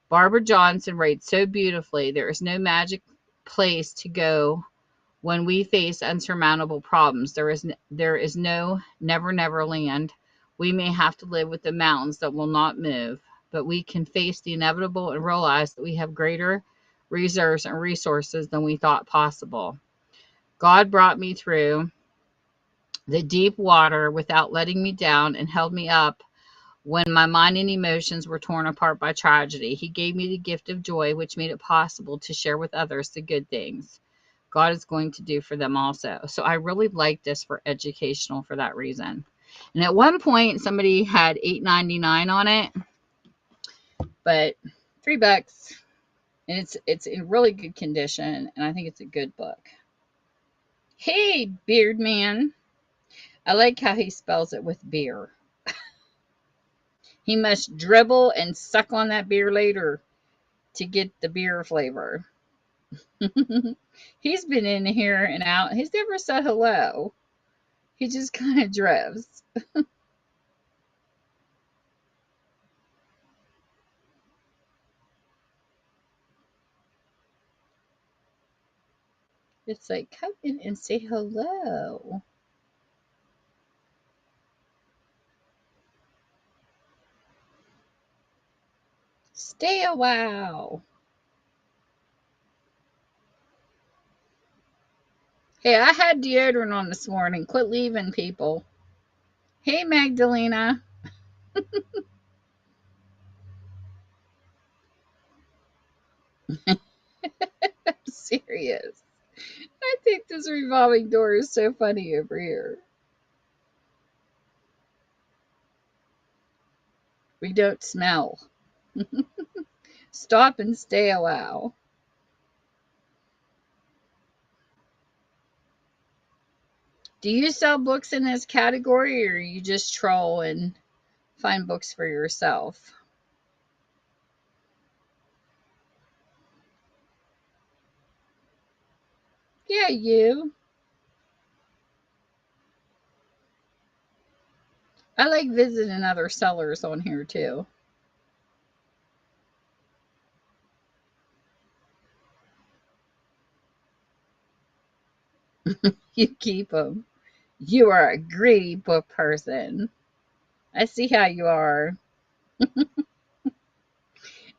Barbara Johnson writes so beautifully, there is no magic place to go when we face unsurmountable problems. There is no never land. We may have to live with the mountains that will not move, but we can face the inevitable and realize that we have greater reserves and resources than we thought possible. God brought me through the deep water without letting me down and held me up when my mind and emotions were torn apart by tragedy. He gave me the gift of joy, which made it possible to share with others the good things God is going to do for them also. So I really like this for educational for that reason. And at one point, somebody had $8.99 on it, but $3, and it's in really good condition, and I think it's a good book. Hey, Beard Man. I like how he spells it with beer. He must dribble and suck on that beer later to get the beer flavor. He's been in here and out. He's never said hello. He just kind of drifts. It's like, come in and say hello. Stay a while. Hey, I had deodorant on this morning. Quit leaving people. Hey, Magdalena. I'm serious. I think this revolving door is so funny over here. We don't smell. Stop and stay a while. Do you sell books in this category, or you just troll and find books for yourself? Yeah, you. I like visiting other sellers on here too. You keep them. You are a greedy book person. I see how you are.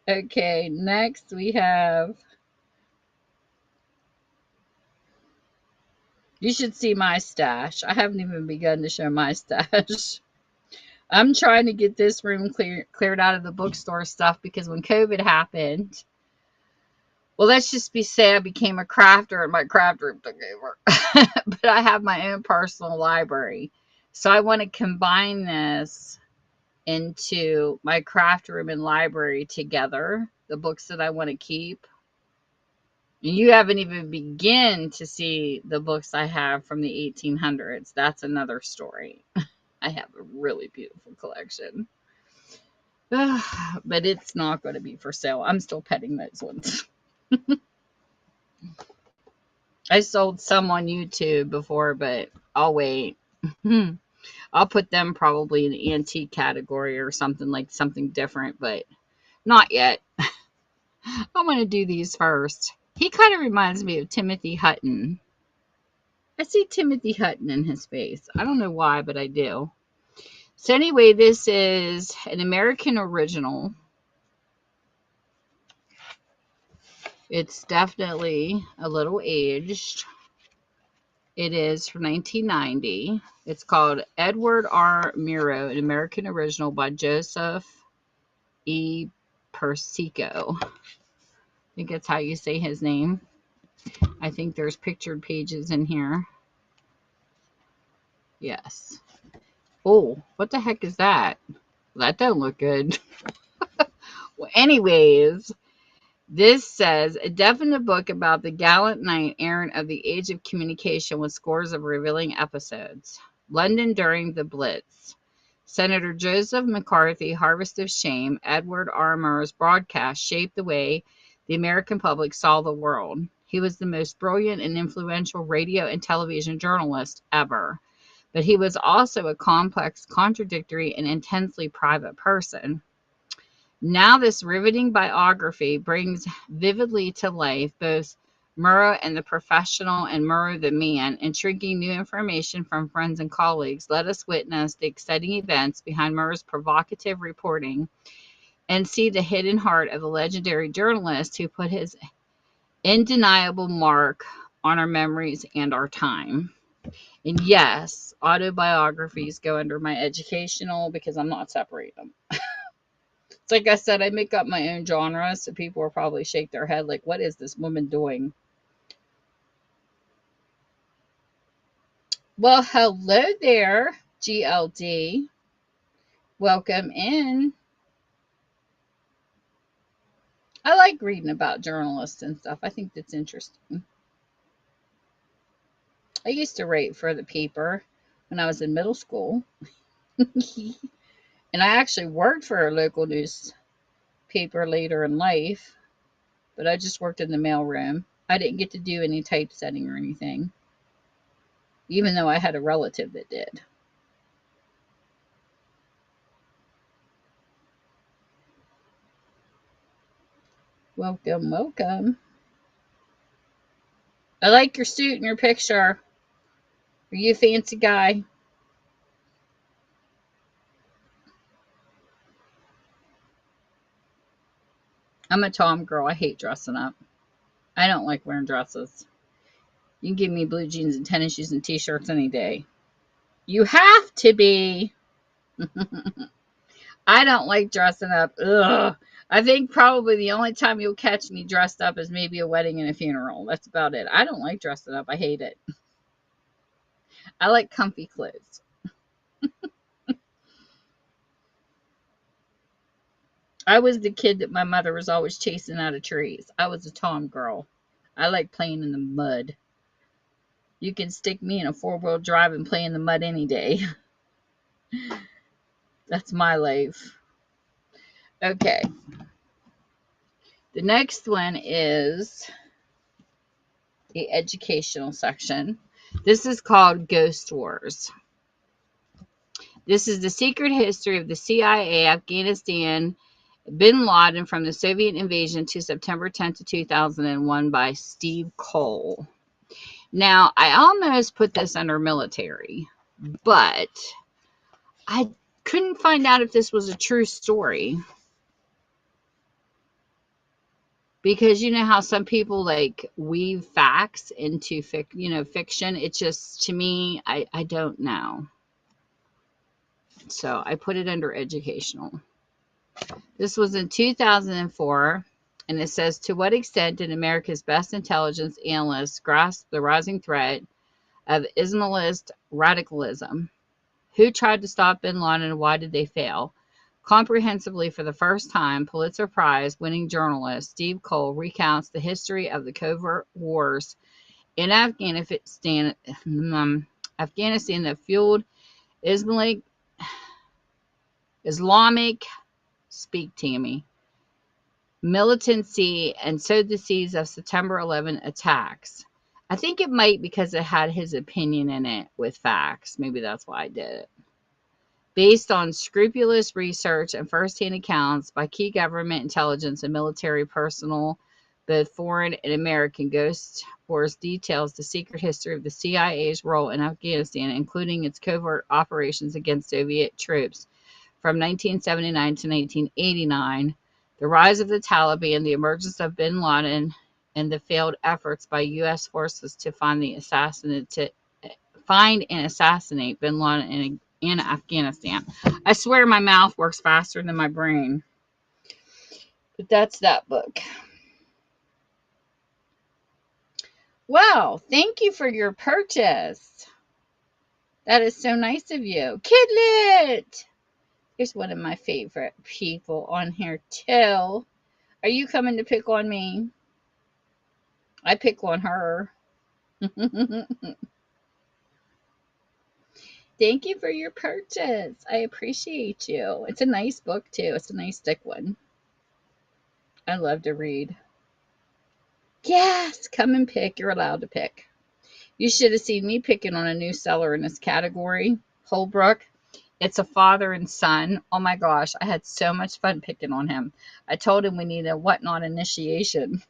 Okay, next we have. You should see my stash. I haven't even begun to show my stash. I'm trying to get this room cleared out of the bookstore stuff because when COVID happened, well, let's just say I became a crafter and my craft room took over. But I have my own personal library. So I want to combine this into my craft room and library together, the books that I want to keep. And you haven't even begun to see the books I have from the 1800s. That's another story. I have a really beautiful collection. But it's not going to be for sale. I'm still petting those ones. I sold some on YouTube before, but I'll wait. I'll put them probably in the antique category or something like something different, but not yet. I'm going to do these first. He kind of reminds me of Timothy Hutton. I see Timothy Hutton in his face. I don't know why, but I do. So anyway, this is an American original. It's definitely a little aged. It is from 1990. It's called Edward R. Murrow, an American original by Joseph E. Persico. I think that's how you say his name. I think there's pictured pages in here. Yes. Oh, what the heck is that? That don't look good. Well, anyways, this says a definite book about the gallant knight errant of the age of communication with scores of revealing episodes. London during the Blitz. Senator Joseph McCarthy, Harvest of Shame, Edward R. Murrow's broadcast shaped the way the American public saw the world. He was the most brilliant and influential radio and television journalist ever, but he was also a complex, contradictory, and intensely private person. Now this riveting biography brings vividly to life both Murrow and the professional and Murrow the man, intriguing new information from friends and colleagues. Let us witness the exciting events behind Murrow's provocative reporting and see the hidden heart of the legendary journalist who put his indeniable mark on our memories and our time. And yes, autobiographies go under my educational because I'm not separating them. It's like I said, I make up my own genre, so people will probably shake their head like, what is this woman doing? Well, hello there, GLD. Welcome in. I like reading about journalists and stuff. I think that's interesting. I used to write for the paper when I was in middle school. And I actually worked for a local newspaper later in life, but I just worked in the mailroom. I didn't get to do any typesetting or anything, even though I had a relative that did. Welcome, welcome. I like your suit and your picture. Are you a fancy guy? I'm a Tom girl. I hate dressing up. I don't like wearing dresses. You can give me blue jeans and tennis shoes and t-shirts any day. You have to be. I don't like dressing up. Ugh. I think probably the only time you'll catch me dressed up is maybe a wedding and a funeral. That's about it. I don't like dressing up. I hate it. I like comfy clothes. I was the kid that my mother was always chasing out of trees. I was a Tom girl. I like playing in the mud. You can stick me in a four-wheel drive and play in the mud any day. That's my life. Okay. The next one is the educational section. This is called Ghost Wars. This is the secret history of the CIA, Afghanistan, Bin Laden from the Soviet invasion to September 10th, 2001 by Steve Cole. Now, I almost put this under military, but I couldn't find out if this was a true story. Because you know how some people like weave facts into fiction. It's just, to me, I don't know. So I put it under educational. This was in 2004, and it says, to what extent did America's best intelligence analysts grasp the rising threat of Islamist radicalism? Who tried to stop bin Laden and why did they fail? Comprehensively, for the first time, Pulitzer Prize winning journalist Steve Cole recounts the history of the covert wars in Afghanistan that fueled Islamic speak Tammy militancy and sowed the seeds of September 11 attacks. I think it might because it had his opinion in it with facts. Maybe that's why I did it. Based on scrupulous research and first-hand accounts by key government intelligence and military personnel, both foreign and American, Ghost Wars details the secret history of the CIA's role in Afghanistan, including its covert operations against Soviet troops from 1979 to 1989, the rise of the Taliban, the emergence of bin Laden, and the failed efforts by U.S. forces to find and assassinate bin Laden in Afghanistan. I swear my mouth works faster than my brain. But that's that book. Wow, thank you for your purchase. That is so nice of you. Kidlet! Here's one of my favorite people on here too. Are you coming to pick on me? I pick on her. Thank you for your purchase. I appreciate you. It's a nice book too. It's a nice thick one. I love to read. Yes, come and pick. You're allowed to pick. You should have seen me picking on a new seller in this category, Holbrook. It's a father and son. Oh my gosh, I had so much fun picking on him. I told him we need a whatnot initiation.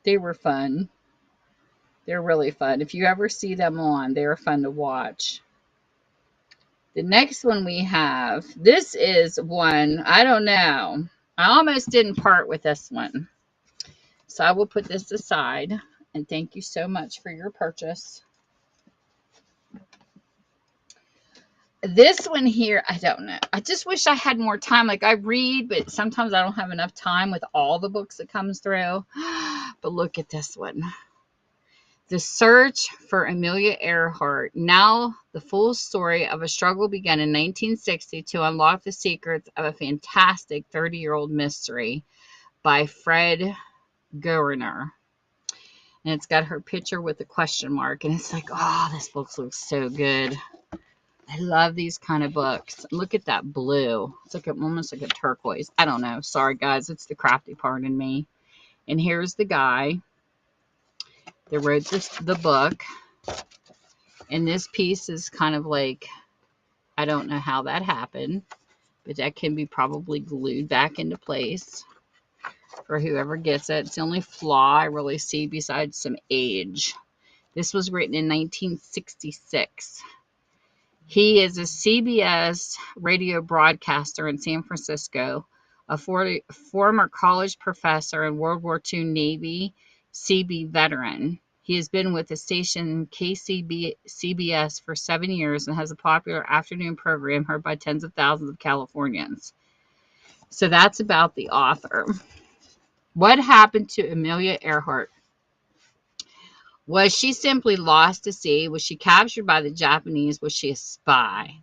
They were fun. They're really fun. If you ever see them on, they're fun to watch. The next one we have, this is one, I don't know. I almost didn't part with this one. So I will put this aside. And thank you so much for your purchase. This one here, I don't know. I just wish I had more time. Like I read, but sometimes I don't have enough time with all the books that comes through. But look at this one. The Search for Amelia Earhart. Now the full story of a struggle began in 1960 to unlock the secrets of a fantastic 30-year-old mystery by Fred Goerner. And it's got her picture with a question mark. And it's like, oh, this book looks so good. I love these kind of books. Look at that blue. It's like almost like a turquoise. I don't know. Sorry, guys. It's the crafty part in me. And here's the guy that wrote the book. And this piece is kind of like, I don't know how that happened, but that can be probably glued back into place for whoever gets it. It's the only flaw I really see besides some age. This was written in 1966. He is a CBS radio broadcaster in San Francisco, a former college professor and World War II Navy CB veteran. He has been with the station CBS for 7 years and has a popular afternoon program heard by tens of thousands of Californians. So that's about the author. What happened to Amelia Earhart? Was she simply lost to sea? Was she captured by the Japanese? Was she a spy?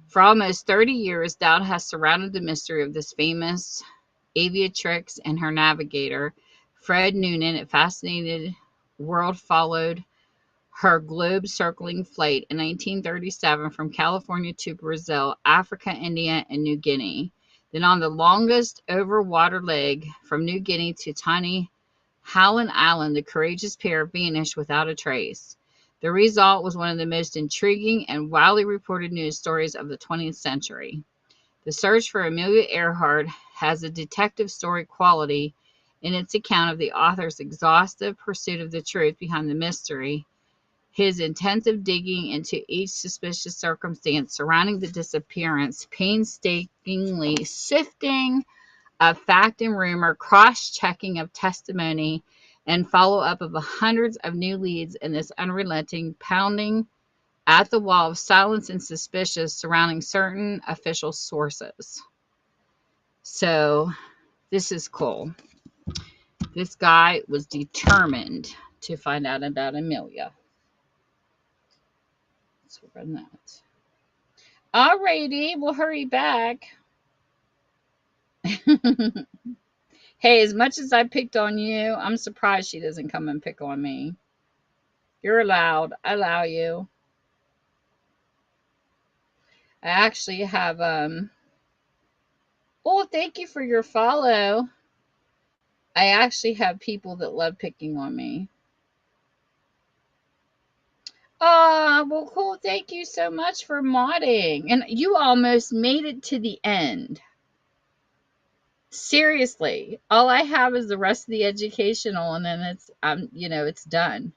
For almost 30 years, doubt has surrounded the mystery of this famous aviatrix and her navigator, Fred Noonan. A fascinated world followed her globe-circling flight in 1937 from California to Brazil, Africa, India, and New Guinea. Then on the longest over-water leg from New Guinea to tiny Howland Island, the courageous pair vanished without a trace. The result was one of the most intriguing and widely reported news stories of the 20th century. The search for Amelia Earhart has a detective story quality in its account of the author's exhaustive pursuit of the truth behind the mystery, his intensive digging into each suspicious circumstance surrounding the disappearance, painstakingly sifting of fact and rumor, cross-checking of testimony, and follow-up of hundreds of new leads in this unrelenting pounding at the wall of silence and suspicious surrounding certain official sources. So this is cool. This guy was determined to find out about Amelia. Let's run that. Alrighty, we'll hurry back. Hey, as much as I picked on you, I'm surprised she doesn't come and pick on me. You're allowed. I allow you. I actually have oh, thank you for your follow. I actually have people that love picking on me. Oh, well, cool. Thank you so much for modding. And you almost made it to the end. Seriously. All I have is the rest of the educational, and then it's it's done.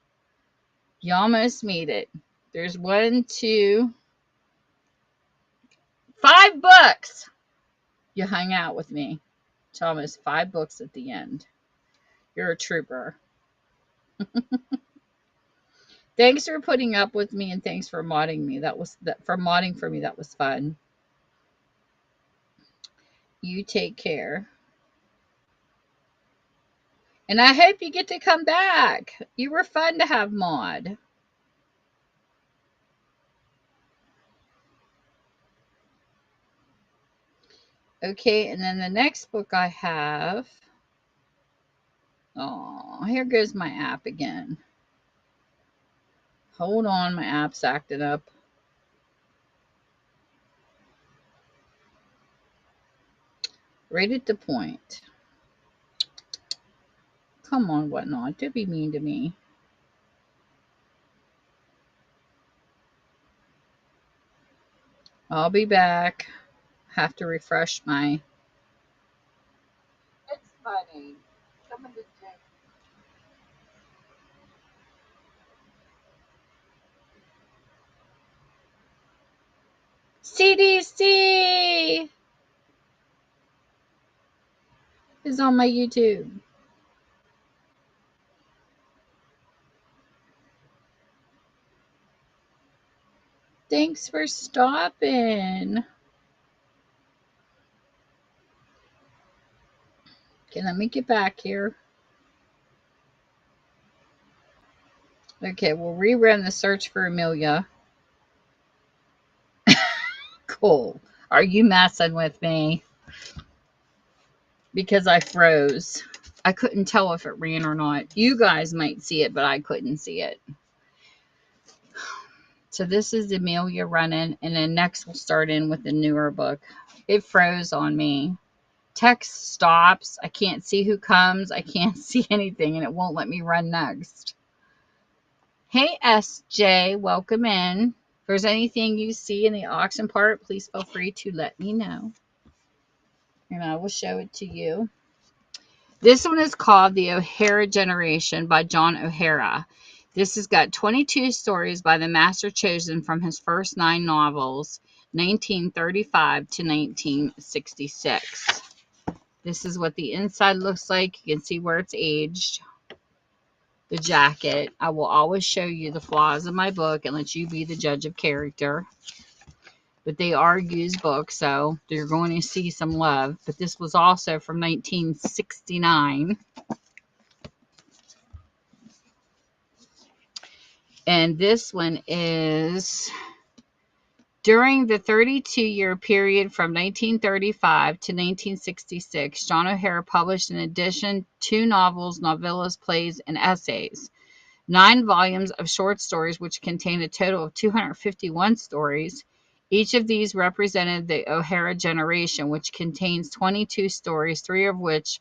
You almost made it. There's 1, 2, 5 books. You hung out with me. It's almost 5 books at the end. You're a trooper. Thanks for putting up with me, and thanks for modding me. For modding for me. That was fun. You take care. And I hope you get to come back. You were fun to have mod. Okay, and then the next book I have. Oh, here goes my app again. Hold on, my app's acting up. Right at the point. Come on, whatnot. Don't be mean to me. I'll be back. Have to refresh my. It's funny. Someone just check. CDC is on my YouTube. Thanks for stopping. Okay, let me get back here. Okay, we'll rerun the search for Amelia. Cool. Are you messing with me? Because I froze. I couldn't tell if it ran or not. You guys might see it, but I couldn't see it. So this is Amelia running, and then next we'll start in with the newer book. It froze on me. Text stops. I can't see who comes. I can't see anything, and it won't let me run next. Hey, SJ, welcome in. If there's anything you see in the auction part, please feel free to let me know, and I will show it to you. This one is called The O'Hara Generation by John O'Hara. This has got 22 stories by the master chosen from his first 9 novels, 1935 to 1966. This is what the inside looks like. You can see where it's aged. The jacket. I will always show you the flaws of my book and let you be the judge of character. But they are used books, so you're going to see some love. But this was also from 1969. And this one is during the 32-year period from 1935 to 1966, John O'Hara published in addition 2 novels, novellas, plays, and essays, 9 volumes of short stories, which contained a total of 251 stories. Each of these represented the O'Hara generation, which contains 22 stories, 3 of which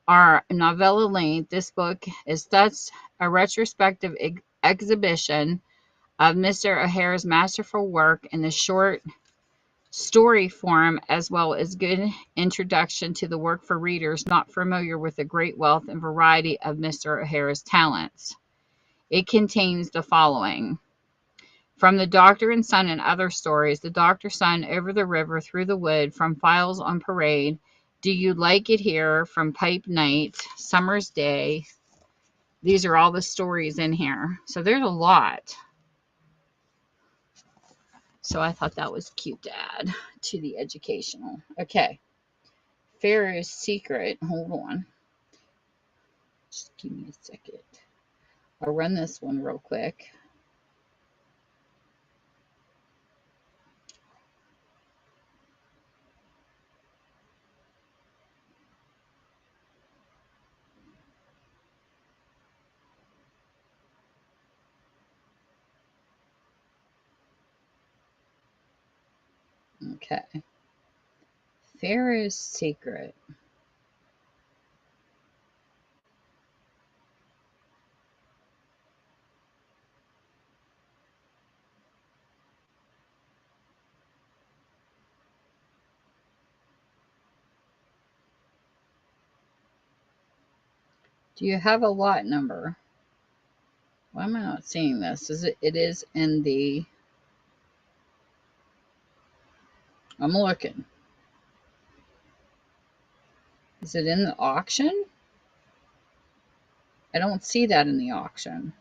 are novella length. This book is thus a retrospective exhibition of Mr. O'Hara's masterful work in the short story form, as well as good introduction to the work for readers not familiar with the great wealth and variety of Mr. O'Hara's talents. It contains the following. From the Doctor and Son and Other Stories, The Doctor's Son, Over the River, Through the Wood, From Files on Parade, Do You Like It Here, From Pipe Night, Summer's Day. These are all the stories in here. So there's a lot. So I thought that was cute to add to the educational. Okay. Pharaohs Secret. Hold on. Just give me a second. I'll run this one real quick. Okay. Pharaohs Secret. Do you have a lot number? Why am I not seeing this? It is in the... I'm looking. Is it in the auction? I don't see that in the auction.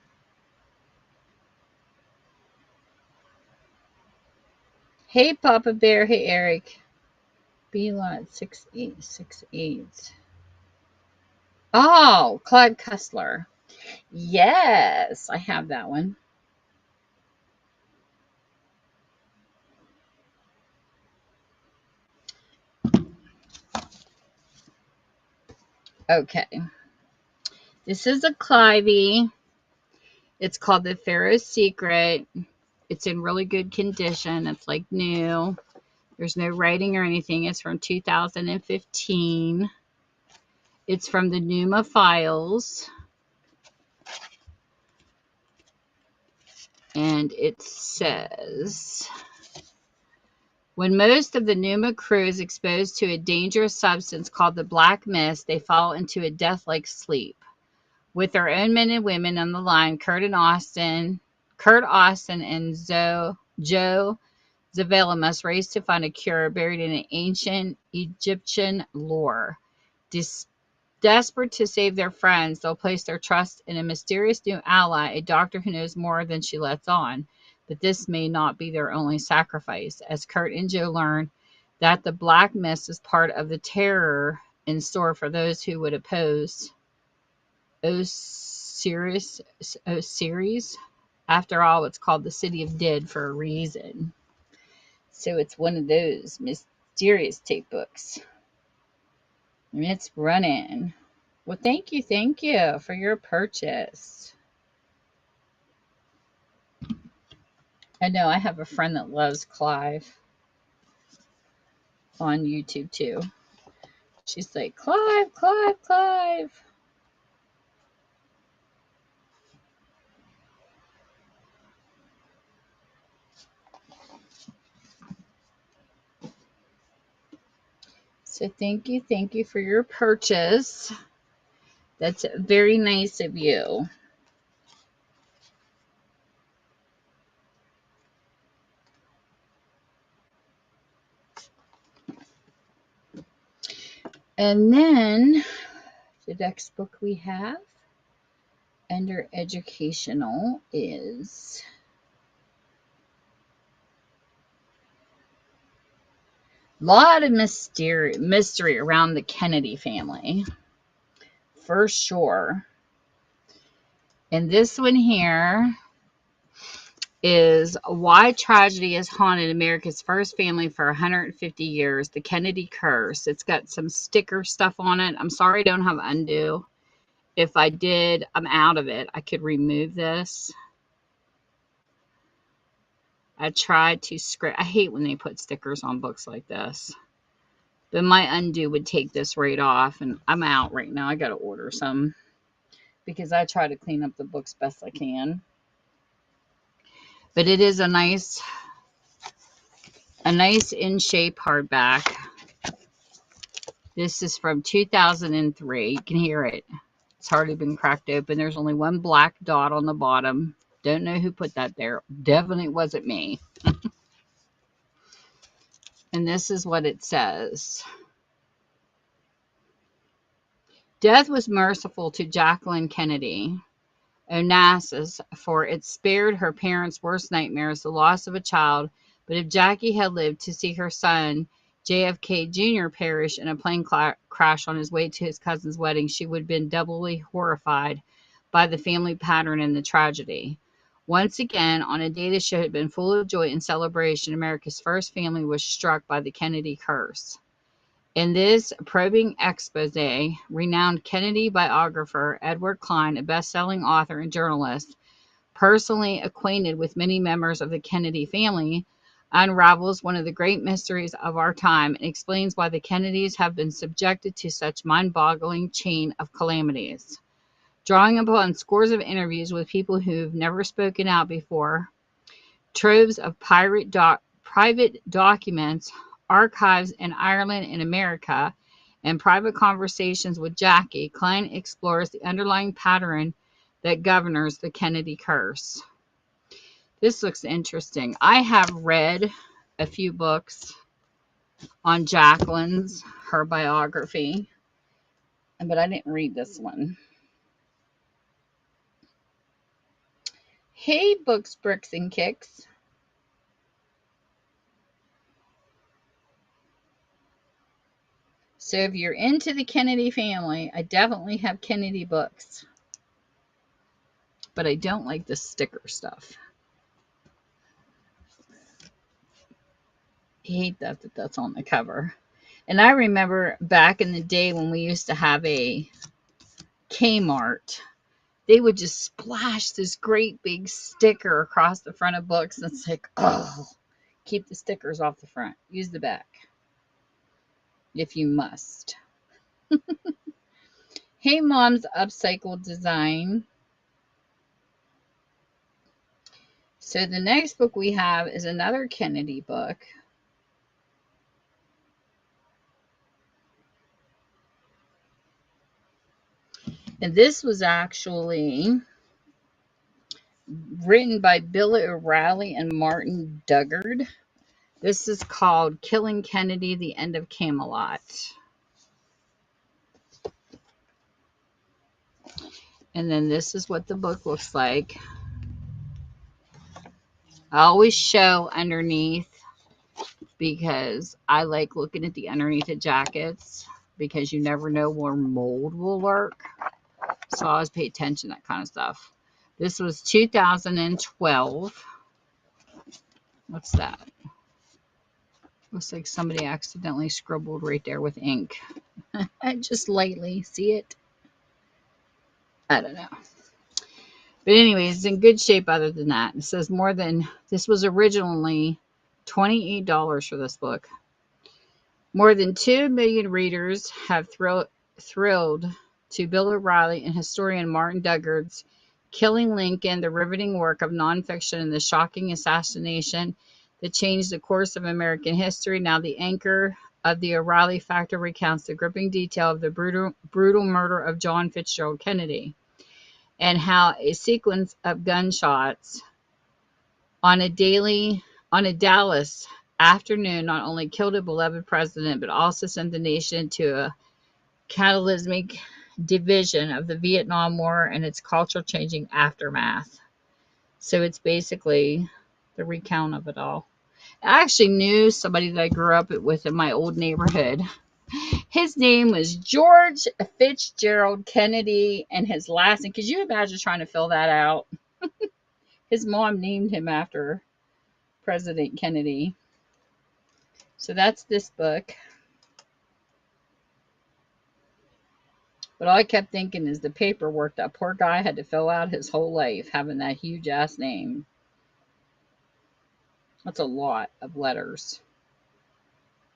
Hey, Papa Bear. Hey, Eric. B lot 6868. Oh, Clyde Cussler. Yes, I have that one. Okay. This is a Clivey. It's called The Pharaoh's Secret. It's in really good condition. It's like new. There's no writing or anything. It's from 2015. It's from the Numa Files. And it says, when most of the Numa crew is exposed to a dangerous substance called the black mist, they fall into a death-like sleep. With their own men and women on the line, Kurt Austin and Joe Zavella must race to find a cure buried in an ancient Egyptian lore. Desperate to save their friends, they'll place their trust in a mysterious new ally, a doctor who knows more than she lets on. But this may not be their only sacrifice, as Kurt and Joe learn that the black mist is part of the terror in store for those who would oppose Osiris. After all, it's called the City of Dead for a reason. So it's one of those mysterious tape books. And it's running. Well, thank you for your purchase. I know I have a friend that loves Clive on YouTube too. She's like, Clive, Clive, Clive. So thank you for your purchase. That's very nice of you. And then the next book we have under educational is a lot of mystery around the Kennedy family. For sure. And this one here is Why Tragedy Has Haunted America's First Family for 150 Years, The Kennedy Curse. It's got some sticker stuff on it. I'm sorry I don't have undo. If I did, I'm out of it. I could remove this. I tried to script. I hate when they put stickers on books like this. But my undo would take this right off, and I'm out right now. I got to order some because I try to clean up the books best I can. But it is a nice a nice in-shape hardback. This is from 2003. You can hear it. It's hardly been cracked open. There's only one black dot on the bottom. Don't know who put that there. Definitely wasn't me. And this is what it says. Death was merciful to Jacqueline Kennedy Onassis, for it spared her parents' worst nightmares, the loss of a child. But if Jackie had lived to see her son, JFK Jr., perish in a plane crash on his way to his cousin's wedding, she would have been doubly horrified by the family pattern and the tragedy. Once again, on a day the show had been full of joy and celebration, America's first family was struck by the Kennedy curse. In this probing expose, renowned Kennedy biographer Edward Klein, a best-selling author and journalist, personally acquainted with many members of the Kennedy family, unravels one of the great mysteries of our time and explains why the Kennedys have been subjected to such mind-boggling chain of calamities. Drawing upon scores of interviews with people who've never spoken out before, troves of private documents, archives in Ireland and America, and private conversations with Jackie, Klein explores the underlying pattern that governs the Kennedy curse. This looks interesting. I have read a few books on Jacqueline's, her biography, but I didn't read this one. Hey, Books, Bricks, and Kicks. So if you're into the Kennedy family, I definitely have Kennedy books. But I don't like the sticker stuff. I hate that's on the cover. And I remember back in the day when we used to have a Kmart, they would just splash this great big sticker across the front of books. And it's like, oh, keep the stickers off the front. Use the back if you must. Hey, Mom's Upcycled Design. So the next book we have is another Kennedy book. And this was actually written by Bill O'Reilly and Martin Dugard. This is called Killing Kennedy, The End of Camelot. And then this is what the book looks like. I always show underneath because I like looking at the underneath of jackets because you never know where mold will lurk. So I always pay attention to that kind of stuff. This was 2012. What's that? Looks like somebody accidentally scribbled right there with ink. Just lightly. See it? I don't know. But anyways, it's in good shape other than that. It says this was originally $28 for this book. More than 2 million readers have thrilled to Bill O'Reilly and historian Martin Dugard's Killing Lincoln, the riveting work of nonfiction and the shocking assassination that changed the course of American history. Now the anchor of the O'Reilly Factor recounts the gripping detail of the brutal murder of John Fitzgerald Kennedy, and how a sequence of gunshots on a Dallas afternoon not only killed a beloved president, but also sent the nation into a cataclysmic division of the Vietnam War and its culture-changing aftermath. So it's basically the recount of it all. I actually knew somebody that I grew up with in my old neighborhood. His name was George Fitzgerald Kennedy, and his last name, could you imagine trying to fill that out? His mom named him after President Kennedy. So that's this book. But all I kept thinking is the paperwork that poor guy had to fill out his whole life, having that huge ass name. That's a lot of letters.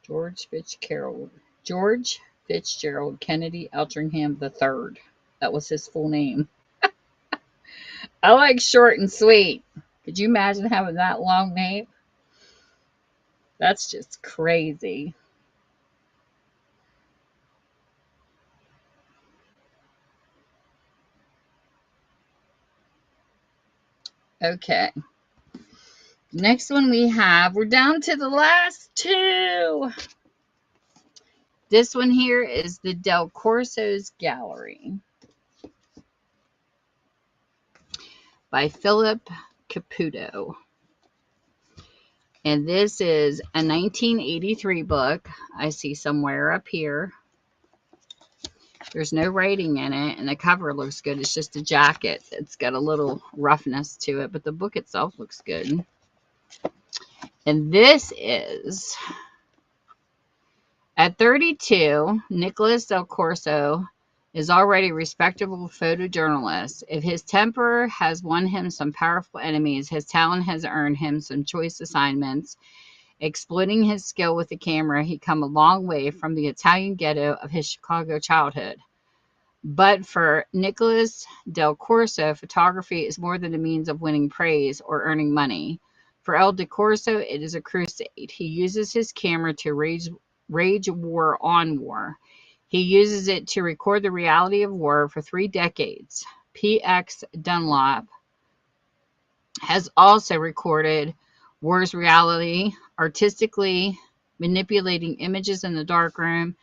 George Fitzgerald Kennedy Eltringham III. That was his full name. I like short and sweet. Could you imagine having that long name? That's just crazy. Okay. Next one we have, we're down to the last two. This one here is the Del Corso's Gallery by Philip Caputo. And this is a 1983 book. I see somewhere up here. There's no writing in it, and the cover looks good. It's just a jacket. It's got a little roughness to it, but the book itself looks good. And this is, at 32, Nicholas Del Corso is already a respectable photojournalist. If his temper has won him some powerful enemies, his talent has earned him some choice assignments. Exploiting his skill with the camera, he come a long way from the Italian ghetto of his Chicago childhood. But for Nicholas Del Corso, photography is more than a means of winning praise or earning money. For El Del Corso, it is a crusade. He uses his camera to wage war on war. He uses it to record the reality of war for 3 decades. P.X. Dunlop has also recorded war's reality, artistically manipulating images in the darkroom,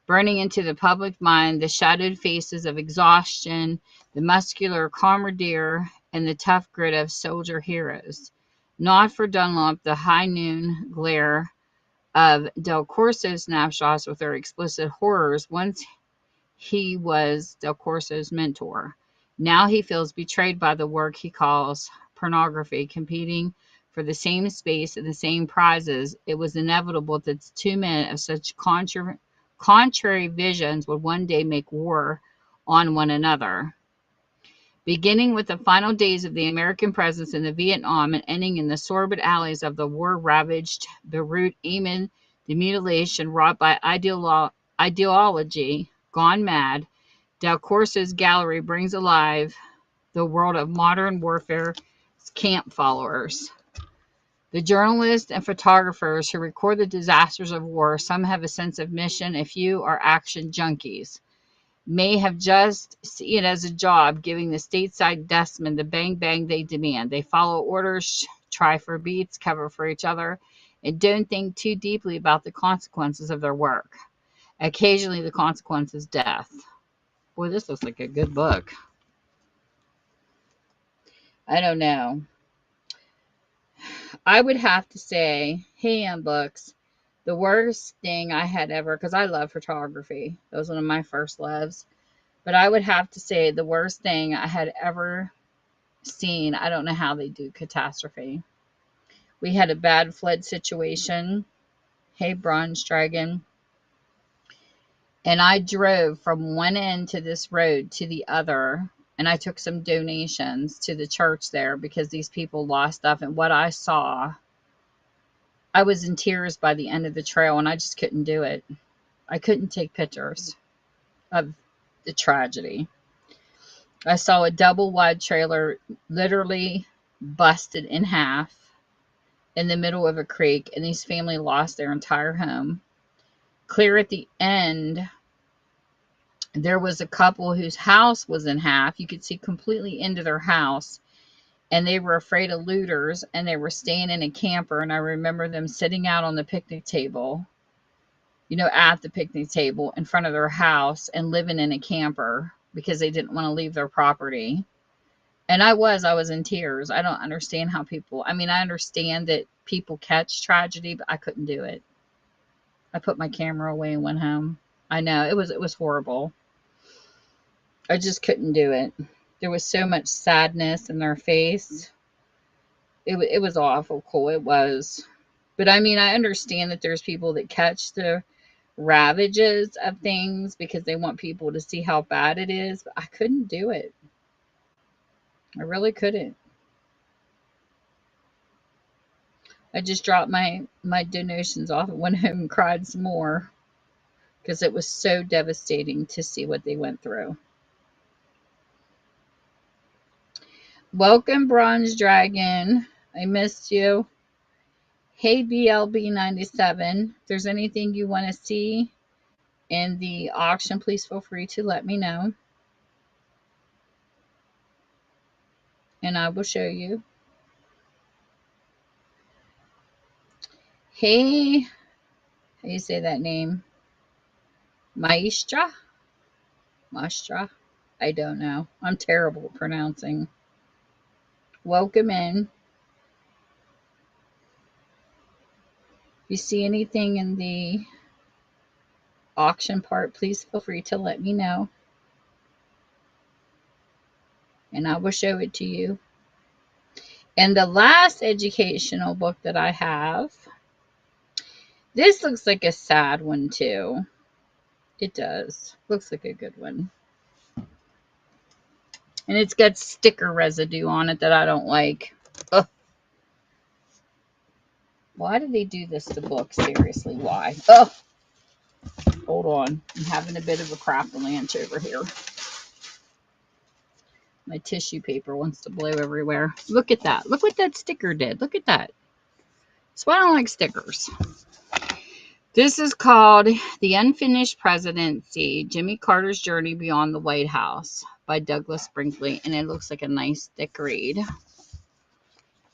burning into the public mind the shadowed faces of exhaustion, the muscular camaraderie, and the tough grit of soldier heroes. Not for Dunlop, the high noon glare of Del Corso's snapshots with their explicit horrors. Once he was Del Corso's mentor. Now he feels betrayed by the work he calls pornography, competing for the same space and the same prizes. It was inevitable that the two men of such contrary visions would one day make war on one another. Beginning with the final days of the American presence in the Vietnam and ending in the sordid alleys of the war-ravaged Beirut amid the mutilation wrought by ideology gone mad, Del Corso's gallery brings alive the world of modern warfare's camp followers. The journalists and photographers who record the disasters of war, some have a sense of mission, a few are action junkies, may have just seen it as a job, giving the stateside dustmen the bang-bang they demand. They follow orders, try for beats, cover for each other, and don't think too deeply about the consequences of their work. Occasionally, the consequence is death. Boy, this looks like a good book. I don't know. I would have to say, handbooks, the worst thing I had ever, because I love photography. That was one of my first loves. But I would have to say the worst thing I had ever seen, I don't know how they do catastrophe. We had a bad flood situation. Hey, Bronze Dragon. And I drove from one end to this road to the other. And I took some donations to the church there because these people lost stuff. And what I saw, I was in tears by the end of the trail and I just couldn't do it. I couldn't take pictures of the tragedy. I saw a double wide trailer literally busted in half in the middle of a creek, and these family lost their entire home. Clear at the end, there was a couple whose house was in half. You could see completely into their house, and they were afraid of looters, and they were staying in a camper, and I remember them sitting out on the picnic table, at the picnic table in front of their house and living in a camper because they didn't want to leave their property. And I was in tears. I don't understand how people, I understand that people catch tragedy, but I couldn't do it. I put my camera away and went home. I know, it was horrible. I just couldn't do it. There was so much sadness in their face. It was awful cool. It was. But I understand that there's people that catch the ravages of things because they want people to see how bad it is, but I couldn't do it. I really couldn't. I just dropped my donations off and went home and cried some more because it was so devastating to see what they went through. Welcome, Bronze Dragon. I missed you. Hey BLB97, if there's anything you want to see in the auction, please feel free to let me know. And I will show you. Hey, how do you say that name? Maestra? Maestra? I don't know. I'm terrible at pronouncing. Welcome in. If you see anything in the auction part, please feel free to let me know. And I will show it to you. And the last educational book that I have, this looks like a sad one too. It does. Looks like a good one. And it's got sticker residue on it that I don't like. Ugh. Why do they do this to books? Seriously, why? Oh, hold on. I'm having a bit of a crap-a-lanch over here. My tissue paper wants to blow everywhere. Look at that. Look what that sticker did. Look at that. That's why I don't like stickers. This is called The Unfinished Presidency, Jimmy Carter's Journey Beyond the White House by Douglas Brinkley. And it looks like a nice thick read.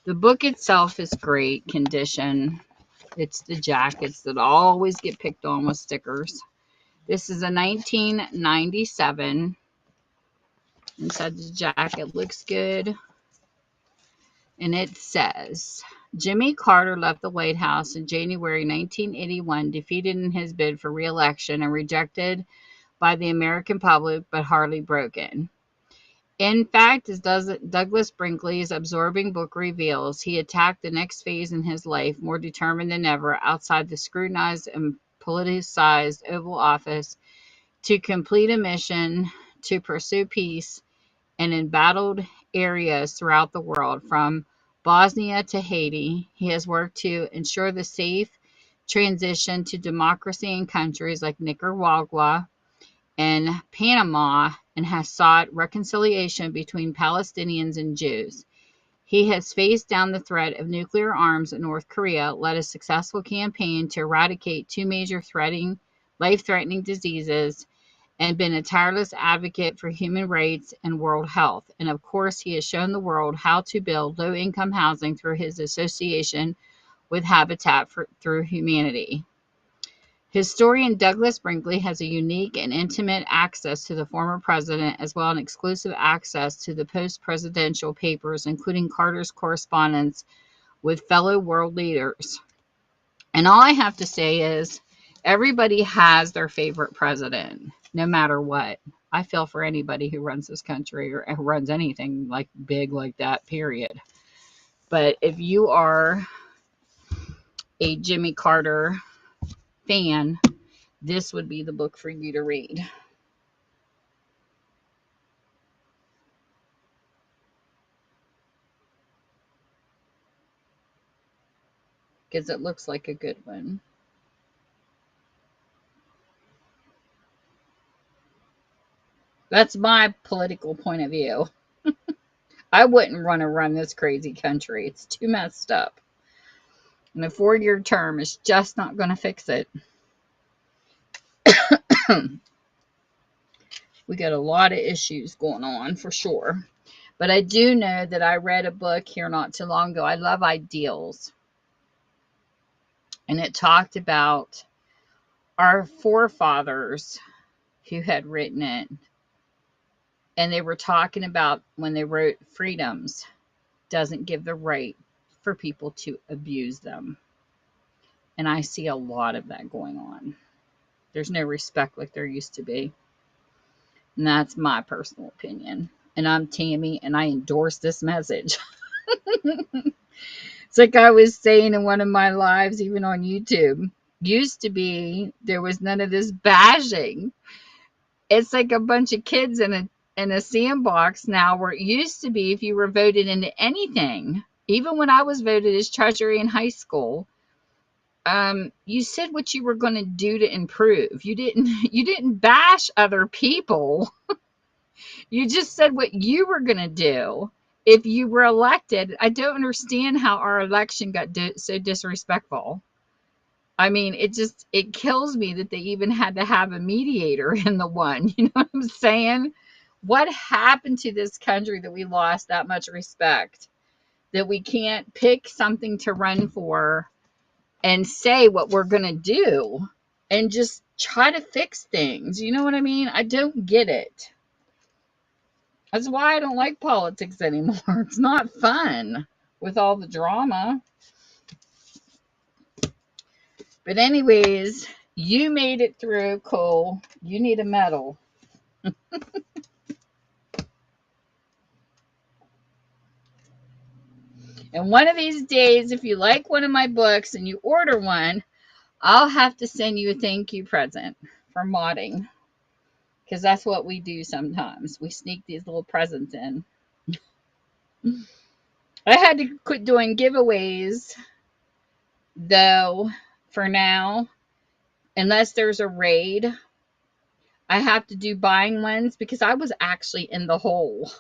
The book itself is great condition. It's the jackets that always get picked on with stickers. This is a 1997. Inside the jacket looks good. And it says, Jimmy Carter left the White House in January 1981, defeated in his bid for re-election and rejected by the American public, but hardly broken. In fact, as Douglas Brinkley's absorbing book reveals, he attacked the next phase in his life more determined than ever outside the scrutinized and politicized Oval Office to complete a mission to pursue peace and in embattled areas throughout the world, from Bosnia to Haiti. He has worked to ensure the safe transition to democracy in countries like Nicaragua and Panama, and has sought reconciliation between Palestinians and Jews. He has faced down the threat of nuclear arms in North Korea, led a successful campaign to eradicate two major life-threatening diseases, and been a tireless advocate for human rights and world health. And of course, he has shown the world how to build low-income housing through his association with Habitat for Humanity. Historian Douglas Brinkley has a unique and intimate access to the former president, as well as exclusive access to the post-presidential papers, including Carter's correspondence with fellow world leaders. And all I have to say is, everybody has their favorite president, no matter what. I feel for anybody who runs this country or who runs anything like big like that, period. But if you are a Jimmy Carter fan, this would be the book for you to read. Because it looks like a good one. That's my political point of view. I wouldn't want to run this crazy country. It's too messed up. And a 4-year term is just not going to fix it. We got a lot of issues going on for sure. But I do know that I read a book here not too long ago. I love ideals. And it talked about our forefathers who had written it. And they were talking about when they wrote freedoms doesn't give the right for people to abuse them. And I see a lot of that going on. There's no respect like there used to be. And that's my personal opinion. And I'm Tammy, and I endorse this message. It's like I was saying in one of my lives, even on YouTube. Used to be, there was none of this bashing. It's like a bunch of kids in a sandbox now, where it used to be if you were voted into anything, even when I was voted as treasury in high school, you said what you were going to do to improve. You didn't bash other people. You just said what you were going to do. if you were elected, I don't understand how our election got so disrespectful. I mean, it kills me that they even had to have a mediator in the one. You know what I'm saying? What happened to this country that we lost that much respect? That we can't pick something to run for and say what we're going to do and just try to fix things. You know what I mean? I don't get it. That's why I don't like politics anymore. It's not fun with all the drama. But anyways, you made it through, Cole. You need a medal. And one of these days, if you like one of my books and you order one, I'll have to send you a thank you present for modding. Because that's what we do sometimes. We sneak these little presents in. I had to quit doing giveaways, though, for now. Unless there's a raid, I have to do buying ones because I was actually in the hole.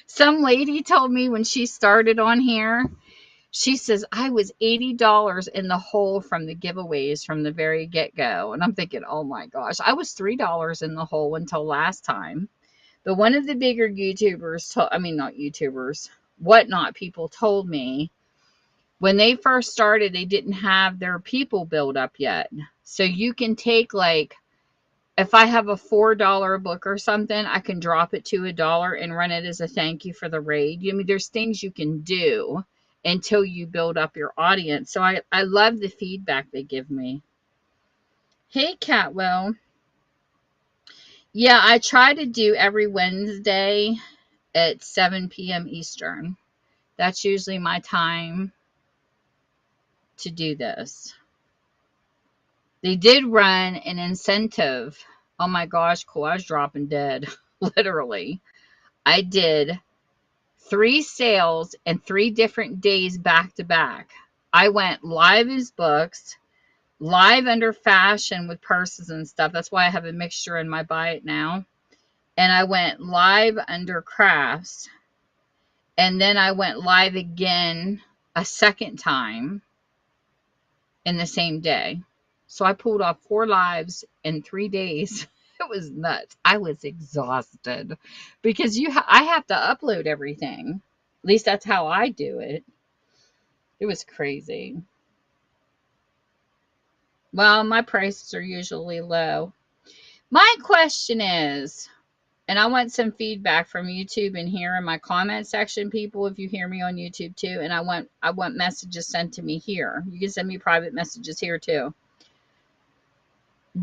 Some lady told me when she started on here, she says, I was $80 in the hole from the giveaways from the very get-go. And I'm thinking, oh my gosh, I was $3 in the hole until last time. But one of the bigger YouTubers, not YouTubers, whatnot people told me, when they first started, they didn't have their people built up yet. So you can take, like, if I have a $4 book or something, I can drop it to $1 and run it as a thank you for the raid. I mean, there's things you can do until you build up your audience. So I love the feedback they give me. Hey, Catwell. Yeah, I try to do every Wednesday at 7 p.m. Eastern. That's usually my time to do this. They did run an incentive. Oh my gosh, cool. I was dropping dead. Literally. I did 3 sales and 3 different days back to back. I went live as books, live under fashion with purses and stuff. That's why I have a mixture in my buy it now. And I went live under crafts. And then I went live again a second time in the same day. So I pulled off 4 lives in 3 days. It was nuts. I was exhausted because I have to upload everything. At least that's how I do it. It was crazy. Well, my prices are usually low. My question is, and I want some feedback from YouTube and here in my comment section, people, if you hear me on YouTube too, and I want messages sent to me here. You can send me private messages here too.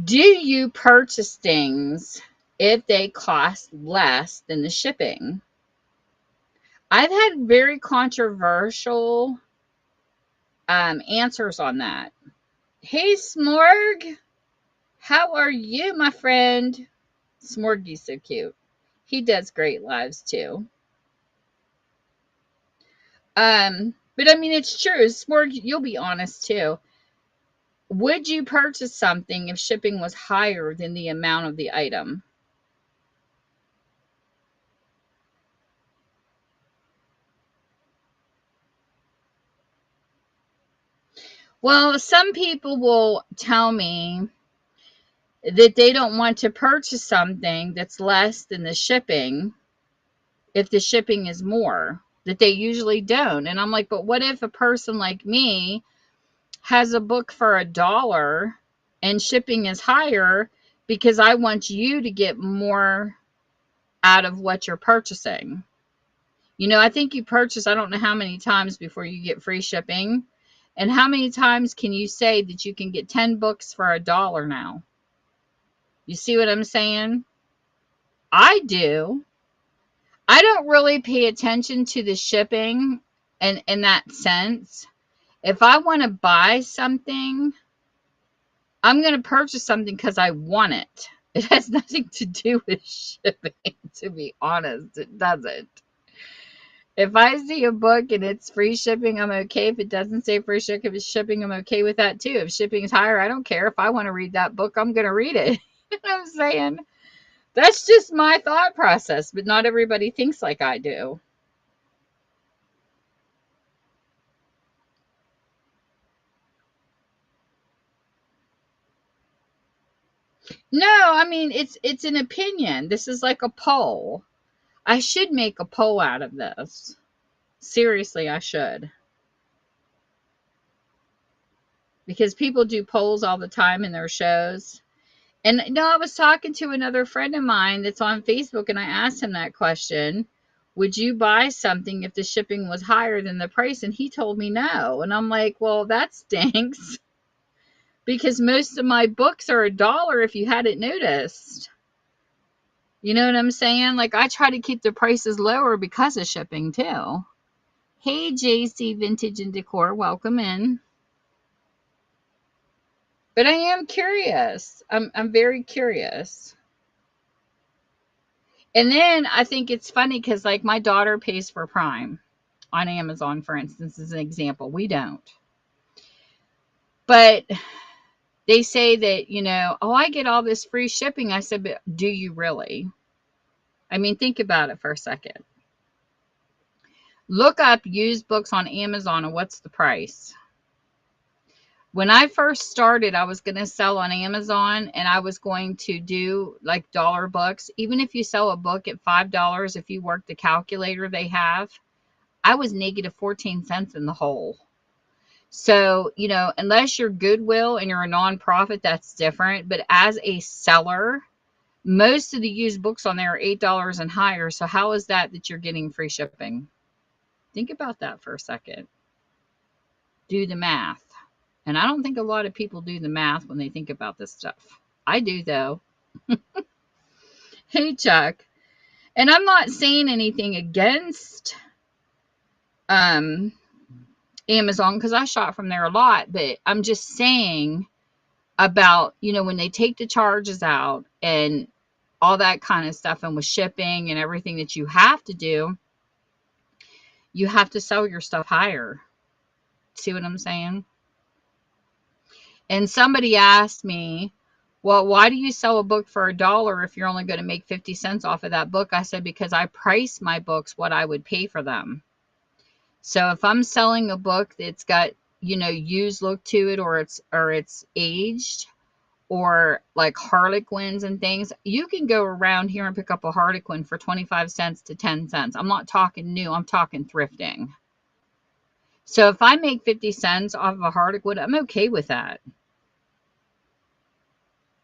Do you purchase things if they cost less than the shipping? I've had very controversial answers on that. Hey, Smorg. How are you, my friend? Smorgy's so cute. He does great lives too. But I mean, it's true. Smorg, you'll be honest too. Would you purchase something if shipping was higher than the amount of the item? Well, some people will tell me that they don't want to purchase something that's less than the shipping if the shipping is more, that they usually don't. And I'm like, but what if a person like me has a book for $1 and shipping is higher because I want you to get more out of what you're purchasing? You know, I think you purchase, I don't know how many times before you get free shipping. And how many times can you say that you can get 10 books for $1 now? You see what I'm saying? I do. I don't really pay attention to the shipping in that sense. If I want to buy something, I'm going to purchase something because I want it. It has nothing to do with shipping, to be honest. It doesn't. If I see a book and it's free shipping, I'm okay. If it doesn't say free shipping, I'm okay with that too. If shipping is higher, I don't care. If I want to read that book, I'm going to read it. You know what I'm saying? That's just my thought process, but not everybody thinks like I do. No, I mean it's an opinion. This is like a poll. I should make a poll out of this. Seriously, I should. Because people do polls all the time in their shows. And no, I was talking to another friend of mine that's on Facebook, and I asked him that question. Would you buy something if the shipping was higher than the price? And he told me no. And I'm like, well, that stinks because most of my books are $1 if you hadn't noticed. You know what I'm saying? Like, I try to keep the prices lower because of shipping too. Hey, JC Vintage and Decor, welcome in. But I am curious. I'm very curious. And then I think it's funny because, like, my daughter pays for Prime on Amazon, for instance, as an example. We don't. But they say that, oh, I get all this free shipping. I said, but do you really? I mean, think about it for a second. Look up used books on Amazon and what's the price. When I first started, I was going to sell on Amazon and I was going to do like dollar books. Even if you sell a book at $5, if you work the calculator they have, I was negative 14 cents in the hole. So, unless you're Goodwill and you're a nonprofit, that's different. But as a seller, most of the used books on there are $8 and higher. So how is that you're getting free shipping? Think about that for a second. Do the math. And I don't think a lot of people do the math when they think about this stuff. I do, though. Hey, Chuck. And I'm not saying anything against Amazon because I shop from there a lot. But I'm just saying about, when they take the charges out and all that kind of stuff and with shipping and everything that you have to do, you have to sell your stuff higher. See what I'm saying? And somebody asked me, well, why do you sell a book for $1 if you're only going to make 50 cents off of that book? I said, because I price my books what I would pay for them. So if I'm selling a book that's got, used look to it, or it's aged, or like Harlequins and things, you can go around here and pick up a Harlequin for 25 cents to 10 cents. I'm not talking new, I'm talking thrifting. So if I make 50 cents off of a Harlequin, I'm okay with that.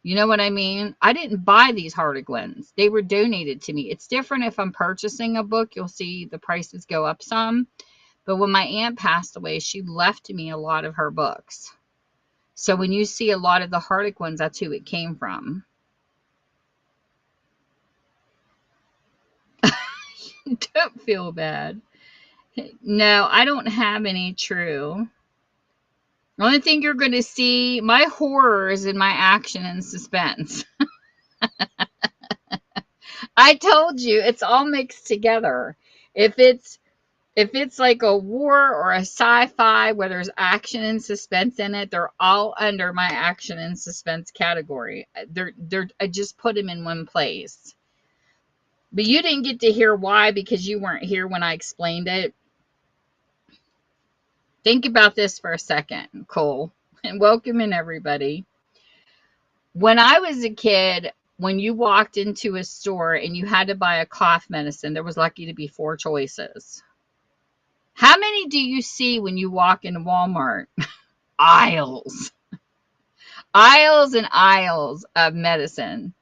You know what I mean? I didn't buy these Harlequins. They were donated to me. It's different if I'm purchasing a book. You'll see the prices go up some. But when my aunt passed away, she left me a lot of her books. So when you see a lot of the Harlequins, that's who it came from. Don't feel bad. No, I don't have any true. The only thing you're going to see, my horror is in my action and suspense. I told you, it's all mixed together. If it's like a war or a sci-fi where there's action and suspense in it, they're all under my action and suspense category. I just put them in one place. But you didn't get to hear why because you weren't here when I explained it. Think about this for a second, Cole, and welcome in everybody. When I was a kid, when you walked into a store and you had to buy a cough medicine, there was lucky to be 4 choices. How many do you see when you walk into Walmart? Aisles. Aisles and aisles of medicine.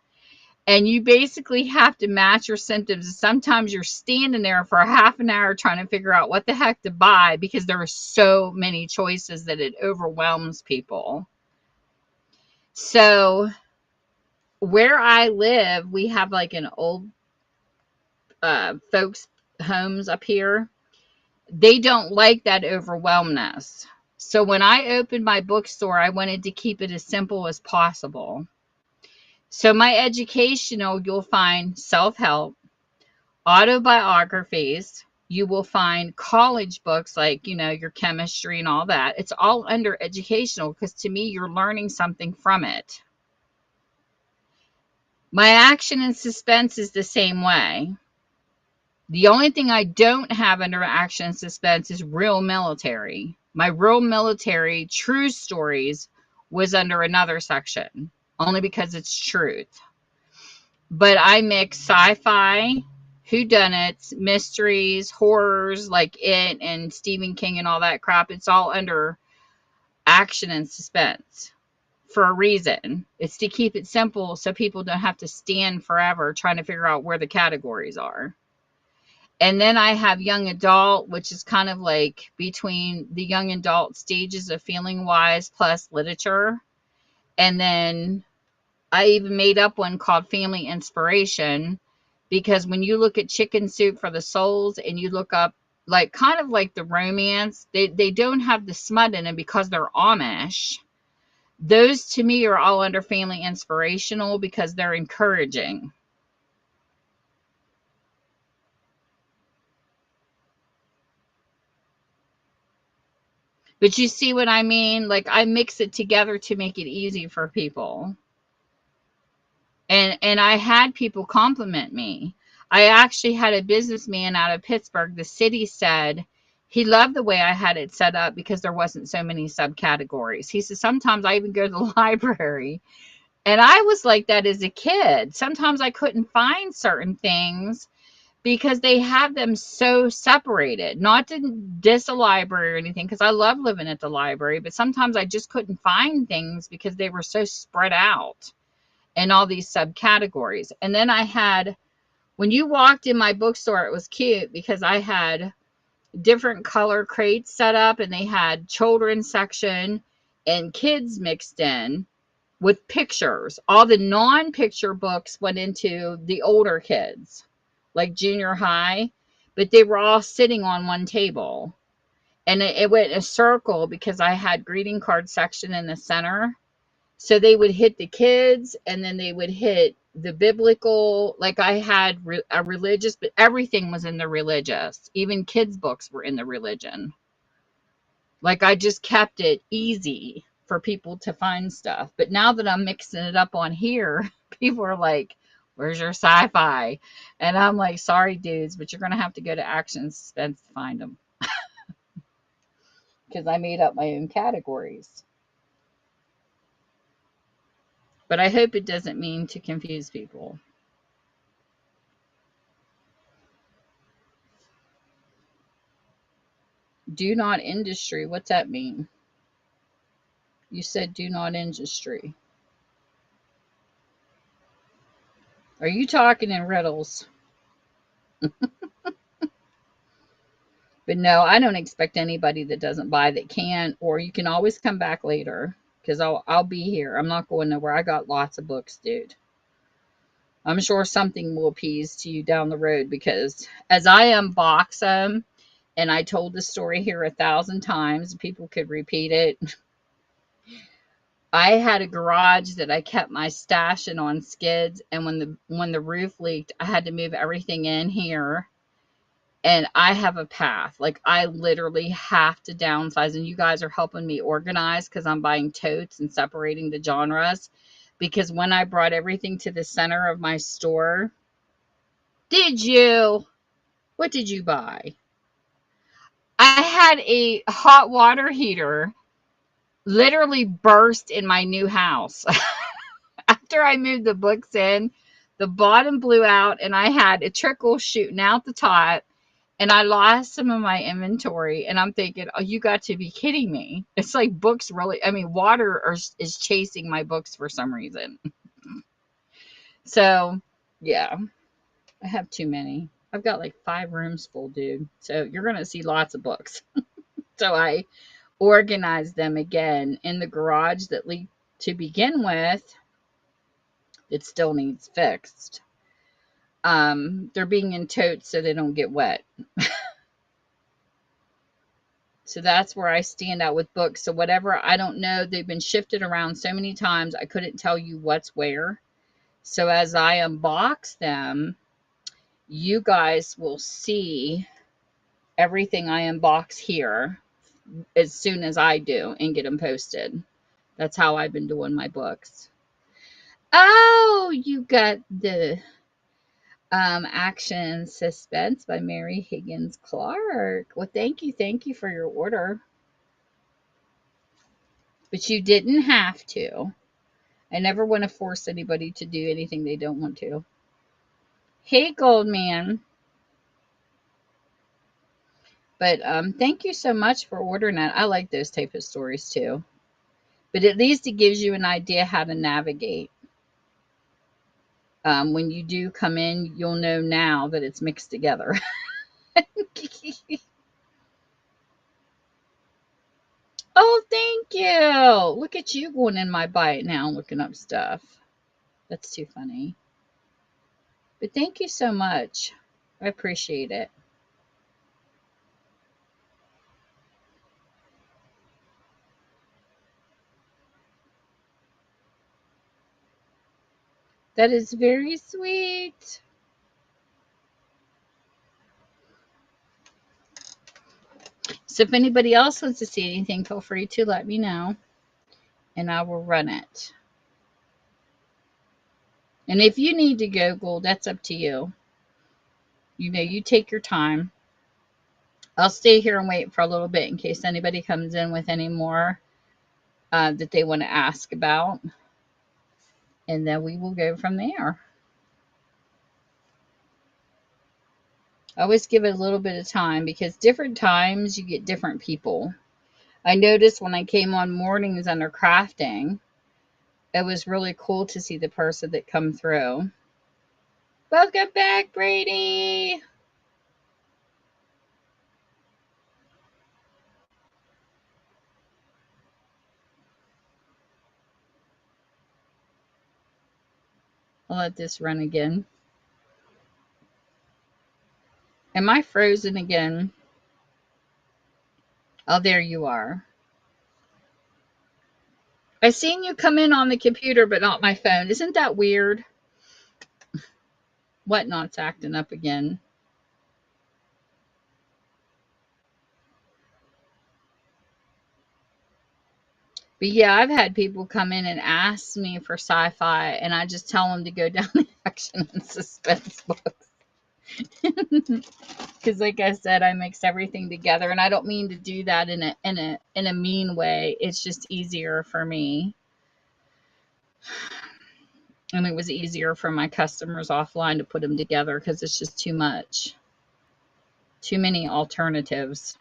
And you basically have to match your symptoms. Sometimes you're standing there for a half an hour trying to figure out what the heck to buy because there are so many choices that it overwhelms people. So where I live, we have like an old folks' homes up here. They don't like that overwhelmness. So when I opened my bookstore, I wanted to keep it as simple as possible. So my educational, you'll find self-help, autobiographies. You will find college books like, your chemistry and all that. It's all under educational because to me, you're learning something from it. My action and suspense is the same way. The only thing I don't have under action and suspense is real military. My real military true stories was under another section. only because it's truth. But I mix sci-fi, whodunits, mysteries, horrors like It and Stephen King and all that crap. It's all under action and suspense for a reason. It's to keep it simple so people don't have to stand forever trying to figure out where the categories are. And then I have young adult, which is kind of like between the young adult stages of feeling wise plus literature. And then I even made up one called Family Inspiration, because when you look at Chicken Soup for the Souls and you look up like kind of like the romance, they don't have the smut in it because they're Amish. Those to me are all under family inspirational because they're encouraging. But you see what I mean? Like I mix it together to make it easy for people. And I had people compliment me. I actually had a businessman out of Pittsburgh. The city said he loved the way I had it set up because there wasn't so many subcategories. He said sometimes I even go to the library, and I was like that as a kid. Sometimes I couldn't find certain things because they have them so separated. Not to diss a library or anything, because I love living at the library, but sometimes I just couldn't find things because they were so spread out in all these subcategories. And then I had, when you walked in my bookstore, it was cute because I had different color crates set up, and they had children's section and kids mixed in with pictures. All the non-picture books went into the older kids, like junior high, but they were all sitting on one table. And it went in a circle because I had greeting card section in the center. So they would hit the kids, and then they would hit the biblical. Like I had a religious, but everything was in the religious. Even kids' books were in the religion. Like I just kept it easy for people to find stuff. But now that I'm mixing it up on here, people are like, where's your sci-fi? And I'm like, sorry, dudes, but you're going to have to go to Action and Suspense to find them because I made up my own categories. But I hope it doesn't mean to confuse people. Do not industry. What's that mean? You said do not industry. Are you talking in riddles? But no, I don't expect anybody that doesn't buy that can, or you can always come back later because I'll be here. I'm not going nowhere. I got lots of books, dude. I'm sure something will appease to you down the road because as I unbox them, and I told the story here 1,000 times, people could repeat it. I had a garage that I kept my stash in on skids, and when the roof leaked, I had to move everything in here. And I have a path. Like I literally have to downsize, and you guys are helping me organize because I'm buying totes and separating the genres. Because when I brought everything to the center of my store, did you? What did you buy? I had a hot water heater literally burst in my new house. After I moved the books in, the bottom blew out, and I had a trickle shooting out the top, and I lost some of my inventory. And I'm thinking, oh, you got to be kidding me. It's like books really, I mean, is chasing my books for some reason. So, yeah, I have too many. I've got like 5 rooms full, dude. So you're going to see lots of books. So I organized them again in the garage that leaked to begin with. It still needs fixed. They're being in totes so they don't get wet. So that's where I stand out with books. So whatever, I don't know, they've been shifted around so many times, I couldn't tell you what's where. So as I unbox them, you guys will see everything I unbox here as soon as I do and get them posted. That's how I've been doing my books. Oh, you got the Action Suspense by Mary Higgins Clark. Well, thank you for your order. But you didn't have to. I never want to force anybody to do anything they don't want to. Hey, Goldman. But thank you so much for ordering that. I like those type of stories too. But at least it gives you an idea how to navigate. When you do come in, you'll know now that it's mixed together. Oh, thank you. Look at you going in my bite now, looking up stuff. That's too funny. But thank you so much. I appreciate it. That is very sweet. So if anybody else wants to see anything, feel free to let me know and I will run it. And if you need to Google, that's up to you. You know, you take your time. I'll stay here and wait for a little bit in case anybody comes in with any more that they want to ask about. And then we will go from there. I always give it a little bit of time because different times you get different people. I noticed when I came on mornings under crafting, it was really cool to see the person that come through. Welcome back, Brady. I'll let this run again. Am I frozen again? Oh, there you are. I seen you come in on the computer, but not my phone. Isn't that weird? Whatnot's acting up again. But yeah, I've had people come in and ask me for sci-fi, and I just tell them to go down the action and suspense books. Because, like I said, I mix everything together, and I don't mean to do that in a mean way. It's just easier for me, and it was easier for my customers offline to put them together because it's just too much, too many alternatives.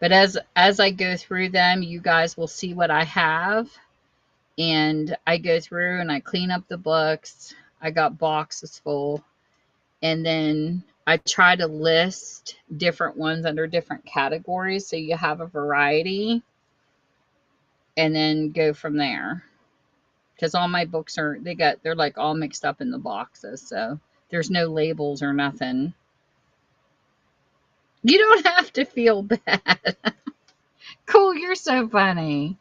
But as I go through them, you guys will see what I have, and I go through and I clean up the books. I got boxes full, and then I try to list different ones under different categories so you have a variety, and then go from there. Because all my books they're like all mixed up in the boxes, so there's no labels or nothing. You don't have to feel bad. Cool, you're so funny.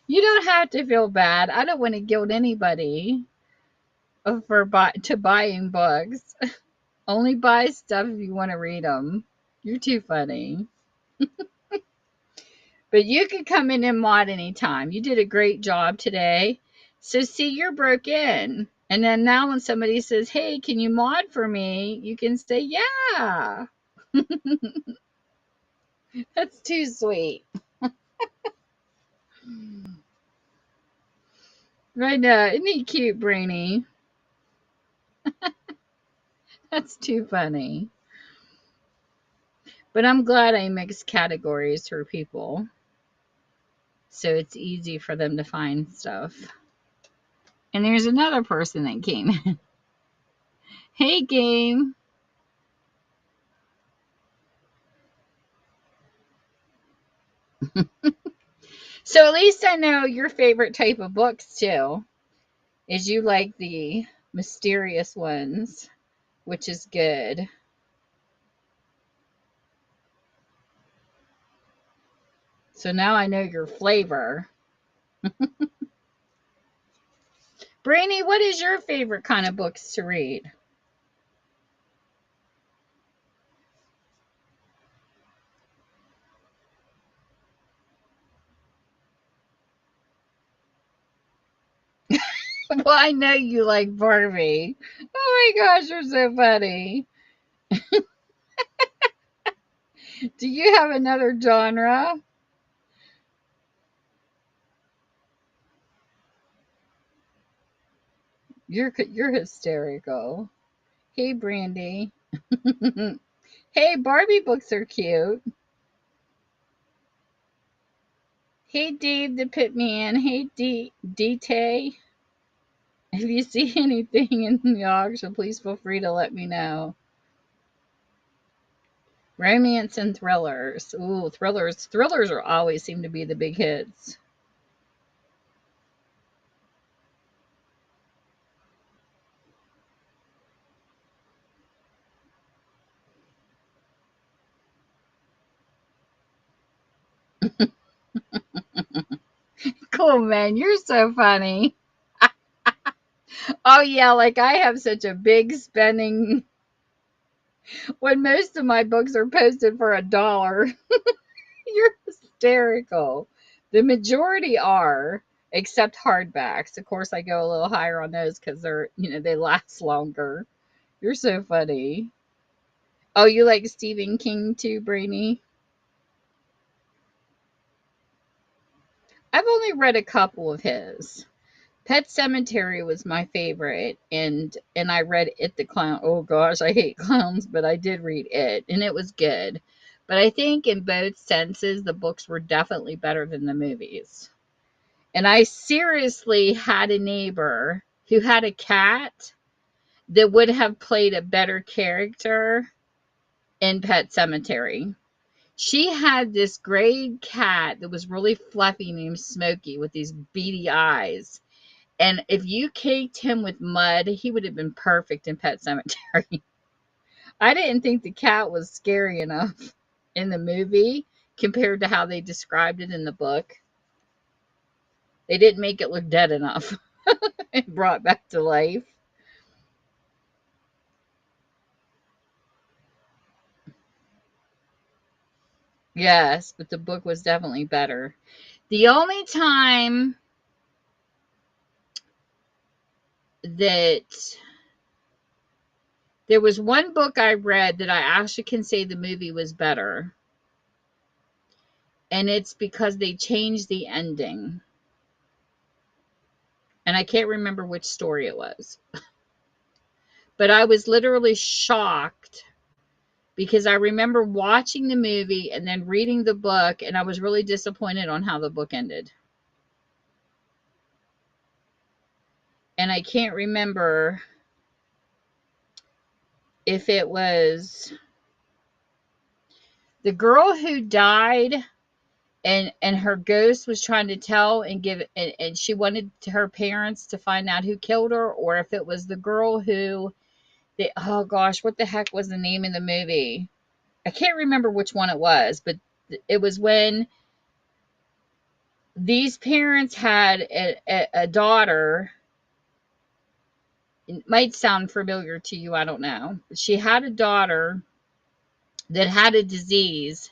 You don't have to feel bad. I don't want to guilt anybody to buying books. Only buy stuff if you want to read them. You're too funny. But you can come in and mod anytime. You did a great job today. So see, you're broke in. And then now when somebody says, hey, can you mod for me? You can say, yeah. That's too sweet. Right now, isn't he cute, Brainy? That's too funny. But I'm glad I mixed categories for people. So it's easy for them to find stuff. And there's another person that came in. Hey, game. So at least I know your favorite type of books too. Is you like the mysterious ones, which is good. So now I know your flavor. Brainy, what is your favorite kind of books to read? Well, I know you like Barbie. Oh my gosh, you're so funny. Do you have another genre? You're hysterical. Hey, Brandy. Hey, Barbie books are cute. Hey, Dave the Pitman. Hey, D-Tay. If you see anything in the auction, please feel free to let me know. Romance and thrillers. Ooh, thrillers. Thrillers are always seem to be the big hits. Cool, man. You're so funny. Oh, yeah. Like I have such a big spending when most of my books are posted for $1. You're hysterical. The majority are, except hardbacks. Of course, I go a little higher on those because they last longer. You're so funny. Oh, you like Stephen King too, Brainy? I've only read a couple of his. Pet Cemetery was my favorite, and I read It the Clown. Oh gosh, I hate clowns, but I did read it, and it was good. But I think in both senses, the books were definitely better than the movies. And I seriously had a neighbor who had a cat that would have played a better character in Pet Cemetery. She had this gray cat that was really fluffy named Smokey with these beady eyes. And if you caked him with mud, he would have been perfect in Pet Cemetery. I didn't think the cat was scary enough in the movie compared to how they described it in the book. They didn't make it look dead enough and brought back to life. Yes, but the book was definitely better. The only time that there was one book I read that I actually can say the movie was better, and it's because they changed the ending. And I can't remember which story it was. But I was literally shocked because I remember watching the movie and then reading the book, and I was really disappointed on how the book ended. And I can't remember if it was the girl who died and her ghost was trying to tell and give and she wanted her parents to find out who killed her, or if it was the girl who oh gosh, what the heck was the name in the movie? I can't remember which one it was, but it was when these parents had a daughter. It might sound familiar to you, I don't know. She had a daughter that had a disease,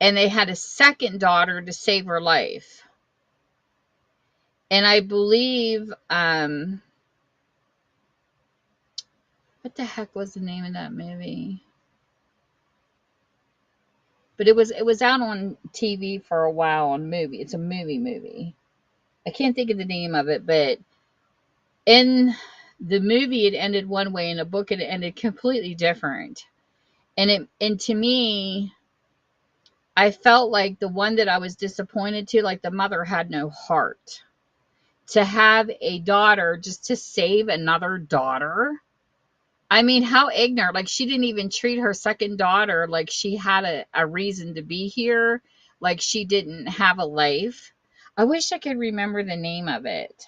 and they had a second daughter to save her life. And I believe, what the heck was the name of that movie? But it was out on TV for a while on movie. It's a movie. I can't think of the name of it, but in the movie it ended one way, in the book it ended completely different. And to me, I felt like the one that I was disappointed to, like the mother had no heart to have a daughter just to save another daughter. I mean, how ignorant. Like, she didn't even treat her second daughter like she had a reason to be here, like she didn't have a life. I wish I could remember the name of it.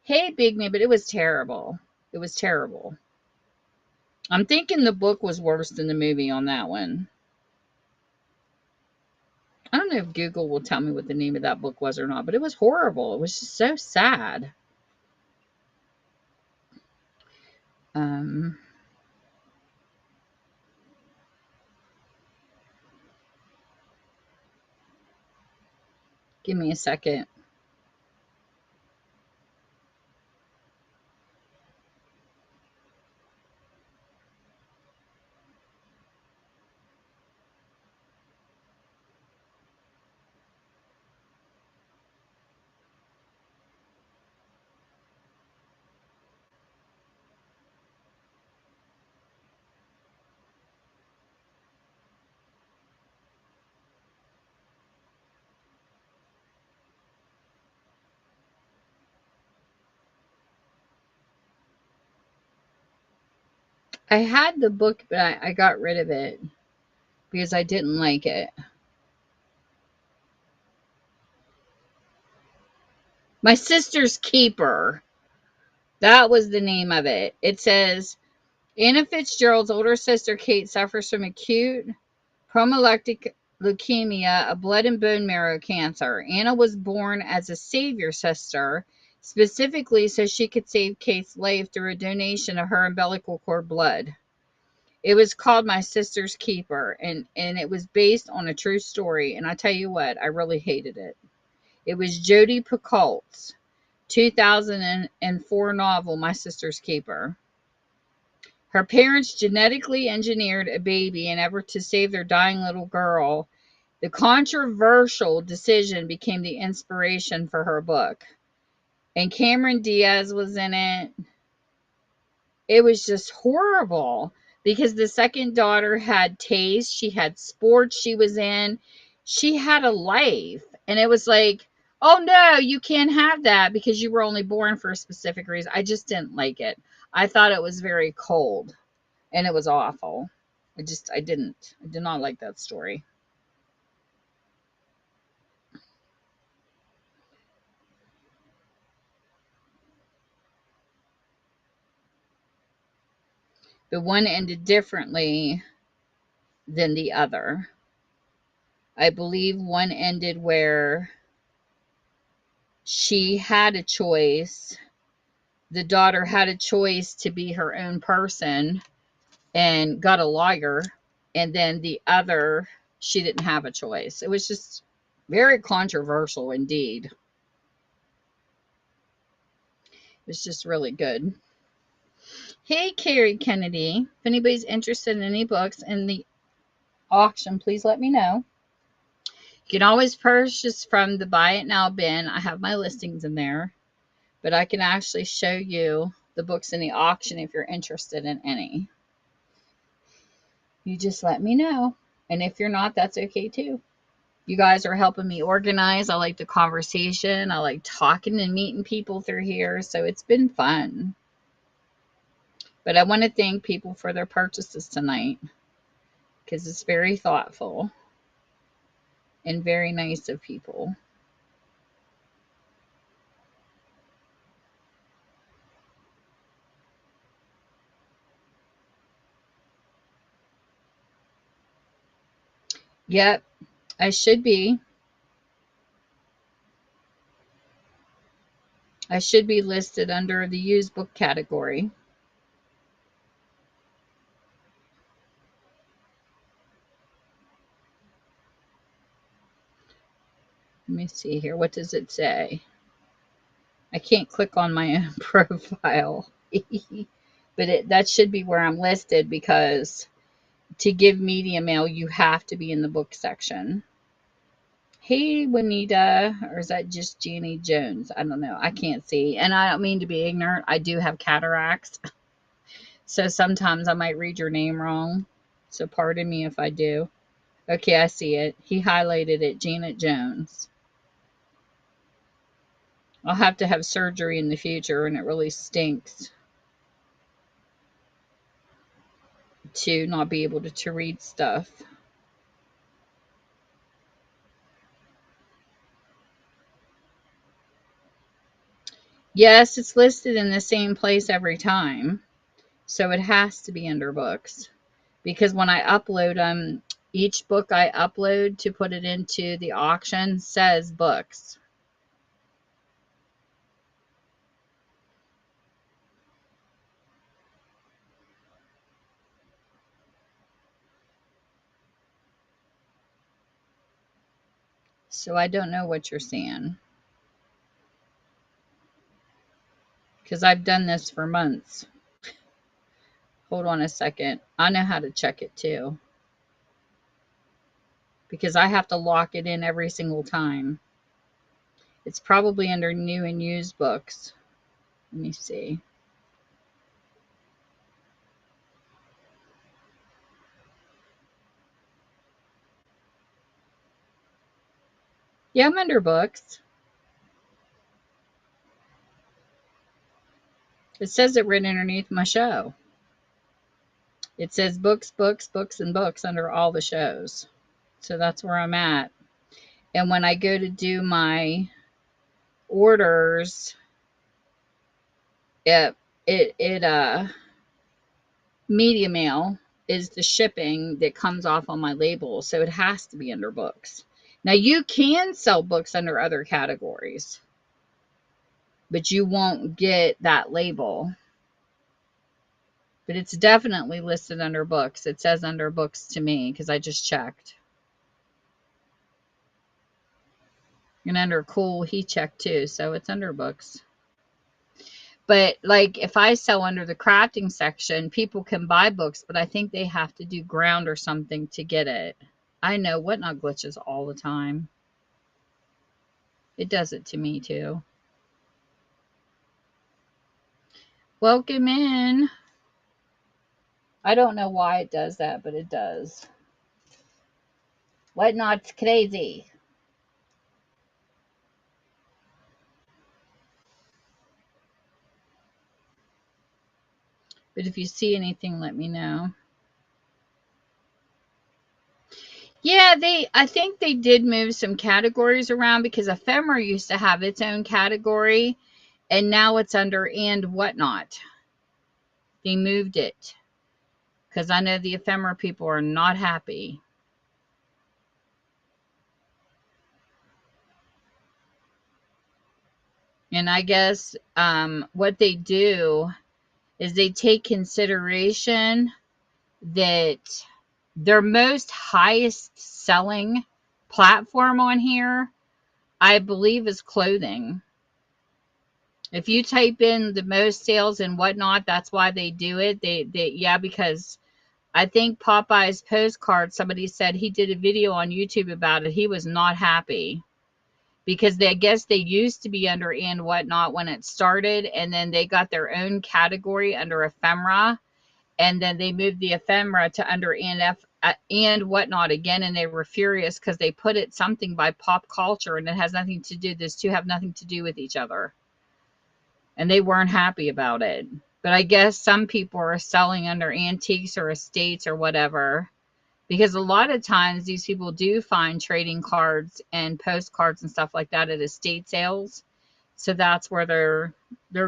Hey, Big Man, but it was terrible. It was terrible. I'm thinking the book was worse than the movie on that one. I don't know if Google will tell me what the name of that book was or not, but it was horrible. It was just so sad. Um, Give me a second. I had the book, but I got rid of it because I didn't like it. My Sister's Keeper. That was the name of it. It says Anna Fitzgerald's older sister Kate suffers from acute promyelocytic leukemia, a blood and bone marrow cancer. Anna was born as a savior sister, specifically so she could save Kate's life through a donation of her umbilical cord blood. It was called My Sister's Keeper, and it was based on a true story. And I tell you what, I really hated it. It was Jodi Picoult's 2004 novel, My Sister's Keeper. Her parents genetically engineered a baby in effort to save their dying little girl. The controversial decision became the inspiration for her book. And Cameron Diaz was in it. It was just horrible because the second daughter had taste. She had sports she was in. She had a life. And it was like, oh no, you can't have that because you were only born for a specific reason. I just didn't like it. I thought it was very cold and it was awful. I did not like that story. But one ended differently than the other. I believe one ended where she had a choice. The daughter had a choice to be her own person and got a lawyer. And then the other, she didn't have a choice. It was just very controversial indeed. It was just really good. Hey, Carrie Kennedy. If anybody's interested in any books in the auction, please let me know. You can always purchase from the Buy It Now bin. I have my listings in there, but I can actually show you the books in the auction if you're interested in any. You just let me know. And if you're not, that's okay too. You guys are helping me organize. I like the conversation. I like talking and meeting people through here. So it's been fun. But I want to thank people for their purchases tonight because it's very thoughtful and very nice of people. Yep, I should be. I should be listed under the used book category. Let me see here. What does it say? I can't click on my own profile. But that should be where I'm listed because to give media mail, you have to be in the book section. Hey, Juanita, or is that just Jeannie Jones? I don't know. I can't see. And I don't mean to be ignorant. I do have cataracts. So sometimes I might read your name wrong. So pardon me if I do. Okay, I see it. He highlighted it, Janet Jones. I'll have to have surgery in the future, and it really stinks to not be able to read stuff. Yes, it's listed in the same place every time, so it has to be under books. Because when I upload them, each book I upload to put it into the auction says books. So I don't know what you're seeing. Because I've done this for months. Hold on a second. I know how to check it too. Because I have to lock it in every single time. It's probably under new and used books. Let me see. Yeah, I'm under books. It says it right underneath my show. It says books, books, books, and books under all the shows. So that's where I'm at. And when I go to do my orders, it media mail is the shipping that comes off on my label, so it has to be under books. Now you can sell books under other categories, but you won't get that label. But it's definitely listed under books. It says under books to me because I just checked. And under cool, he checked too, so it's under books. But like if I sell under the crafting section, people can buy books, but I think they have to do ground or something to get it. I know Whatnot glitches all the time. It does it to me too. Welcome in. I don't know why it does that, but it does. Whatnot's crazy. But if you see anything, let me know. Yeah, I think they did move some categories around because Ephemera used to have its own category and now it's under and Whatnot. They moved it because I know the Ephemera people are not happy. And I guess what they do is they take consideration that their most highest selling platform on here, I believe, is clothing. If you type in the most sales and Whatnot, that's why they do it. Yeah, because I think Popeye's postcard, somebody said he did a video on YouTube about it. He was not happy because I guess they used to be under and Whatnot when it started, and then they got their own category under Ephemera, and then they moved the Ephemera to under and Whatnot again, and they were furious because they put it something by pop culture, and it has nothing to do. These two have nothing to do with each other, and they weren't happy about it. But I guess some people are selling under antiques or estates or whatever. Because a lot of times these people do find trading cards and postcards and stuff like that at estate sales. So that's where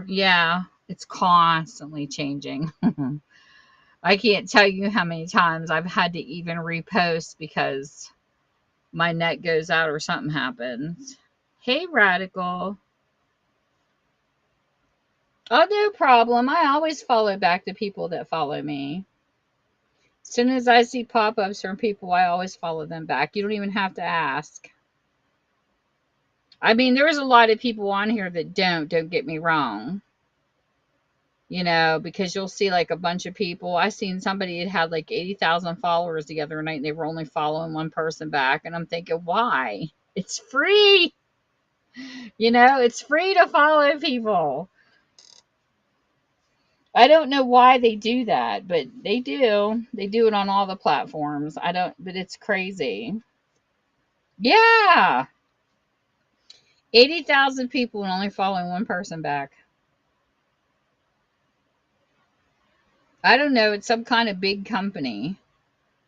yeah, it's constantly changing. I can't tell you how many times I've had to even repost because my net goes out or something happens. Hey, Radical. Oh, no problem. I always follow back the people that follow me. As soon as I see pop-ups from people, I always follow them back. You don't even have to ask. I mean, there's a lot of people on here that don't get me wrong. You know, because you'll see like a bunch of people. I seen somebody that had like 80,000 followers the other night and they were only following one person back. And I'm thinking, why? It's free. You know, it's free to follow people. I don't know why they do that, but they do. They do it on all the platforms. But it's crazy. Yeah. 80,000 people and only following one person back. I don't know. It's some kind of big company.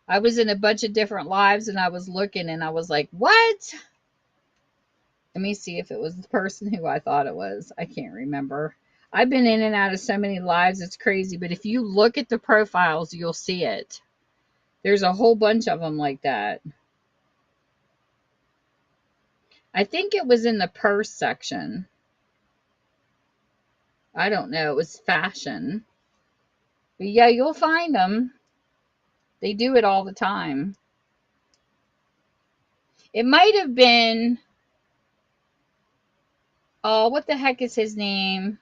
I was in a bunch of different lives and I was looking and I was like, what? Let me see if it was the person who I thought it was. I can't remember. I've been in and out of so many lives. It's crazy. But if you look at the profiles, you'll see it. There's a whole bunch of them like that. I think it was in the purse section. I don't know. It was fashion. But yeah, you'll find them. They do it all the time. It might have been, oh, what the heck is his name?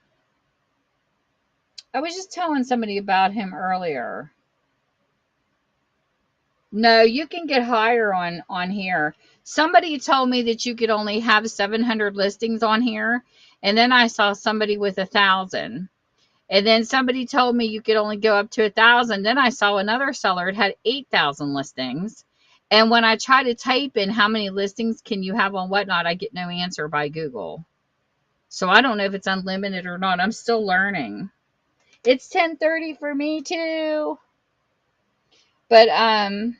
I was just telling somebody about him earlier. No, you can get higher on here. Somebody told me that you could only have 700 listings on here, and then I saw somebody with 1,000. And then somebody told me you could only go up to 1,000. Then I saw another seller that had 8,000 listings. And when I try to type in how many listings can you have on Whatnot, I get no answer by Google. So I don't know if it's unlimited or not. I'm still learning. It's 10:30 for me too. But I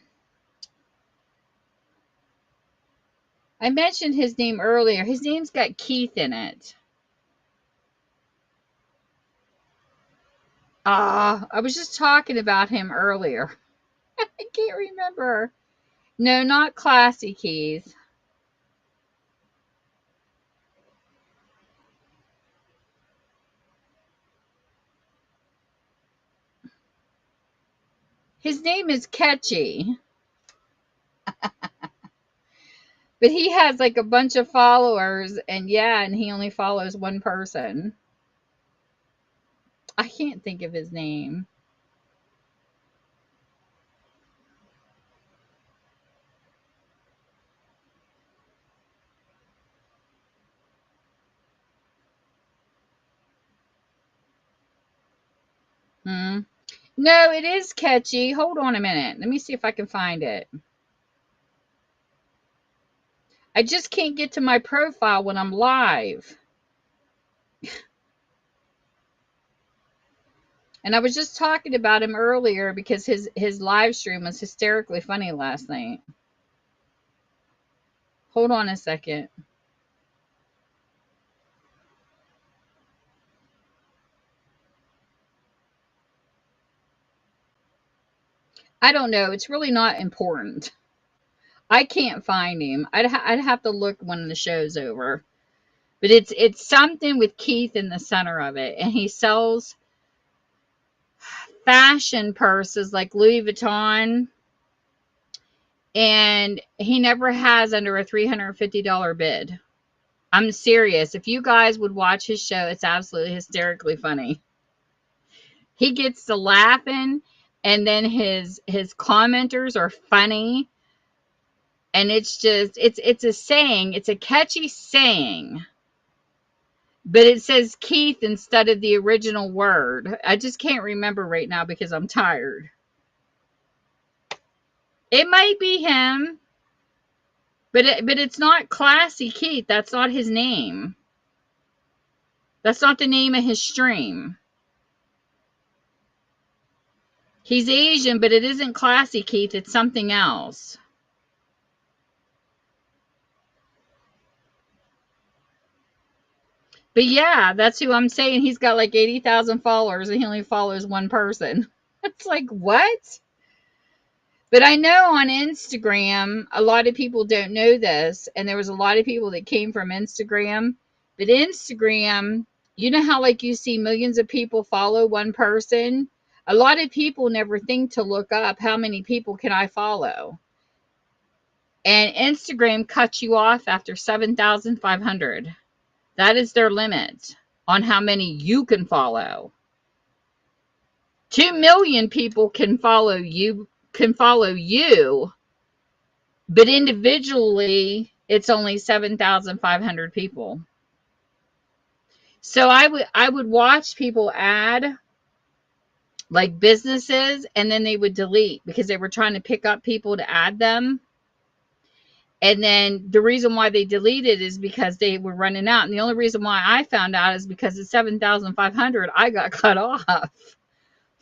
mentioned his name earlier. His name's got Keith in it. I was just talking about him earlier. I can't remember. No, not Classy Keith. His name is Catchy, but he has like a bunch of followers, and yeah, and he only follows one person. I can't think of his name. Hmm. No, it is Catchy. Hold on a minute. Let me see if I can find it. I just can't get to my profile when I'm live. And I was just talking about him earlier because his live stream was hysterically funny last night. Hold on a second. I don't know. It's really not important. I can't find him. I'd have to look when the show's over. But it's something with Keith in the center of it, and he sells fashion purses like Louis Vuitton, and he never has under a $350 bid. I'm serious. If you guys would watch his show, it's absolutely hysterically funny. He gets to laughing, and then his commenters are funny, and it's a saying, it's a catchy saying, but it says Keith instead of the original word. I just can't remember right now because I'm tired. It might be him, but it's not Classy Keith. That's not his name. That's not the name of his stream. He's Asian, but it isn't Classy Keith. It's something else. But yeah, that's who I'm saying. He's got like 80,000 followers and he only follows one person. It's like, what? But I know on Instagram, a lot of people don't know this. And there was a lot of people that came from Instagram. But Instagram, you know how like you see millions of people follow one person? A lot of people never think to look up how many people can I follow. And Instagram cuts you off after 7,500. That is their limit on how many you can follow. 2 million people can follow you, but individually it's only 7,500 people. So I would watch people add like businesses, and then they would delete because they were trying to pick up people to add them. And then the reason why they deleted is because they were running out. And the only reason why I found out is because at 7,500, I got cut off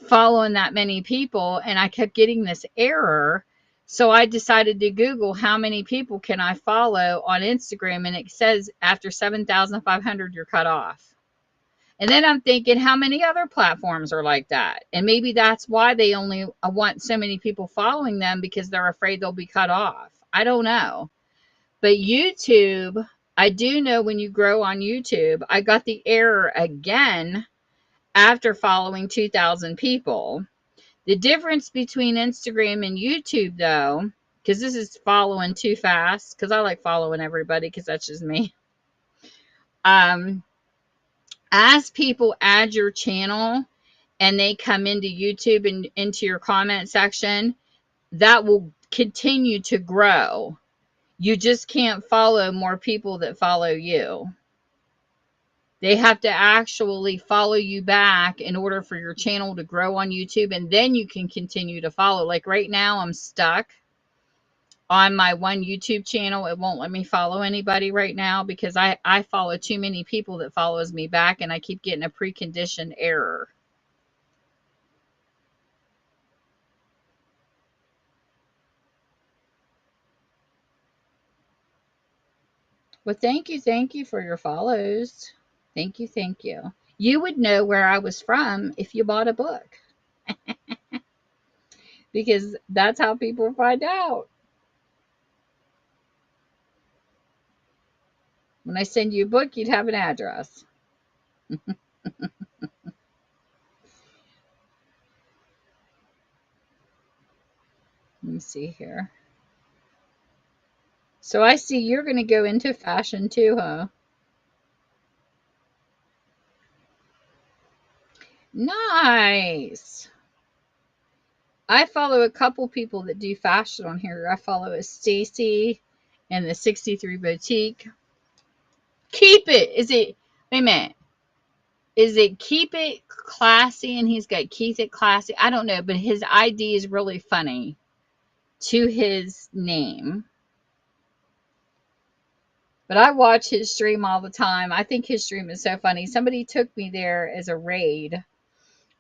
following that many people, and I kept getting this error. So I decided to Google how many people can I follow on Instagram, and it says after 7,500, you're cut off. And then I'm thinking, how many other platforms are like that? And maybe that's why they only want so many people following them, because they're afraid they'll be cut off. I don't know. But YouTube, I do know when you grow on YouTube, I got the error again after following 2,000 people. The difference between Instagram and YouTube, though, because this is following too fast, because I like following everybody, because that's just me. As people add your channel and they come into YouTube and into your comment section, that will continue to grow. You just can't follow more people that follow you. They have to actually follow you back in order for your channel to grow on YouTube, and then you can continue to follow. Like right now, I'm stuck on my one YouTube channel. It won't let me follow anybody right now because I follow too many people that follows me back, and I keep getting a preconditioned error. Well, thank you for your follows. Thank you, thank you. You would know where I was from if you bought a book because that's how people find out. When I send you a book, you'd have an address. Let me see here. So I see you're going to go into fashion too, huh? Nice. I follow a couple people that do fashion on here. I follow a Stacy and the 63 Boutique. Keep it. Is it, wait a minute. Is it Keep It Classy and he's got Keith It Classy? I don't know, but his ID is really funny to his name. But I watch his stream all the time. I think his stream is so funny. Somebody took me there as a raid,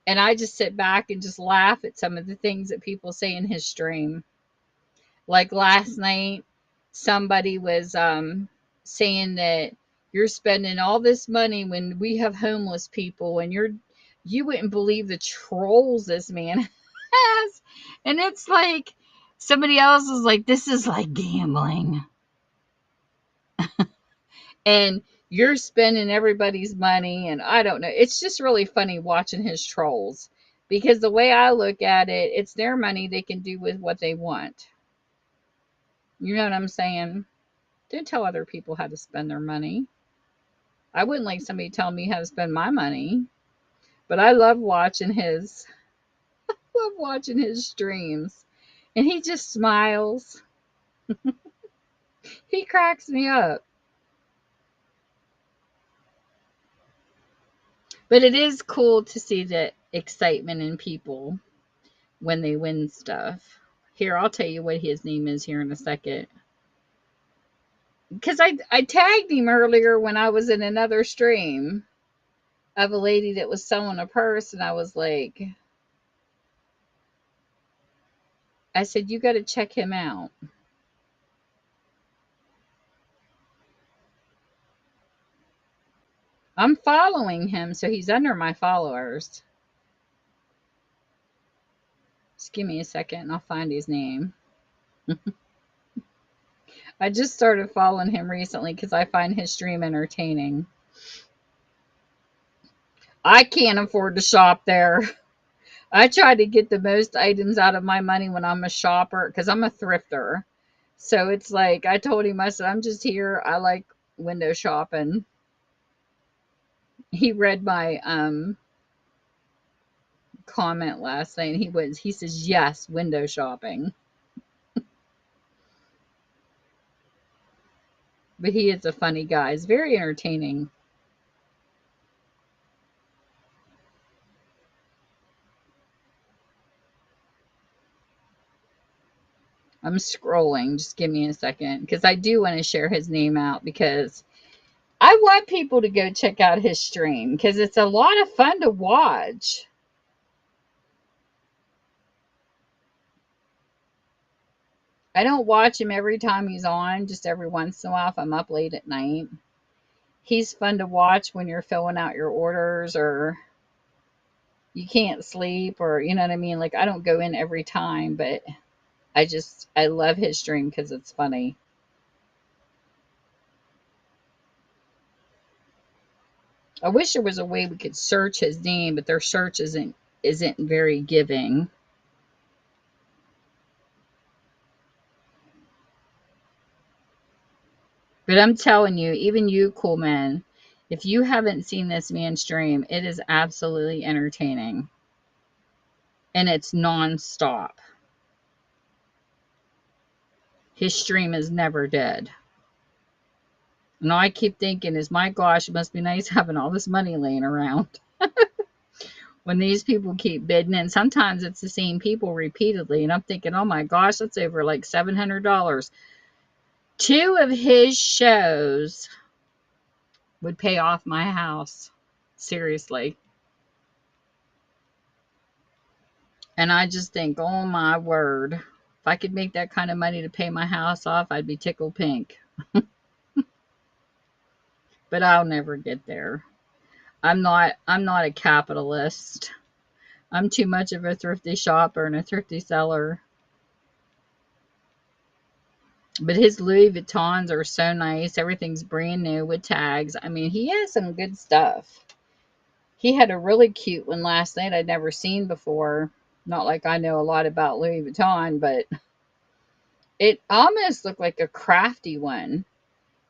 and I just sit back and just laugh at some of the things that people say in his stream. Like last night, somebody was saying that you're spending all this money when we have homeless people, and you wouldn't believe the trolls this man has. And it's like somebody else is like, this is like gambling. And you're spending everybody's money, and I don't know. It's just really funny watching his trolls because the way I look at it, it's their money, they can do with what they want. You know what I'm saying? Don't tell other people how to spend their money. I wouldn't like somebody telling me how to spend my money, but I love watching his streams, and he just smiles. He cracks me up. But it is cool to see the excitement in people when they win stuff. Here, I'll tell you what his name is here in a second. Because I tagged him earlier when I was in another stream of a lady that was selling a purse, and I was like, I said, you got to check him out. I'm following him, so he's under my followers. Just give me a second and I'll find his name. I just started following him recently because I find his stream entertaining. I can't afford to shop there. I try to get the most items out of my money when I'm a shopper because I'm a thrifter. So it's like I told him, I said, I'm just here. I like window shopping. He read my comment last night and he says, yes, window shopping. But he is a funny guy. He's very entertaining. I'm scrolling. Just give me a second because I do want to share his name out because I want people to go check out his stream because it's a lot of fun to watch. I don't watch him every time he's on, just every once in a while if I'm up late at night. He's fun to watch when you're filling out your orders or you can't sleep or you know what I mean? Like I don't go in every time, but I love his stream because it's funny. I wish there was a way we could search his name, but their search isn't very giving. But I'm telling you, even you, cool man, if you haven't seen this man stream, it is absolutely entertaining. And it's non-stop. His stream is never dead. And all I keep thinking is, my gosh, it must be nice having all this money laying around. When these people keep bidding, and sometimes it's the same people repeatedly, and I'm thinking, oh my gosh, that's over like $700. 2 of his shows would pay off my house. Seriously. And I just think, oh my word, if I could make that kind of money to pay my house off, I'd be tickled pink. but I'll never get there. I'm not a capitalist. I'm too much of a thrifty shopper and a thrifty seller. But his Louis Vuittons are so nice. Everything's brand new with tags. I mean, he has some good stuff. He had a really cute one last night I'd never seen before. Not like I know a lot about Louis Vuitton, but it almost looked like a crafty one.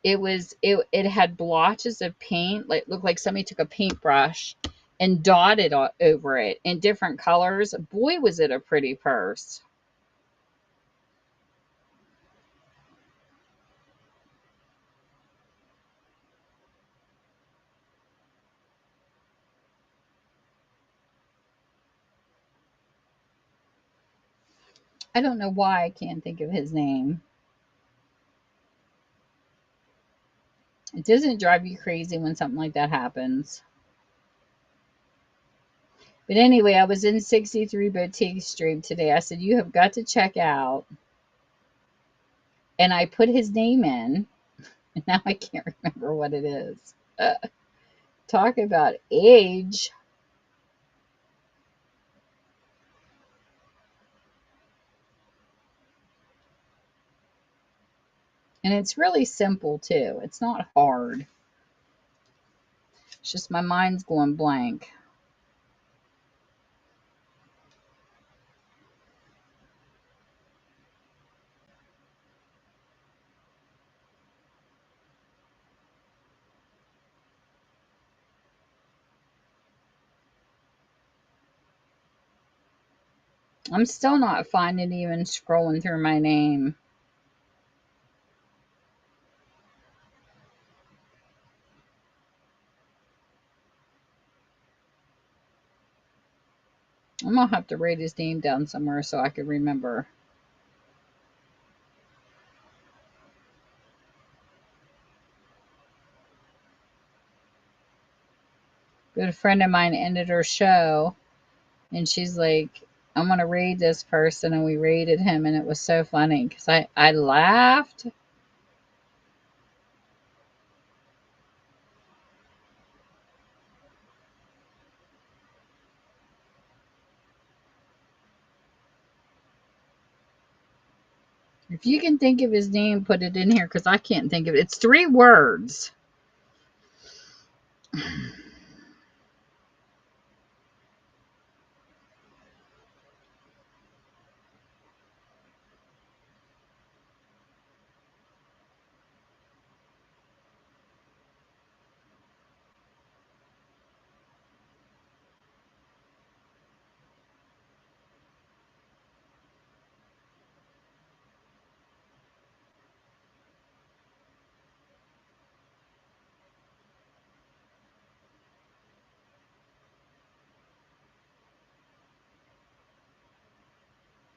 It had blotches of paint, like looked like somebody took a paintbrush and dotted over it in different colors. Boy, was it a pretty purse. I don't know why I can't think of his name. It doesn't drive you crazy when something like that happens. But anyway, I was in 63 Boutique Street today. I said, you have got to check out. And I put his name in, and now I can't remember what it is. Talk about age. And it's really simple, too. It's not hard. It's just my mind's going blank. I'm still not finding even scrolling through my name. I'm going to have to write his name down somewhere so I can remember. Good friend of mine ended her show, and she's like, I'm going to raid this person. And we raided him, and it was so funny because I laughed. If you can think of his name, put it in here because I can't think of it. It's 3 words.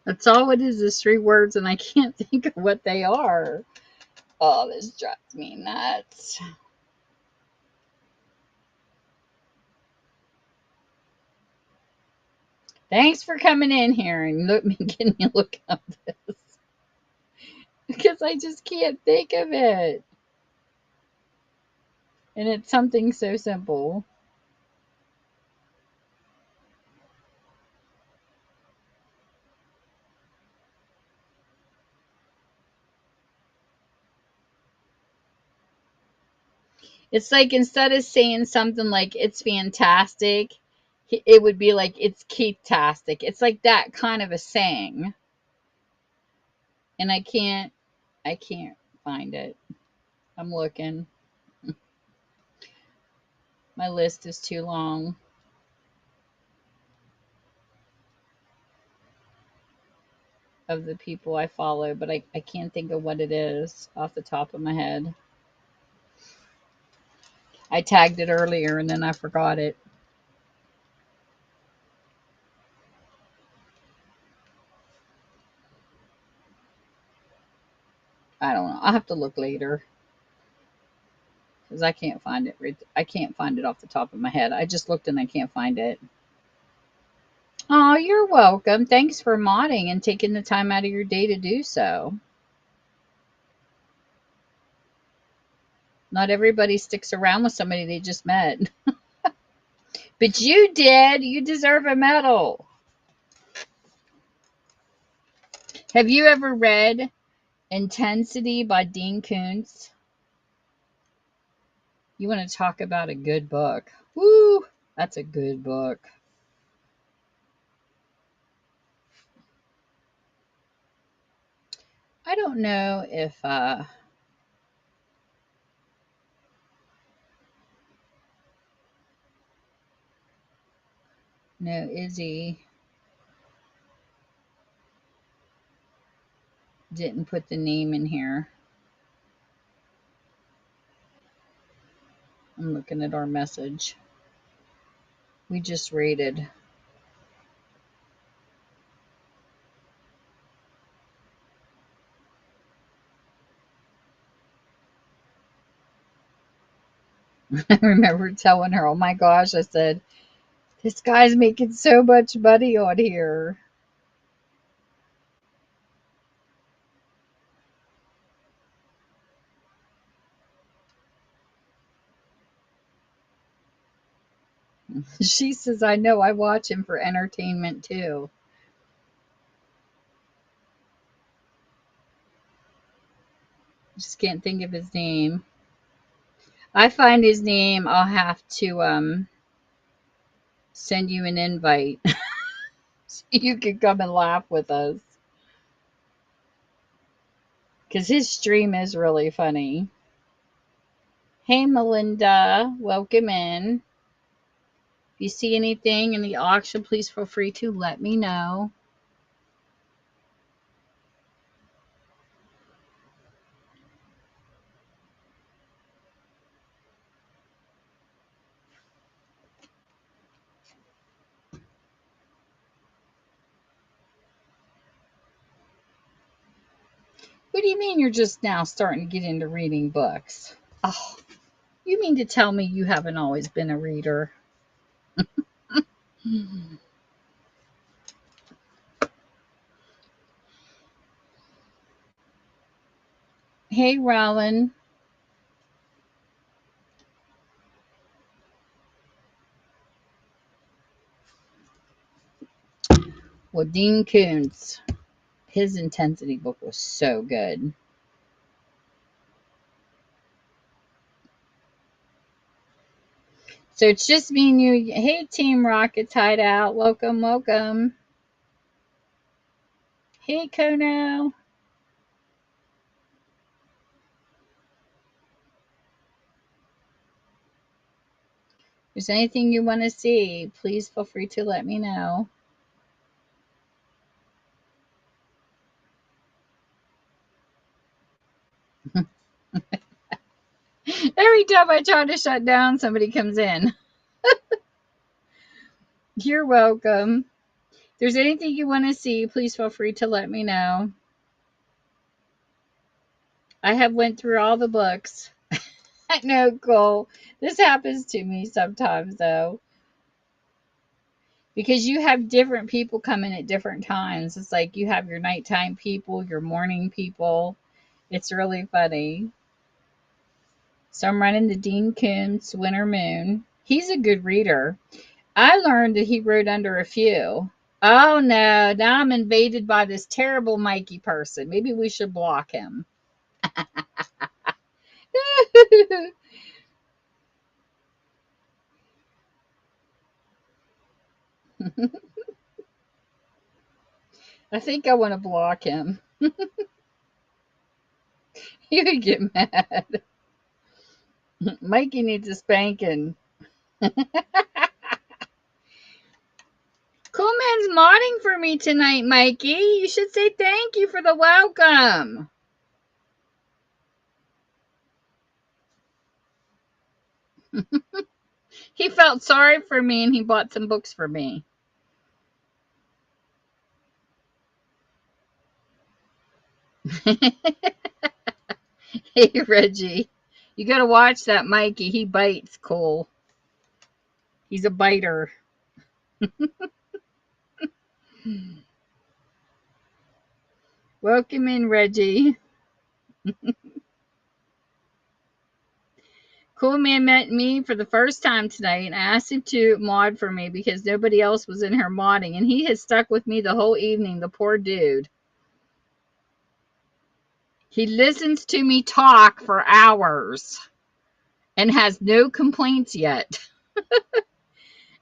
That's all it is 3 words, and I can't think of what they are. Oh, this drives me nuts. Thanks for coming in here and getting me look up this because I just can't think of it. And it's something so simple. It's like instead of saying something like it's fantastic, it would be like it's Keith-tastic. It's like that kind of a saying. And I can't find it. I'm looking. My list is too long of the people I follow, but I can't think of what it is off the top of my head. I tagged it earlier and then I forgot it. I don't know. I'll have to look later because I can't find it. I can't find it off the top of my head. I just looked and I can't find it. Oh, you're welcome. Thanks for modding and taking the time out of your day to do so. Not everybody sticks around with somebody they just met. But you did. You deserve a medal. Have you ever read Intensity by Dean Koontz? You want to talk about a good book? Woo! That's a good book. I don't know if no, Izzy didn't put the name in here. I'm looking at our message. We just rated. I remember telling her, oh my gosh, I said, this guy's making so much money on here. She says, I know, I watch him for entertainment too. Just can't think of his name. I find his name, I'll have to send you an invite so you can come and laugh with us. Because his stream is really funny. Hey, Melinda, welcome in. If you see anything in the auction, please feel free to let me know. What do you mean you're just now starting to get into reading books? Oh, you mean to tell me you haven't always been a reader? Hey, Rollin. Well, Dean Koontz, his Intensity book was so good. So it's just me and you. Hey, Team Rockets Hideout. Welcome, welcome. Hey, Kono. If there's anything you want to see, please feel free to let me know. Every time I try to shut down, somebody comes in. You're welcome. If there's anything you want to see, please feel free to let me know. I have went through all the books. I know, Cole. This happens to me sometimes, though. Because you have different people coming at different times. It's like you have your nighttime people, your morning people. It's really funny. So I'm running the Dean Koontz Winter Moon. He's a good reader. I learned that he wrote under a few. Oh no, now I'm invaded by this terrible Mikey person. Maybe we should block him. I think I want to block him. You would get mad. Mikey needs a spanking. Cool man's modding for me tonight, Mikey. You should say thank you for the welcome. He felt sorry for me and he bought some books for me. Hey, Reggie. You gotta watch that Mikey. He bites, Cole. He's a biter. Welcome in, Reggie. Cool Man met me for the first time today and asked him to mod for me because nobody else was in here modding, and he has stuck with me the whole evening, the poor dude. He listens to me talk for hours and has no complaints yet.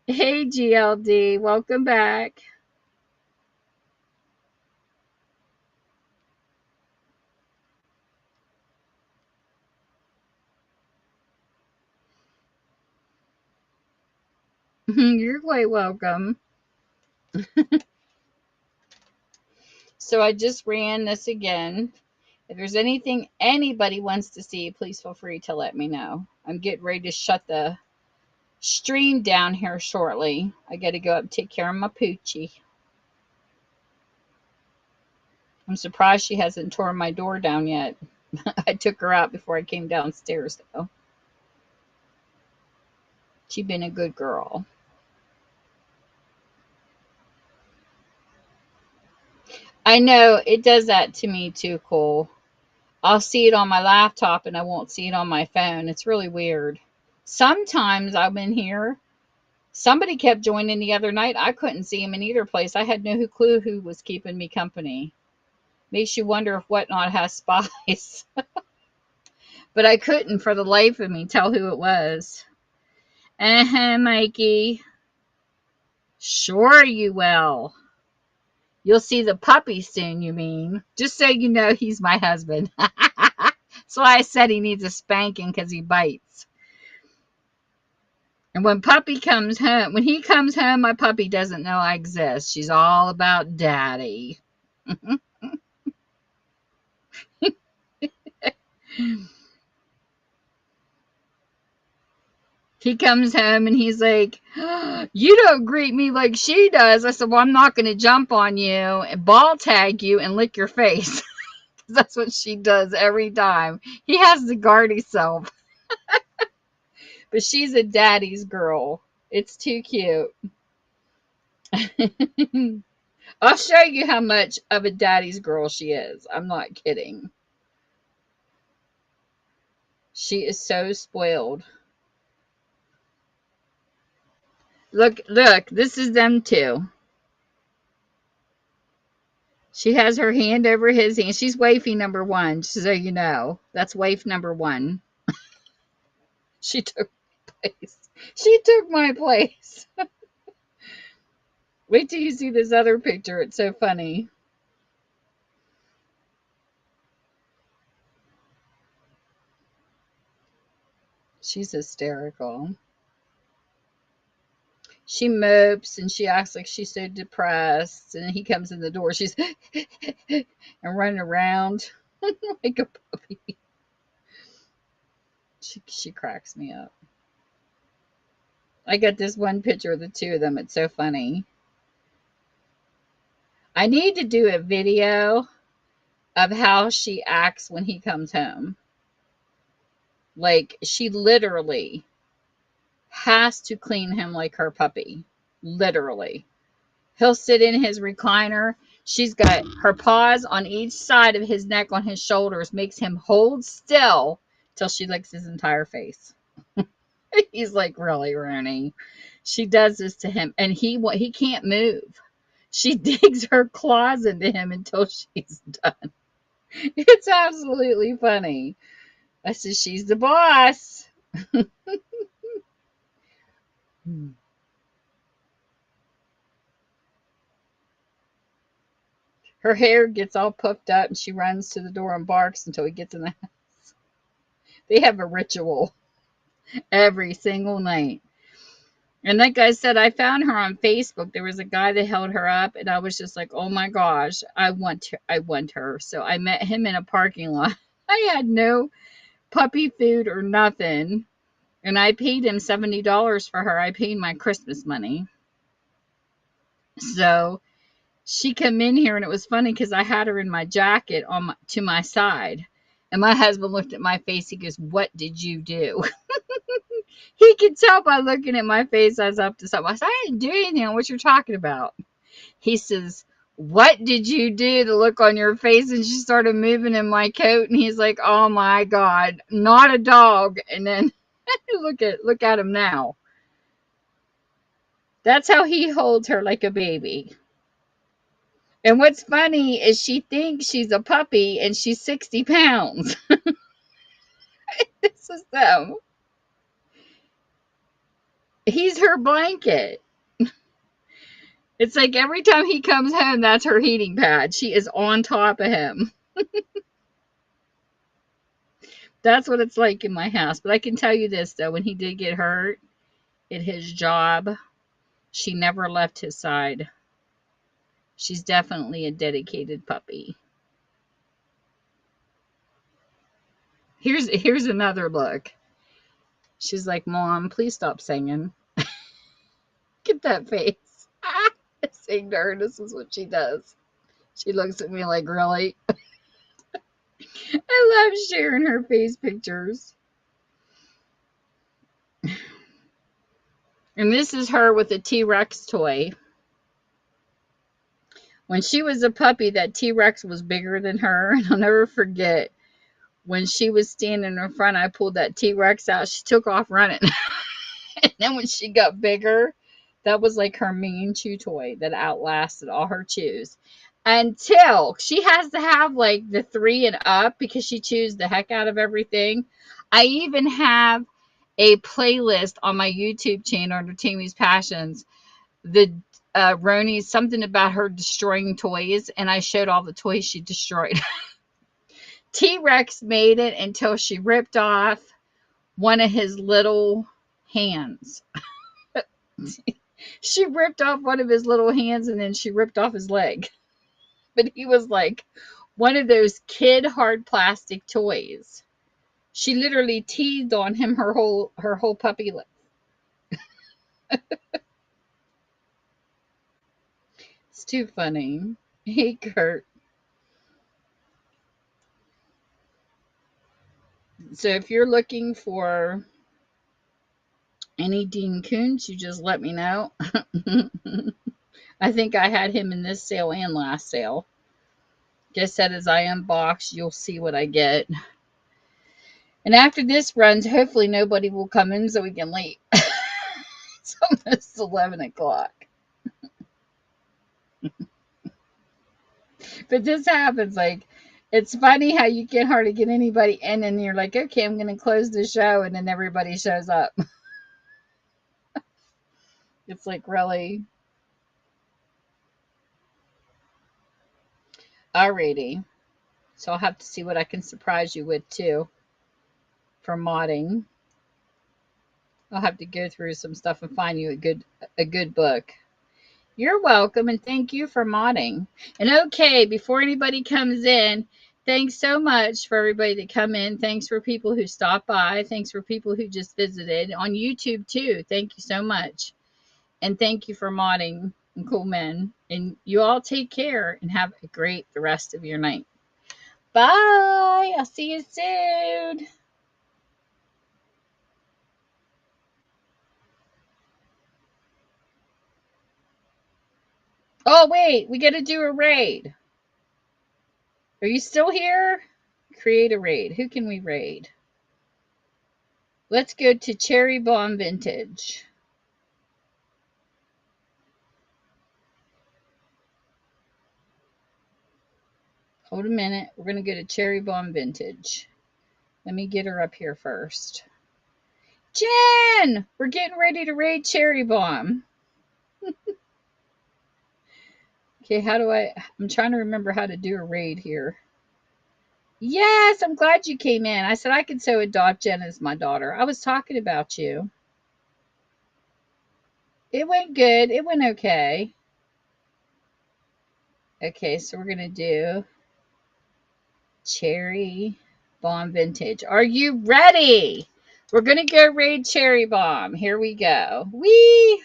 Hey, GLD, welcome back. You're quite welcome. So I just ran this again. If there's anything anybody wants to see, please feel free to let me know. I'm getting ready to shut the stream down here shortly. I got to go up and take care of my poochie. I'm surprised she hasn't torn my door down yet. I took her out before I came downstairs, though. She's been a good girl. I know, it does that to me too, Cole. I'll see it on my laptop and I won't see it on my phone. It's really weird. Sometimes I'm in here. Somebody kept joining the other night. I couldn't see him in either place. I had no clue who was keeping me company. Makes you wonder if Whatnot has spies. But I couldn't for the life of me tell who it was. Mikey. Sure you will. You'll see the puppy soon, you mean? Just so you know, he's my husband. That's why I said he needs a spanking, because he bites. And when he comes home, my puppy doesn't know I exist. She's all about daddy. He comes home and he's like, you don't greet me like she does. I said, well, I'm not going to jump on you and ball tag you and lick your face. That's what she does every time. He has to guard himself. But she's a daddy's girl. It's too cute. I'll show you how much of a daddy's girl she is. I'm not kidding. She is so spoiled. Look, this is them two. She has her hand over his hand. She's wifey number one, so you know. That's wife number one. She took my place. She took my place. Wait till you see this other picture. It's so funny. She's hysterical. She mopes and she acts like she's so depressed. And he comes in the door. She's and running around like a puppy. She cracks me up. I got this one picture of the two of them. It's so funny. I need to do a video of how she acts when he comes home. Like, she literally has to clean him like her puppy. Literally. He'll sit in his recliner. She's got her paws on each side of his neck on his shoulders, makes him hold still till she licks his entire face. He's like, really, Rooney? She does this to him, and he can't move. She digs her claws into him until she's done. It's absolutely funny. I said, she's the boss. Her hair gets all puffed up and she runs to the door and barks until he gets in the house. They have a ritual every single night. And like I said, I found her on Facebook. There was a guy that held her up, and I was just like, oh my gosh, I want her. So I met him in a parking lot. I had no puppy food or nothing. And I paid him $70 for her. I paid my Christmas money. So she came in here, and it was funny because I had her in my jacket to my side. And my husband looked at my face. He goes, what did you do? He could tell by looking at my face I was up to something. I said, I didn't do anything on what you're talking about. He says, what did you do to look on your face? And she started moving in my coat. And he's like, oh my God, not a dog. And then Look at him now. That's how he holds her, like a baby. And what's funny is she thinks she's a puppy and she's 60 pounds. This is them. He's her blanket. It's like every time he comes home, that's her heating pad. She is on top of him. That's what it's like in my house. But I can tell you this, though, when he did get hurt at his job, she never left his side. She's definitely a dedicated puppy. Here's another look. She's like, Mom, please stop singing. Get that face. I sing to her. This is what she does. She looks at me like, really? I love sharing her face pictures. And this is her with a T-Rex toy. When she was a puppy, that T-Rex was bigger than her. And I'll never forget when she was standing in front, I pulled that T-Rex out. She took off running. And then when she got bigger, that was like her main chew toy that outlasted all her chews. Until she has to have like the 3 and up because she chews the heck out of everything. I even have a playlist on my YouTube channel under Tammy's Passions. The Roni's something about her destroying toys, and I showed all the toys she destroyed. T-Rex made it until she ripped off one of his little hands. She ripped off one of his little hands and then she ripped off his leg. But he was like one of those kid hard plastic toys. She literally teased on him her whole puppy life. It's too funny. Hey, Kurt. So if you're looking for any Dean Koontz, you just let me know. I think I had him in this sale and last sale. Like I said, as I unbox, you'll see what I get. And after this runs, hopefully nobody will come in so we can leave. It's almost 11 o'clock. But this happens, like, it's funny how you can hardly get anybody in and you're like, okay, I'm going to close the show, and then everybody shows up. It's like, really? Alrighty. So I'll have to see what I can surprise you with, too, for modding. I'll have to go through some stuff and find you a good book. You're welcome, and thank you for modding. And okay, before anybody comes in, thanks so much for everybody that come in. Thanks for people who stopped by. Thanks for people who just visited on YouTube too. Thank you so much. And thank you for modding and cool men. And you all take care and have a great the rest of your night. Bye. I'll see you soon. Oh, wait, we got to do a raid. Are you still here? Create a raid. Who can we raid? Let's go to Cherry Bomb Vintage. Hold a minute. We're going to go to Cherry Bomb Vintage. Let me get her up here first. Jen! We're getting ready to raid Cherry Bomb. Okay, I'm trying to remember how to do a raid here. Yes, I'm glad you came in. I said I could so adopt Jen as my daughter. I was talking about you. It went good. It went okay. Okay, so we're going to do Cherry Bomb Vintage. Are you ready? We're going to go raid Cherry Bomb. Here we go. Whee!